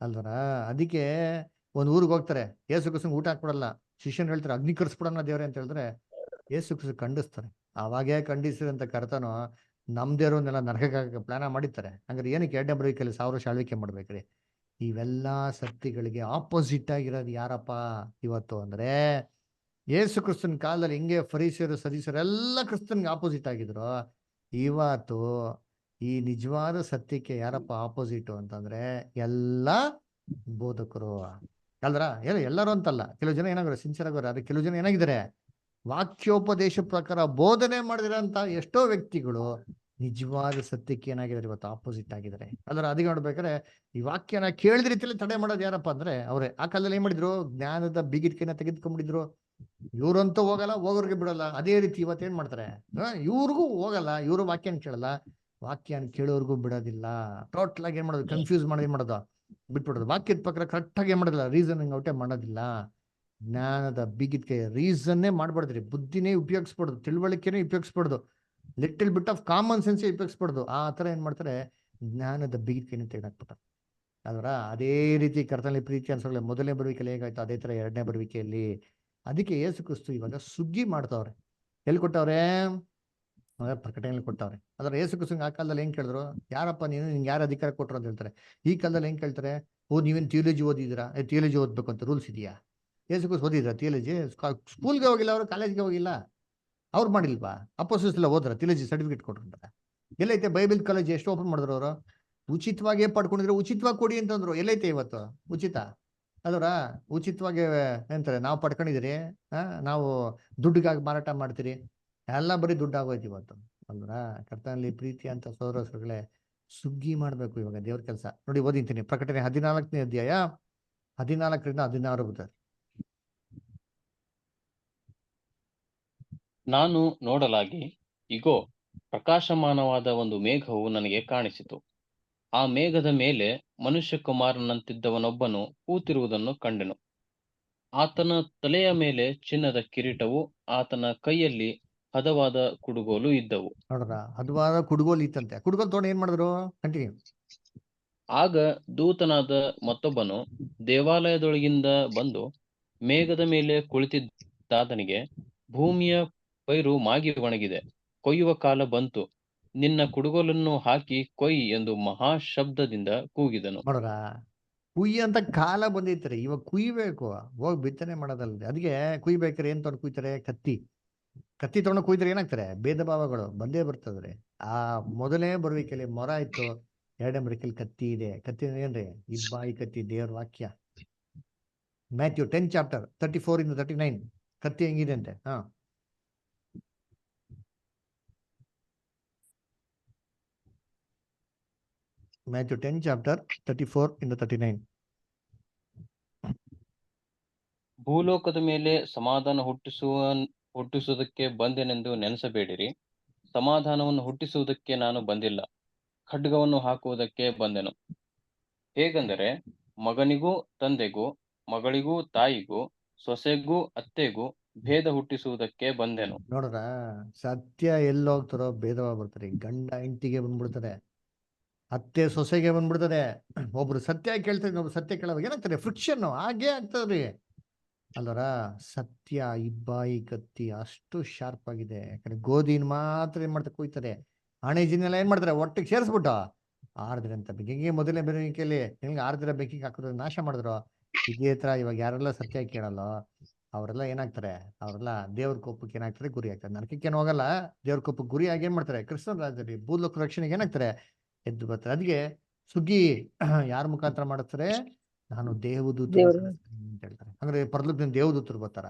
ಅಲ್ವರ. ಅದಕ್ಕೆ ಒಂದ್ ಊರಿಗೆ ಹೋಗ್ತಾರೆ, ಯೇಸು ಕ್ರಿಸ್ತಂಗೆ ಊಟ ಹಾಕ್ಬಿಡಲ್ಲ. ಶಿಷ್ಯನ್ ಹೇಳ್ತಾರೆ ಅಗ್ನಿ ಕರ್ಸ್ಬಿಡೋಣ ದೇವ್ರೆ ಅಂತ ಹೇಳಿದ್ರೆ ಯೇಸು ಕ್ರಿಸ್ತ ಖಂಡಿಸ್ತಾರೆ. ಅವಾಗೇ ಖಂಡಿಸಿದಂತ ಕರ್ತನು ನಮ್ ದೇವ್ರನ್ನೆಲ್ಲ ನರಕಕ್ಕೆ ಪ್ಲಾನ ಮಾಡಿರ್ತಾರೆ. ಹಂಗಾರೆ ಏನಕ್ಕೆ 2ನೇ ಬರುವಿಕೆಯಲ್ಲಿ 1000 ವರ್ಷ ಆಳ್ವಿಕೆ ಮಾಡ್ಬೇಕ್ರಿ? ಇವೆಲ್ಲಾ ಸತ್ಯಗಳಿಗೆ ಆಪೋಸಿಟ್ ಆಗಿರೋದು ಯಾರಪ್ಪ ಇವತ್ತು ಅಂದ್ರೆ, ಯೇಸು ಕ್ರಿಸ್ತನ ಕಾಲದಲ್ಲಿ ಹಿಂಗೆ ಫರೀಸಿಯರು ಸದೀಸರು ಎಲ್ಲ ಕ್ರಿಸ್ತನ್ಗೆ ಆಪೋಸಿಟ್ ಆಗಿದ್ರು. ಇವತ್ತು ಈ ನಿಜವಾದ ಸತ್ಯಕ್ಕೆ ಯಾರಪ್ಪ ಆಪೋಸಿಟ್ ಅಂತಂದ್ರೆ ಎಲ್ಲ ಬೋಧಕರು ಅಲ್ರ. ಎಲ್ಲರೂ ಅಂತಲ್ಲ, ಕೆಲವು ಜನ ಏನಾಗ್ರೆ ಸಿನ್ಸಿಯರ್ ಆಗೋರು, ಆದ್ರೆ ಕೆಲವು ಜನ ಏನಾಗಿದ್ದಾರೆ ವಾಕ್ಯೋಪದೇಶ ಪ್ರಕಾರ ಬೋಧನೆ ಮಾಡಿದಿರಂತ ಎಷ್ಟೋ ವ್ಯಕ್ತಿಗಳು ನಿಜವಾದ ಸತ್ಯಕ್ಕೆ ಏನಾಗಿದ್ದಾರೆ ಇವತ್ತು ಆಪೋಸಿಟ್ ಆಗಿದ್ದಾರೆ. ಅದ್ರ ಅದಕ್ಕೆ ನೋಡ್ಬೇಕಾದ್ರೆ ಈ ವಾಕ್ಯನ ಕೇಳಿದ ರೀತಿಯಲ್ಲಿ ತಡೆ ಮಾಡೋದು ಯಾರಪ್ಪ ಅಂದ್ರೆ ಅವರೇ. ಆ ಕಾಲದಲ್ಲಿ ಏನ್ ಮಾಡಿದ್ರು, ಜ್ಞಾನದ ಬಿಗಿಟ್ಕೆನ ತೆಗೆದುಕೊಂಡ್ಬಿಟ್ಟಿದ್ರು. ಇವ್ರಂತೂ ಹೋಗಲ್ಲ, ಹೋಗೋರ್ಗೆ ಬಿಡಲ್ಲ. ಅದೇ ರೀತಿ ಇವತ್ತೇನ್ ಮಾಡ್ತಾರೆ, ಇವ್ರಿಗೂ ಹೋಗಲ್ಲ, ಇವ್ರು ವಾಕ್ಯನ ಕೇಳಲ್ಲ, ವಾಕ್ಯನ ಕೇಳೋರ್ಗೂ ಬಿಡೋದಿಲ್ಲ. ಟೋಟಲ್ ಆಗಿ ಏನ್ ಮಾಡೋದು, ಕನ್ಫ್ಯೂಸ್ ಮಾಡಿ ಏನ್ ಮಾಡೋದು, ಬಿಟ್ಬಿಡೋದು. ವಾಕ್ಯದ ಪ್ರಕಾರ ಕರೆಕ್ಟ್ ಆಗಿ ಏನ್ ಮಾಡೋದಿಲ್ಲ, ರೀಸನಿಂಗ್ ಔಟೇ ಮಾಡೋದಿಲ್ಲ. ಜ್ಞಾನದ ಬಿಗಿಟ್ಕೆ ರೀಸನ್ನೇ ಮಾಡ್ಬಾರ್ದ್ರಿ, ಬುದ್ಧಿನೇ ಉಪಯೋಗಿಸ್ಬಾರ್ದು, ತಿಳುವಳಿಕೆನೇ ಉಪಯೋಗಿಸ್ಬಾರ್ದು, little bit of common sense ಉಪಯೋಗಿಸ್ಬಾರ್ದು. ಆ ತರ ಏನ್ ಮಾಡ್ತಾರೆ, ಜ್ಞಾನದ ಬಿಗಿಟ್ಕೆನೇ ತೆಗೆದಾಕ್ಬಿಟ್ಟಾರೆ ಅಲ್ವರ. ಅದೇ ರೀತಿ ಕರ್ತನಲ್ಲಿ ಪ್ರೀತಿ ಅನ್ಸೋಲ್ಲ, ಮೊದಲನೇ ಬರುವಿಕೆಯಲ್ಲಿ ಹೇಗಾಯ್ತು ಅದೇ ತರ 2ನೇ ಬರುವಿಕೆಯಲ್ಲಿ. ಅದಕ್ಕೆ ಯೇಸು ಕ್ರಿಸ್ತು ಇವಾಗ ಸುಗ್ಗಿ ಮಾಡ್ತಾವ್ರೆ. ಎಲ್ಲಿ ಕೊಟ್ಟವ್ರೆ? ಪ್ರಕಟಣೆಯಲ್ಲಿ ಕೊಟ್ಟವ್ರೆ. ಅದ್ರ ಯೇಸು ಕ್ರಿಸ್ತಂಗೆ ಆ ಕಾಲದಲ್ಲಿ ಹೆಂಗ್ ಕೇಳಿದ್ರು, ಯಾರಪ್ಪ ನೀನು, ನಿಂಗೆ ಯಾರು ಅಧಿಕಾರ ಕೊಟ್ಟರು ಅಂತ ಹೇಳ್ತಾರೆ. ಈ ಕಾಲದಲ್ಲಿ ಹೆಂಗ್ ಕೇಳ್ತಾರೆ, ನೀವೇನು ಥಿಯಾಲಜಿ ಓದಿದ್ದೀರಾ, ಥಿಯಾಲಜಿ ಓದ್ಬೇಕು ಅಂತ ರೂಲ್ಸ್ ಇದೆಯಾ? ಯೇಸು ಕ್ರಿಸ್ತು ಓದಿದ್ರ ಥಿಯಾಲಜಿ? ಸ್ಕೂಲ್ಗೆ ಹೋಗಿಲ್ಲ ಅವರು, ಕಾಲೇಜ್ಗೆ ಹೋಗಿಲ್ಲ, ಅವ್ರು ಮಾಡಿಲ್ವಾ? ಅಪೋಸ್ಟಲ್ಸ್ ಎಲ್ಲ ಹೋದ್ರ ಥಿಯಾಲಜಿ ಸರ್ಟಿಫಿಕೇಟ್ ಕೊಟ್ರಂತಾರೆ? ಎಲ್ಲೈತೆ ಬೈಬಲ್ ಕಾಲೇಜ್ ಎಷ್ಟು ಓಪನ್ ಮಾಡಿದ್ರು ಅವರು? ಉಚಿತವಾಗಿ ಪಡ್ಕೊಂಡಿದ್ರೆ ಉಚಿತವಾಗಿ ಕೊಡಿ ಅಂತಂದ್ರು. ಎಲ್ಲೈತೆ ಇವತ್ತು ಉಚಿತ? ಅಲ್ವರ, ಉಚಿತವಾಗಿ ಎಂತಾರೆ ನಾವು ಪಡ್ಕೊಂಡಿದ್ದೀರಿ, ನಾವು ದುಡ್ಡಿಗಾಗಿ ಮಾರಾಟ ಮಾಡ್ತೀರಿ, ಎಲ್ಲ ಬರೀ ದುಡ್ಡು ಆಗೋಯ್ತು ಇವತ್ತು ಅಲ್ವರ. ಕರ್ತನಲ್ಲಿ ಪ್ರೀತಿ ಅಂತ ಸಹೋದರಗಳೇ, ಸುಗ್ಗಿ ಮಾಡ್ಬೇಕು ಇವಾಗ ದೇವ್ರ ಕೆಲಸ. ನೋಡಿ ಓದಿಂತೀನಿ, ಪ್ರಕಟಣೆ 14ನೇ ಅಧ್ಯಾಯ 14ರಿಂದ 16 ಬರ್ತದೆ. ನಾನು ನೋಡಲಾಗಿ, ಇಗೋ, ಪ್ರಕಾಶಮಾನವಾದ ಒಂದು ಮೇಘವು ನನಗೆ ಕಾಣಿಸಿತು. ಆ ಮೇಘದ ಮೇಲೆ ಮನುಷ್ಯಕುಮಾರನಂತಿದ್ದವನೊಬ್ಬನು ಕೂತಿರುವುದನ್ನು ಕಂಡೆನು. ಆತನ ತಲೆಯ ಮೇಲೆ ಚಿನ್ನದ ಕಿರೀಟವು, ಆತನ ಕೈಯಲ್ಲಿ ಹದವಾದ ಕುಡುಗೋಲು ಇದ್ದವು. ನೋಡ್ರ, ಹದವಾದ ಕುಡುಗೋಲು ಇತ್ತಂತೆ. ಕುಡುಗೋಲು ತೊಗೊಂಡು ಏನ್ ಮಾಡಿದ್ರು? ಕಂಟಿನ್ಯೂ. ಆಗ ದೂತನಾದ ಮತ್ತೊಬ್ಬನು ದೇವಾಲಯದೊಳಗಿಂದ ಬಂದು ಮೇಘದ ಮೇಲೆ ಕುಳಿತಿದ್ದಾತನಿಗೆ, ಭೂಮಿಯ ಪೈರು ಮಾಗಿ ಒಣಗಿದೆ, ಕೊಯ್ಯುವ ಕಾಲ ಬಂತು, ನಿನ್ನ ಕುಡುಗೋಲನ್ನು ಹಾಕಿ ಕೊಯ್ ಎಂದು ಮಹಾಶಬ್ದದಿಂದ ಕೂಗಿದನು. ನೋಡ್ರ, ಕುಯ್ಯಂತ ಕಾಲ ಬಂದೈತ್ರಿ, ಇವಾಗ ಕುಯ್ಬೇಕು, ಹೋಗಿ ಬಿತ್ತನೆ ಮಾಡೋದಲ್ರಿ. ಅದಕ್ಕೆ ಕುಯ್ಬೇಕಾರೆ ಏನ್ ತೊಗೊಂಡು ಕುಯ್ತಾರೆ? ಕತ್ತಿ. ಕತ್ತಿ ತೊಗೊಂಡು ಕುಯ್ದ್ರೆ ಏನಾಗ್ತಾರೆ? ಭೇದ ಭಾವಗಳು ಬಂದೇ ಬರ್ತದ್ರಿ. ಆ ಮೊದಲನೇ ಬರುವಿಕೆಯಲ್ಲಿ ಮೊರ ಇತ್ತು, ಎರಡನೇ ಬರುವಿಕೆಯಲ್ಲಿ ಕತ್ತಿ ಇದೆ. ಕತ್ತಿ ಅಂದ್ರೆ ಏನ್ರಿ? ಇಬ್ಬಾಯಿ ಕತ್ತಿ, ದೇವ್ರ ವಾಕ್ಯ. ಮ್ಯಾಥ್ಯೂ 10 ಚಾಪ್ಟರ್ 34 39 ಕತ್ತಿ ಹೆಂಗಿದೆ ಅಂತೆ. Matthew 10 chapter 34 39. ಭೂಲೋಕದ ಮೇಲೆ ಸಮಾಧಾನ ಹುಟ್ಟಿಸುವುದಕ್ಕೆ ಬಂದೆನೆಂದು ನೆನೆಸಬೇಡಿರಿ. ಸಮಾಧಾನವನ್ನು ಹುಟ್ಟಿಸುವುದಕ್ಕೆ ನಾನು ಬಂದಿಲ್ಲ, ಖಡ್ಗವನ್ನು ಹಾಕುವುದಕ್ಕೆ ಬಂದೆನು. ಹೇಗೆಂದರೆ ಮಗನಿಗೂ ತಂದೆಗೂ, ಮಗಳಿಗೂ ತಾಯಿಗೂ, ಸೊಸೆಗೂ ಅತ್ತೆಗೂ ಭೇದ ಹುಟ್ಟಿಸುವುದಕ್ಕೆ ಬಂದೆನು. ನೋಡ್ರ, ಸತ್ಯ ಎಲ್ಲೋಗ್ತಾರೋ ಭೇದ ಭಾವ ಬರ್ತಾರೆ. ಗಂಡ ಹೆಂಡತಿಗೆ ಬಂದ್ಬಿಡ್ತಾರೆ, ಅತ್ತೆ ಸೊಸೆಗೆ ಬಂದ್ಬಿಡ್ತದೆ. ಒಬ್ರು ಸತ್ಯ ಕೇಳ್ತಾರೆ, ಇನ್ನೊಬ್ರು ಸತ್ಯ ಕೇಳೋವಾಗ ಏನಾಗ್ತಾರೆ? ಫ್ರಿಕ್ಷನ್ ಹಾಗೇ ಆಗ್ತದ್ರಿ. ಅಲ್ಲರ ಸತ್ಯ ಇಬ್ಬಾಯಿ ಕತ್ತಿ ಅಷ್ಟು ಶಾರ್ಪ್ ಆಗಿದೆ. ಯಾಕಂದ್ರೆ ಗೋಧಿನ ಮಾತ್ರ ಏನ್ ಮಾಡ್ತಾರೆ? ಕುಯ್ತಾರೆ. ಹಣೆಜಿನೆಲ್ಲ ಏನ್ ಮಾಡ್ತಾರೆ? ಒಟ್ಟಿಗೆ ಸೇರಿಸ್ಬಿಟ್ಟು ಆರ್ದ್ರೆ ಅಂತ ಬೆಂಕಿಗೆ, ಮೊದಲನೇ ಬೆಂಕಿಯಲ್ಲಿ ನಿಮ್ಗೆ ಆರ್ದ್ರ ಬೆಂಕಿಗೆ ಹಾಕಿದ್ರು ನಾಶ ಮಾಡಿದ್ರು. ಇದೇ ತರ ಇವಾಗ ಯಾರೆಲ್ಲ ಸತ್ಯ ಕೇಳಲ್ಲ ಅವರೆಲ್ಲ ಏನಾಗ್ತಾರೆ? ಅವರೆಲ್ಲ ದೇವ್ರ ಕೋಪಕ್ಕೆ ಏನಾಗ್ತಾರೆ? ಗುರಿ ಆಗ್ತಾರೆ. ನರಕಕ್ಕೇನು ಹೋಗಲ್ಲ, ದೇವ್ರ ಕೋಪಕ್ಕೆ ಗುರಿಯಾಗಿ ಏನ್ ಮಾಡ್ತಾರೆ? ಕ್ರಿಸ್ತನ ರಾಜ್ಯದಲ್ಲಿ ಭೂಲೋಕ ರಕ್ಷಣೆಗೆ ಏನಾಗ್ತಾರೆ? ಎದ್ದು ಬರ್ತಾರೆ. ಅದಕ್ಕೆ ಸುಗ್ಗಿ ಯಾರ ಮುಖಾಂತರ ಮಾಡಿಸ್ತಾರೆ? ನಾನು ದೇವದೂತರು ದೇವ್ರು ಅಂತ ಹೇಳ್ತಾರೆ. ಅಂದ್ರೆ ಪರಲೋಕದಿಂದ ದೇವದೂತರು ಬರ್ತಾರ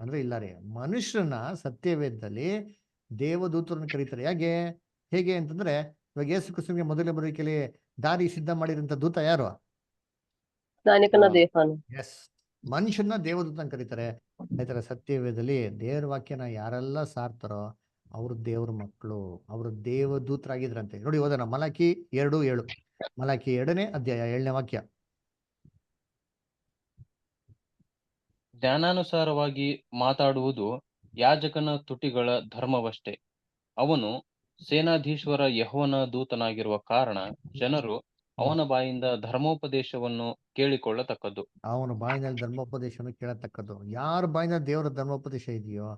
ಅಂದ್ರೆ ಇಲ್ಲ ರೀ. ಮನುಷ್ಯನ ಸತ್ಯವೇದದಲ್ಲಿ ದೇವದೂತರನ್ನು ಕರೀತಾರೆ. ಹೇಗೆ ಅಂತಂದ್ರೆ, ಇವಾಗ ಯೇಸು ಕ್ರಿಸ್ತನಿಗೆ ಮೊದಲೇ ಬರುವಿಕೆಯಲ್ಲಿ ದಾರಿ ಸಿದ್ಧ ಮಾಡಿದಂತ ದೂತ ಯಾರು? ಸ್ನಾನಿಕನ ದೇವನು. ಎಸ್, ಮನುಷ್ಯನ ದೇವದೂತ ಅಂತ ಕರೀತಾರೆ. ಆಯ್ತರ ಸತ್ಯವೇದದಲ್ಲಿ ದೇವ್ರ ವಾಕ್ಯನ ಯಾರೆಲ್ಲ ಸಾರ್ತಾರೋ ಅವ್ರು ದೇವ್ರ ಮಕ್ಕಳು, ಅವರು ದೇವದೂತರಾಗಿದ್ರಂತೆ. ನೋಡಿ, ಓದೋಣ. ಮಲಾಕಿ 2:7. ಮಲಾಕಿ 2ನೇ ಅಧ್ಯಾಯ 7ನೇ ವಾಕ್ಯ. ಜ್ಞಾನಾನುಸಾರವಾಗಿ ಮಾತಾಡುವುದು ಯಾಜಕನ ತುಟಿಗಳ ಧರ್ಮವಷ್ಟೇ. ಅವನು ಸೇನಾಧೀಶ್ವರ ಯೆಹೋವನ ದೂತನಾಗಿರುವ ಕಾರಣ ಜನರು ಅವನ ಬಾಯಿಂದ ಧರ್ಮೋಪದೇಶವನ್ನು ಕೇಳಿಕೊಳ್ಳತಕ್ಕದ್ದು. ಅವನ ಬಾಯಿನಲ್ಲಿ ಧರ್ಮೋಪದೇಶವನ್ನು ಕೇಳತಕ್ಕದ್ದು. ಯಾರ ಬಾಯಿನಲ್ಲಿ ದೇವರ ಧರ್ಮೋಪದೇಶ ಇದೆಯೋ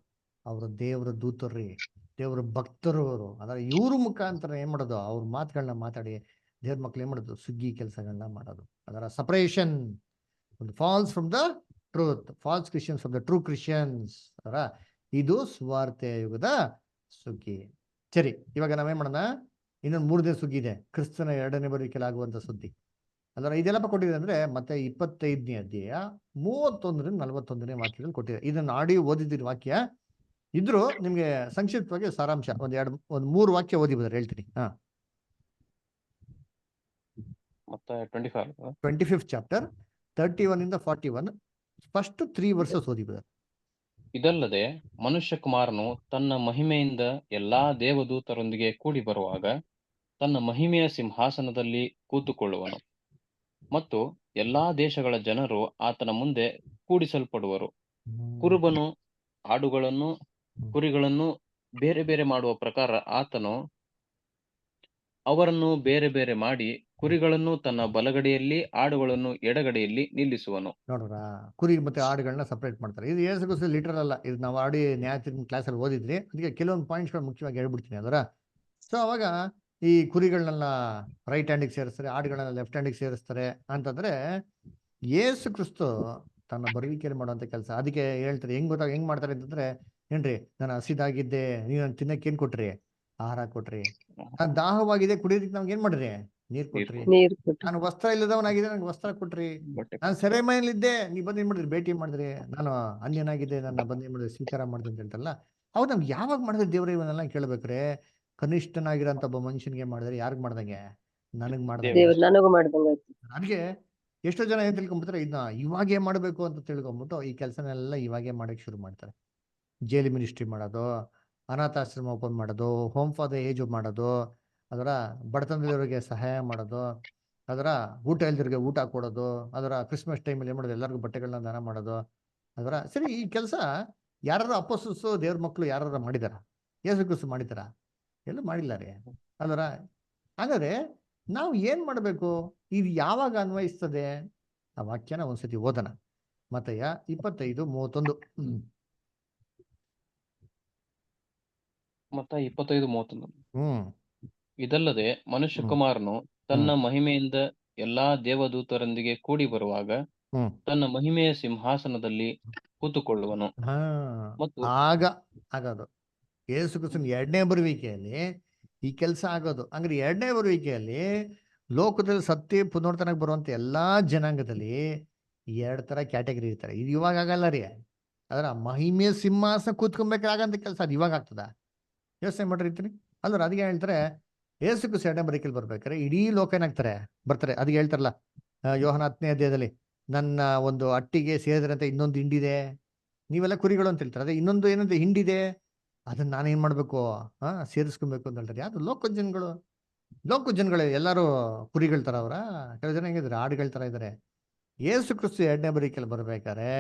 ಅವರು ದೇವರ ದೂತರ್ರಿ, ದೇವರ ಭಕ್ತರು ಅವರು. ಅದರ ಇವ್ರ ಮುಖಾಂತರ ಏನ್ ಮಾಡೋದು? ಅವ್ರ ಮಾತುಗಳನ್ನ ಮಾತಾಡಿ ದೇವ್ರ ಮಕ್ಳು ಏನ್ ಮಾಡೋದು? ಸುಗ್ಗಿ ಕೆಲಸಗಳನ್ನ ಮಾಡೋದು. ಅದರ separation false from the truth, false Christians from the true Christians. ಅದರ ಇದು ಸ್ವಾರ್ಥ ಯುಗದ ಸುಗ್ಗಿ. ಸರಿ, ಇವಾಗ ನಾವೇನ್ ಮಾಡೋಣ? ಇನ್ನೊಂದು 3 ದಿನ ಸುಗ್ಗಿ ಇದೆ, ಕ್ರಿಸ್ತನ 2ನೇ ಬರುವಿಕೆಯಲ್ಲಿ ಆಗುವಂತ ಸುದ್ದಿ. ಅದರ ಇದೆಲ್ಲಪ್ಪ ಕೊಟ್ಟಿದೆ ಅಂದ್ರೆ ಮತ್ತೆ 25ನೇ ಅಧ್ಯಾಯ 31ರಿಂದ 41ನೇ ವಾಕ್ಯದಲ್ಲಿ ಕೊಟ್ಟಿದೆ. ಇದನ್ನ ಆಡಿ ಓದಿದ್ದೀರಿ ವಾಕ್ಯ ಇದ್ರು ನಿಮ್ಗೆ ಸಂಕ್ಷಿಪ್ತವಾಗಿ ಸಾರಾಂಶ ಒಂದ್ 3 ವಾಕ್ಯ ಓದಿ ಬದ್ರೆ ಹೇಳ್ತೀನಿ. ಮತ್ತೆ 25th ಚಾಪ್ಟರ್ 31 ಇಂದ 41 ಫಸ್ಟ್ 3 ವರ್ಸಸ್ ಓದಿ ಬದ್ರೆ. ಇದಲ್ಲದೆ ಮನುಷ್ಯ ಕುಮಾರನು ತನ್ನ ಮಹಿಮೆಯಿಂದ ಎಲ್ಲಾ ದೇವದೂತರೊಂದಿಗೆ ಕೂಡಿ ಬರುವಾಗ ತನ್ನ ಮಹಿಮೆಯ ಸಿಂಹಾಸನದಲ್ಲಿ ಕೂತುಕೊಳ್ಳುವನು ಮತ್ತು ಎಲ್ಲಾ ದೇಶಗಳ ಜನರು ಆತನ ಮುಂದೆ ಕೂಡಿಸಲ್ಪಡುವರು. ಕುರುಬನು ಆಡುಗಳನ್ನು ಕುರಿಗಳನ್ನು ಬೇರೆ ಬೇರೆ ಮಾಡುವ ಪ್ರಕಾರ ಆತನು ಅವರನ್ನು ಬೇರೆ ಬೇರೆ ಮಾಡಿ ಕುರಿಗಳನ್ನು ತನ್ನ ಬಲಗಡೆಯಲ್ಲಿ ಆಡುಗಳನ್ನು ಎಡಗಡೆಯಲ್ಲಿ ನಿಲ್ಲಿಸುವನು. ನೋಡ್ರ, ಕುರಿ ಮತ್ತೆ ಆಡುಗಳನ್ನ ಸಪರೇಟ್ ಮಾಡ್ತಾರೆ. ಇದು ಏಸುಗೋಸ್ಕರ ಲಿಟರಲ್ ಅಲ್ಲ, ಇದು ನಾವು ಆಡಿ ನ್ಯಾಯ ಕ್ಲಾಸಲ್ಲಿ ಓದಿದ್ರಿ. ಅದಕ್ಕೆ ಕೆಲವೊಂದು ಪಾಯಿಂಟ್ಸ್ಗಳು ಮುಖ್ಯವಾಗಿ ಹೇಳ್ಬಿಡ್ತೀನಿ ಅದರ. ಸೊ ಅವಾಗ ಈ ಕುರಿಗಳನ್ನೆಲ್ಲ ರೈಟ್ ಹ್ಯಾಂಡಿಗೆ ಸೇರಿಸ್ತಾರೆ, ಆಡುಗಳನ್ನೆಲ್ಲ ಲೆಫ್ಟ್ ಹ್ಯಾಂಡಿಗೆ ಸೇರಿಸ್ತಾರೆ ಅಂತಂದ್ರೆ ಯೇಸು ಕ್ರಿಸ್ತು ತನ್ನ ಬರುವಿಕೆಯಲ್ಲಿ ಮಾಡುವಂತ ಕೆಲಸ. ಅದಕ್ಕೆ ಹೇಳ್ತಾರೆ ಹೆಂಗ್ ಮಾಡ್ತಾರೆ ಅಂತಂದ್ರೆ, ಏನ್ರಿ, ನಾನು ಹಸಿದಾಗಿದ್ದೆ, ನೀವು ನಾನು ತಿನ್ನಕ್ಕೆ ಏನ್ ಕೊಟ್ರಿ? ಆಹಾರ ಕೊಟ್ರಿ. ನಾನು ದಾಹವಾಗಿದೆ, ಕುಡಿಯೋದಕ್ಕೆ ನಮ್ಗೆ ಏನ್ ಮಾಡ್ರಿ? ನೀರ್ ಕೊಟ್ರಿ. ನೀರ್ ಕೊಟ್ಟು ನಾನು ವಸ್ತ್ರ ಇಲ್ಲದವನಾಗಿದೆ, ನಂಗೆ ವಸ್ತ್ರ ಕೊಟ್ರಿ. ನಾನು ಸೆರೆಮನೆಯಲ್ಲಿದ್ದೆ, ನೀವು ಬಂದು ಏನ್ ಮಾಡಿದ್ರಿ? ಭೇಟಿ ಮಾಡಿದ್ರಿ. ನಾನು ಅನ್ಯನಾಗಿದ್ದೆ, ನನ್ನ ಬಂದು ಏನ್ ಮಾಡಿದ್ರಿ? ಸ್ವೀಕಾರ ಮಾಡಿದೆ ಅಂತ ಹೇಳ್ತಾರಲ್ಲ, ಅವ್ರು ನಮ್ಗೆ ಯಾವಾಗ ಮಾಡಿದ್ರೆ ದೇವ್ರ ಇವನ್ನೆಲ್ಲ ಕೇಳ್ಬೇಕ್ರೆ? ಕನಿಷ್ಠನಾಗಿರೋಂಥ ಒಬ್ಬ ಮನುಷ್ಯನಿಗೆ ಮಾಡಿದ್ರೆ ಯಾರಿಗ್ ಮಾಡ್ದಂಗೆ? ನನಗ್ ಮಾಡ್ದಂಗೆ. ದೇವ್ರು ನನಗೂ ಮಾಡ್ದಂಗಾಯ್ತು. ನನಗೆ ಎಷ್ಟೋ ಜನ ಏನ್ ತಿಳ್ಕೊಂಡ್ಬಿಡ್ತಾರೆ, ಇದನ್ನ ಇವಾಗೇ ಮಾಡ್ಬೇಕು ಅಂತ ತಿಳ್ಕೊಂಡ್ಬಿಟ್ಟು ಈ ಕೆಲಸನೆಲ್ಲ ಇವಾಗೇ ಮಾಡಕ್ ಶುರು ಮಾಡ್ತಾರೆ. ಜೈಲಿ ಮಿನಿಸ್ಟ್ರಿ ಮಾಡೋದು, ಅನಾಥಾಶ್ರಮ ಓಪನ್ ಮಾಡೋದು, ಹೋಮ್ ಫಾರ್ ದ ಏಜ್ ಮಾಡೋದು, ಅದರ ಬಡತನದವರಿಗೆ ಸಹಾಯ ಮಾಡೋದು, ಅದರ ಊಟ ಇಲ್ದಿರಿಗೆ ಊಟ ಕೊಡೋದು, ಅದರ ಕ್ರಿಸ್ಮಸ್ ಟೈಮಲ್ಲಿ ಏನ್ ಮಾಡೋದು? ಎಲ್ಲರಿಗೂ ಬಟ್ಟೆಗಳನ್ನ ದಾನ ಮಾಡೋದು. ಅದರ ಸರಿ, ಈ ಕೆಲಸ ಯಾರು ಅಪೋಸ್ತಲರು ದೇವ್ರ ಮಕ್ಕಳು ಯಾರು ಮಾಡಿದಾರ? ಯೇಸು ಕ್ರಿಸ್ತು ಮಾಡಿದಾರ? ಎಲ್ಲೂ ಮಾಡಿಲ್ಲ ರೀ. ಅದರ ಹಾಗಾದ್ರೆ ನಾವು ಏನ್ ಮಾಡಬೇಕು? ಇದು ಯಾವಾಗ ಅನ್ವಯಿಸ್ತದೆ? ಆ ವಾಕ್ಯನ ಒಂದ್ಸತಿ ಓದೋಣ. ಮತ್ತಯ್ಯ 25:31. ಮತ್ತ 25:31. ಹ್ಮ್ ಇದಲ್ಲದೆ ಹ್ಮ್ ಮನುಷ್ಯಕುಮಾರನು ಹ್ಮ್ ತನ್ನ ಮಹಿಮೆಯಿಂದ ಎಲ್ಲಾ ದೇವದೂತರೊಂದಿಗೆ ಕೂಡಿ ಬರುವಾಗ ಹ್ಮ್ ತನ್ನ ಮಹಿಮೆಯ ಸಿಂಹಾಸನದಲ್ಲಿ ಕೂತುಕೊಳ್ಳುವನು. ಹಾ ಮತ್ತು ಆಗ ಆಗೋದು ಯೇಸು ಕ್ರಿಸ್ತನ ಎರಡನೇ ಬರುವಿಕೆಯಲ್ಲಿ ಈ ಕೆಲಸ ಆಗೋದು. ಹಂಗ್ರೆ ಎರಡನೇ ಬರುವಿಕೆಯಲ್ಲಿ ಲೋಕದಲ್ಲಿ ಸತ್ಯ ಪುನರ್ತನಕ್ಕೆ ಬರುವಂತ ಎಲ್ಲಾ ಜನಾಂಗದಲ್ಲಿ ಎರಡ್ ತರ ಕ್ಯಾಟಗರಿ ಇರ್ತಾರೆ. ಇದು ಇವಾಗ ಆಗಲ್ಲ ರೀ. ಅದರ ಮಹಿಮೆ ಸಿಂಹಾಸನ ಕೂತ್ಕೊಬೇಕಾಗಂತ ಕೆಲಸ ಅದು ಇವಾಗ ಆಗ್ತದ? ಯೋಚನೆ ಮಾಡಿರ್ತೀನಿ ಅಲ್ರ. ಅದಕ್ಕೆ ಹೇಳ್ತಾರೆ ಯೇಸು ಕ್ರಿಸ್ತ ಎರಡನೇ ಬರಿಕೆಯಲ್ಲಿ ಬರ್ಬೇಕಾರೆ ಇಡೀ ಲೋಕ ಏನಾಗ್ತಾರೆ ಬರ್ತಾರೆ. ಅದಕ್ಕೆ ಹೇಳ್ತಾರಲ್ಲ ಯೋಹನ 10ನೇ ಅಧ್ಯಾಯದಲ್ಲಿ, ನನ್ನ ಒಂದು ಅಟ್ಟಿಗೆ ಸೇರಿದ್ರಂತ ಇನ್ನೊಂದು ಹಿಂಡಿದೆ, ನೀವೆಲ್ಲ ಕುರಿಗಳು ಅಂತ ಹೇಳ್ತಾರೆ. ಅದೇ ಇನ್ನೊಂದು ಏನಂದ್ರೆ ಹಿಂಡಿದೆ, ಅದನ್ನ ನಾನೇನ್ ಮಾಡ್ಬೇಕು? ಸೇರಿಸ್ಕೊಬೇಕು ಅಂತ ಹೇಳ್ತಾರೆ. ಯಾರು? ಲೋಕ ಜನಗಳು. ಲೋಕ ಜನಗಳು ಎಲ್ಲರೂ ಕುರಿಗಳ ತರ ಅವರ? ಕೆಲವು ಜನ ಹೆಂಗಿದ್ದಾರೆ? ಆಡುಗಳ ತರ ಇದ್ದಾರೆ. ಯೇಸು ಕ್ರಿಸ್ತು ಎರಡನೇ ಬರಿಕೆಯಲ್ಲಿ ಬರ್ಬೇಕಾರೆ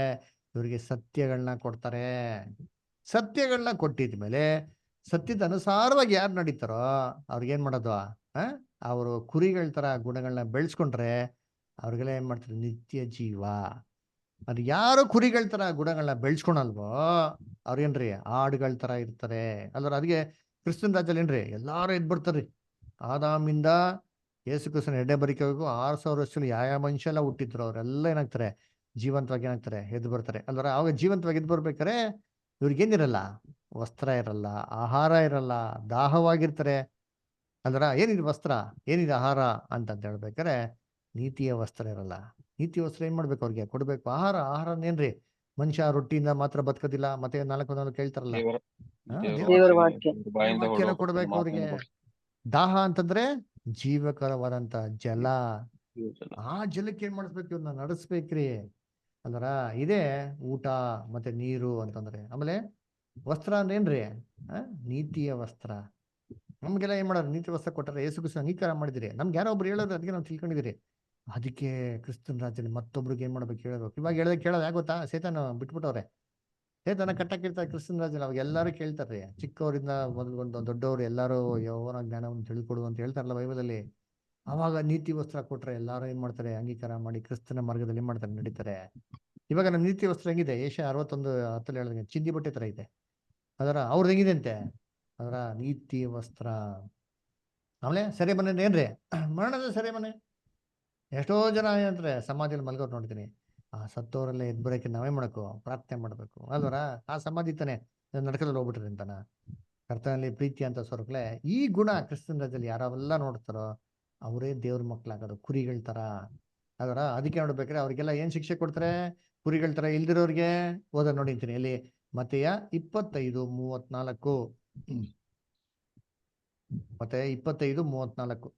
ಇವರಿಗೆ ಸತ್ಯಗಳನ್ನ ಕೊಡ್ತಾರೆ. ಸತ್ಯಗಳನ್ನ ಕೊಟ್ಟಿದ್ಮೇಲೆ ಸತ್ಯದ ಅನುಸಾರವಾಗಿ ಯಾರು ನಡೀತಾರೋ ಅವ್ರಿಗೆ ಏನ್ ಮಾಡೋದು? ಅವರು ಕುರಿಗಳ ತರ ಗುಣಗಳನ್ನ ಬೆಳೆಸ್ಕೊಂಡ್ರೆ ಅವ್ರಿಗೆಲ್ಲ ಏನ್ ಮಾಡ್ತಾರೆ? ನಿತ್ಯ ಜೀವ. ಅದು ಯಾರು ಕುರಿಗಳ ತರ ಗುಣಗಳನ್ನ ಬೆಳೆಸ್ಕೊಳಲ್ವೋ ಅವ್ರೇನ್ರಿ ಆಡುಗಳ ತರ ಇರ್ತಾರೆ ಅಲ್ವ. ಅದಕ್ಕೆ ಕ್ರಿಸ್ತನ್ ರಾಜ್ಯದಲ್ಲಿ ಏನ್ರಿ ಎಲ್ಲಾರು ಎದ್ ಬರ್ತಾರ್ರಿ. ಆದಾಮಿಂದ ಯೇಸು ಕ್ರಿಸ್ತನ ಎರಡನೇ ಬರಿಕೆವರೆಗೂ 6000 ವರ್ಷದಲ್ಲಿ ಯಾವ ಮನುಷ್ಯ ಎಲ್ಲ ಹುಟ್ಟಿದ್ರು ಅವರೆಲ್ಲ ಏನಾಗ್ತಾರೆ? ಜೀವಂತವಾಗಿ ಏನಾಗ್ತಾರೆ? ಎದ್ದು ಬರ್ತಾರೆ ಅಲ್ವರ. ಅವಾಗ ಜೀವಂತವಾಗಿ ಎದ್ದು ಬರ್ಬೇಕಾರೆ ಇವ್ರಿಗೇನಿರಲ್ಲ? ವಸ್ತ್ರ ಇರಲ್ಲ, ಆಹಾರ ಇರಲ್ಲ, ದಾಹವಾಗಿರ್ತಾರೆ ಅಲ್ವರ. ಏನಿದೆ ವಸ್ತ್ರ, ಏನಿದೆ ಆಹಾರ ಅಂತ ಹೇಳ್ಬೇಕಾರೆ ನೀತಿಯ ವಸ್ತ್ರ ಇರಲ್ಲ. ನೀತಿ ವಸ್ತ್ರ ಏನ್ ಮಾಡ್ಬೇಕು? ಅವ್ರಿಗೆ ಕೊಡ್ಬೇಕು. ಆಹಾರ ಏನ್ರಿ? ಮನುಷ್ಯ ರೊಟ್ಟಿಯಿಂದ ಮಾತ್ರ ಬದುಕೋದಿಲ್ಲ. ಮತ್ತೆ 4 ಕೇಳ್ತಾರಲ್ಲ, ದೇವರ ದೇವರ ದೇವರ ವಾಕ್ಯ ವಾಕ್ಯ ದೇವರ ಬಾಯಿಂದ ವಾಕ್ಯನ ಹೊರಡುವ ಕೊಡ್ಬೇಕು ಅವ್ರಿಗೆ. ಮಾತನ್ನು ದಾಹ ಅಂತಂದ್ರೆ ಜೀವಕರವಾದಂತ ಜಲ. ಬಳಸಿ ಆ ಜಲಕ್ಕೆ ಏನ್ ಮಾಡಿಸ್ಬೇಕು? ಇವ್ರನ್ನ ನಡೆಸ್ಬೇಕ್ರಿ ಅಲ್ವರ. ಇದೇ ಊಟ ಮತ್ತೆ ನೀರು ಅಂತಂದ್ರೆ. ಆಮೇಲೆ ವಸ್ತ್ರ ಅಂದ್ರೆ ಏನ್ರಿ? ನೀತಿಯ ವಸ್ತ್ರ. ನಮ್ಗೆಲ್ಲ ಏನ್ ಮಾಡೋರು? ನೀತಿ ವಸ್ತ್ರ ಕೊಟ್ಟಾರೆ. ಯೇಸು ಕ್ರಿಸ್ತ ಅಂಗೀಕಾರ ಮಾಡಿದಿರಿ. ನಮ್ಗೆ ಯಾರೋ ಒಬ್ರು ಹೇಳೋದು, ಅದಕ್ಕೆ ನಾವು ತಿಳ್ಕೊಂಡಿದಿರಿ. ಅದಕ್ಕೆ ಕ್ರಿಸ್ತನ್ ರಾಜ್ಯದಲ್ಲಿ ಮತ್ತೊಬ್ರಿಗೆ ಏನ್ ಮಾಡ್ಬೇಕು? ಹೇಳ್ಬೇಕು. ಇವಾಗ ಹೇಳ್ದೆ ಕೇಳೋದು ಯಾಗೊತ್ತಾ? ಸೇತಾನ ಬಿಟ್ಬಿಟ್ಟವ್ರೆ. ಸೇತಾನ ಕಟ್ಟಾಕಿರ್ತಾರೆ ಕ್ರಿಸ್ತನ್ ರಾಜ್ಯದಲ್ಲಿ. ಅವಾಗ ಎಲ್ಲಾರು ಕೇಳ್ತಾರ್ರಿ, ಚಿಕ್ಕವರಿಂದ ಮೊದಲ್ಗೊಂಡು ದೊಡ್ಡವರು ಎಲ್ಲಾರು ಯೌವನ ಜ್ಞಾನವನ್ನು ತಿಳ್ಕೊಡು ಅಂತ ಹೇಳ್ತಾರಲ್ಲ ಬೈಬಲಲ್ಲಿ. ಅವಾಗ ನೀತಿ ವಸ್ತ್ರ ಕೊಟ್ರೆ ಎಲ್ಲಾರು ಏನ್ ಮಾಡ್ತಾರೆ? ಅಂಗೀಕಾರ ಮಾಡಿ ಕ್ರಿಸ್ತನ ಮಾರ್ಗದಲ್ಲಿ ಏನ್ ಮಾಡ್ತಾರೆ? ನಡೀತಾರೆ. ಇವಾಗ ನಮ್ಮ ನೀತಿ ವಸ್ತ್ರ ಹೆಂಗಿದೆ? ಏಷ್ಯಾ 61:10 ಹೇಳಿದಂಗೆ ಚಿಂದಿ ಬಟ್ಟೆ ತರ ಇದೆ. ಅದರ ಅವ್ರದ್ದು ಹೆಂಗಿದೆ ಅಂತೆ? ಅದರ ನೀತಿ ವಸ್ತ್ರ. ಆಮೇಲೆ ಸೆರೆ ಮನೆ ಏನ್ರಿ? ಮರಣದ ಸೆರೆ ಮನೆ. ಎಷ್ಟೋ ಜನ ಏನಂತಾರೆ ಸಮಾಧಿಯಲ್ಲಿ ಮಲ್ಗೋರು ನೋಡ್ತೀನಿ. ಆ ಸತ್ತೋರೆಲ್ಲ ಎದ್ ಬರೋಕೆ ನಾವೇ ಮಾಡಬೇಕು? ಪ್ರಾರ್ಥನೆ ಮಾಡ್ಬೇಕು ಅಲ್ವರ. ಆ ಸಮಾಧಿ ತಾನೆ ನಡ್ಕದಲ್ಲಿ ಹೋಗ್ಬಿಟ್ರಿ ಅಂತಾನ. ಕರ್ತನಲ್ಲಿ ಪ್ರೀತಿ ಅಂತ ಸ್ವರ್ಗಲೆ ಈ ಗುಣ ಕ್ರಿಸ್ತನ ರಾಜ್ಯದಲ್ಲಿ ಯಾರೆಲ್ಲ ನೋಡ್ತಾರೋ ಅವರೇ ದೇವ್ರ ಮಕ್ಳಾಗೋದು, ಕುರಿಗಳ ತರ ಅದರ. ಅದಕ್ಕೆ ನೋಡ್ಬೇಕ್ರೆ ಅವ್ರಿಗೆಲ್ಲ ಏನ್ ಶಿಕ್ಷೆ ಕೊಡ್ತಾರೆ? ಕುರಿಗಳ ತರ ಇಲ್ದಿರೋರ್ಗೆ ಓದ ನೋಡಿಂತೀನಿ ಇಲ್ಲಿ ಮತ್ತೆಯ 25:34. ಮತ್ತೆ 25:34.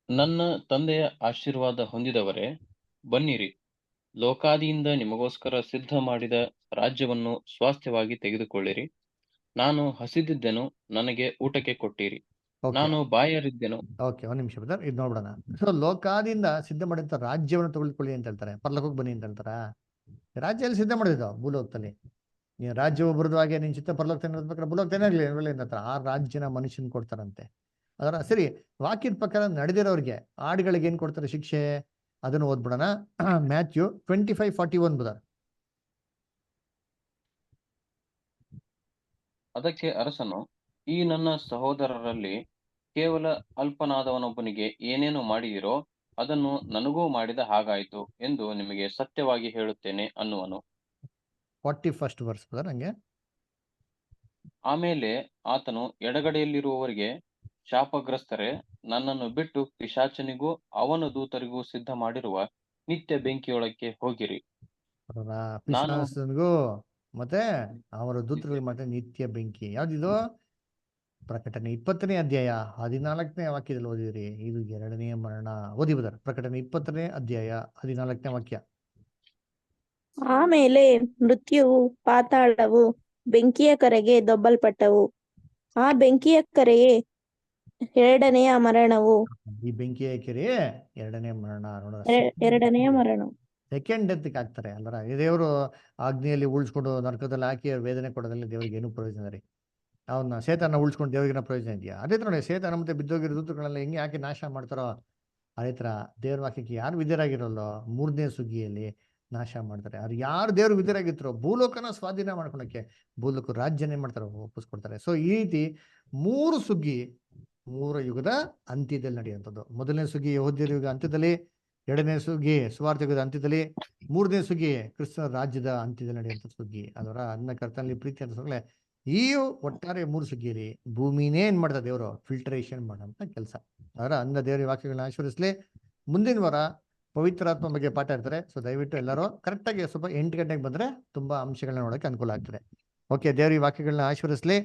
ನನ್ನ ತಂದೆಯ ಆಶೀರ್ವಾದ ಹೊಂದಿದವರೇ, ಬನ್ನಿರಿ, ಲೋಕಾದಿಯಿಂದ ನಿಮಗೋಸ್ಕರ ಸಿದ್ಧ ಮಾಡಿದ ರಾಜ್ಯವನ್ನು ಸ್ವಾಸ್ಥ್ಯವಾಗಿ ತೆಗೆದುಕೊಳ್ಳಿರಿ. ನಾನು ಹಸಿದಿದ್ದೆನು, ನನಗೆ ಊಟಕ್ಕೆ ಕೊಟ್ಟಿರಿ. ಓಕೆ ನಾನು ಬಾಯಾರಿದ್ದೆನು. ಓಕೆ, ಒಂದ್ ನಿಮಿಷ ಬ್ರದರ್, ಇದು ನೋಡೋಣ. ಸೊ ಲೋಕಾದಿಂದ ಸಿದ್ಧ ಮಾಡಿದಂತ ರಾಜ್ಯವನ್ನು ತೆಗೆದುಕೊಳ್ಳಿ ಅಂತ ಹೇಳ್ತಾರೆ. ಪರಲೋಕಕ್ಕೆ ಬನ್ನಿ ಅಂತ ಹೇಳ್ತಾರ. ರಾಜ್ಯ ಎಲ್ಲಿ ಸಿದ್ಧ ಮಾಡಿದ್ದು? ಭೂಲೋಕದಲ್ಲಿ. ನೀನು ರಾಜ್ಯ ಒಬ್ಬರದು ಹಾಗೆ ನಿನ್ ಚಿತ್ತ ಪರಲೋಕದಲ್ಲಿ ಇರ್ಬೇಕಾದ್ರೆ ಭೂಲೋಕದಲ್ಲಿ ಆಗಲಿ ಅಂತ ಆ ರಾಜ್ಯನ ಮನುಷ್ಯನ್ ಕೊಡ್ತಾರಂತೆ. ಅದರ ಸರಿ, ವಾಕ್ಯದ ಪ್ರಕಾರ ನಡೆದಿರೋರಿಗೆ ಆಡುಗಳಿಗೆ ಏನ್ ಕೊಡ್ತಾರೆ ಶಿಕ್ಷೆ? ಅದನ್ನು ಓದ್ಬಿಡೋಣ. Matthew 25:41 brother. ಅದಕ್ಕೆ ಅರಸನು, ಈ ನನ್ನ ಸಹೋದರರಲ್ಲಿ ಕೇವಲ ಅಲ್ಪನಾದವನೊಬ್ಬನಿಗೆ ಏನೇನು ಮಾಡಿದಿರೋ ಅದನ್ನು ನನಗೂ ಮಾಡಿದ ಹಾಗಾಯಿತು ಎಂದು ನಿಮಗೆ ಸತ್ಯವಾಗಿ ಹೇಳುತ್ತೇನೆ ಅನ್ನುವನು. 41st verse brother. ಹಂಗೆ ಆಮೇಲೆ ಆತನು ಎಡಗಡೆಯಲ್ಲಿರುವವರಿಗೆ, ಶಾಪಗ್ರಸ್ತರೇ, ನನ್ನನ್ನು ಬಿಟ್ಟು ಪಿಶಾಚನಿಗೂ ಅವನ ದೂತರಿಗೂ ಸಿದ್ಧ ಮಾಡಿರುವ ನಿತ್ಯ ಬೆಂಕಿಯೊಳಕ್ಕೆ ಹೋಗಿರಿ. ನಾನು ಪಿಶಾಚನಿಗೂ ಮತ್ತೆ ಅವರ ದೂತರಿಗೆ ಮತ್ತೆ ನಿತ್ಯ ಬೆಂಕಿ. ಯಾವ್ದಿದು? ಪ್ರಕಟಣೆ 20ನೇ ಅಧ್ಯಾಯ 14ನೇ ವಾಕ್ಯದಲ್ಲಿ ಓದಿದ್ರಿ. ಇದು 2ನೇ ಮರಣ. ಓದಿ ಬ್ರದರ್, ಪ್ರಕಟಣೆ 20ನೇ ಅಧ್ಯಾಯ 14ನೇ ವಾಕ್ಯ. ಆಮೇಲೆ ಮೃತ್ಯುವು, ಪಾತಾಳವು ಬೆಂಕಿಯ ಕರೆಗೆ ದೊಬ್ಬಲ್ಪಟ್ಟವು. ಆ ಬೆಂಕಿಯ ಕರೆಯೇ ಎರಡನೆಯ ಮರಣವು. ಈ ಬೆಂಕಿಯ ಕೆರೆ 2ನೇ ಮರಣ. ನೋಡ, ಎರಡನೆಯ ಮರಣ. ಸೆಕೆಂಡ್ ಡೆತ್ಗೆ ಹಾಕ್ತಾರೆ ಅಲ್ಲರ. ದೇವರು ಅಗ್ನಿಯಲ್ಲಿ ಉಳಿಸ್ಕೊಂಡು ನರಕದಲ್ಲಿ ಹಾಕಿ ವೇದನೆ ಕೊಡೋದ್ರಲ್ಲಿ ದೇವ್ರಿಗೆ ಏನು ಪ್ರಯೋಜನ ರೀ? ಅವನ್ನ ಸೇತನ ಉಳಿಸ್ಕೊಂಡು ದೇವರಿಗಿನ ಪ್ರಯೋಜನ ಇದೆಯಾ? ಅದೇ ತರ ನೋಡಿ, ಸೇತನ ಮತ್ತೆ ಬಿದ್ದೋಗಿರೋ ದೂತಗಳನ್ನ ಹೆಂಗೆ ಯಾಕೆ ನಾಶ ಮಾಡ್ತಾರೋ ಅದೇ ತರ ದೇವ್ರ ವಾಕ್ಯಕ್ಕೆ ಯಾರು ವಿಧೇಯರಾಗಿರಲ್ಲೋ ಮೂರನೇ ಸುಗ್ಗಿಯಲ್ಲಿ ನಾಶ ಮಾಡ್ತಾರೆ. ಅವ್ರು ಯಾರು ದೇವ್ರು ವಿಧೇಯರಾಗಿರ್ತಾರೋ ಭೂಲೋಕನ ಸ್ವಾಧೀನ ಮಾಡ್ಕೊಳಕ್ಕೆ ಭೂಲೋಕ ರಾಜ್ಯನೇ ಮಾಡ್ತಾರೆ, ಒಪ್ಪಿಸ್ಕೊಡ್ತಾರೆ. ಸೊ ಈ ರೀತಿ 3 ಸುಗ್ಗಿ 3 ಯುಗದ ಅಂತ್ಯದಲ್ಲಿ ನಡೆಯುವಂಥದ್ದು. ಮೊದಲನೇ ಸುಗ್ಗಿ ಯಹೂದ್ಯರ ಯುಗ ಅಂತ್ಯದಲ್ಲಿ, 2ನೇ ಸುಗ್ಗಿ ಸುವಾರ್ಥ ಯುಗದ ಅಂತ್ಯದಲ್ಲಿ, 3ನೇ ಸುಗ್ಗಿ ಕ್ರಿಸ್ತನ ರಾಜ್ಯದ ಅಂತ್ಯದಲ್ಲಿ ನಡೆಯುವಂಥ ಸುಗ್ಗಿ. ಅದರ ಅನ್ನ ಕರ್ತನಲ್ಲಿ ಪ್ರೀತಿ ಅಂತ ಸೊಗಳೆ ಈ ಒಟ್ಟಾರೆ 3 ಸುಗ್ಗಿಯಲ್ಲಿ ಭೂಮಿನೇ ಏನ್ ಮಾಡ್ತಾರೆ ದೇವರು ಫಿಲ್ಟರೇಷನ್ ಮಾಡೋಂಥ ಕೆಲಸ. ಅದರ ಅನ್ನ ದೇವರ ವಾಕ್ಯಗಳನ್ನ ಆಶೀರ್ವದಿಸ್ಲಿ. ಮುಂದಿನ ವಾರ ಪವಿತ್ರಾತ್ಮ ಬಗ್ಗೆ ಪಾಠ ಇರ್ತಾರೆ. ಸೊ ದಯವಿಟ್ಟು ಎಲ್ಲರೂ ಕರೆಕ್ಟಾಗಿ ಸ್ವಲ್ಪ 8 ಗಂಟೆಗೆ ಬಂದ್ರೆ ತುಂಬಾ ಅಂಶಗಳನ್ನ ನೋಡೋಕೆ ಅನುಕೂಲ ಆಗ್ತದೆ. ಓಕೆ, ದೇವ್ರ ಈ ವಾಕ್ಯಗಳನ್ನ ಆಶೀರ್ವದಿಸ್ಲಿ.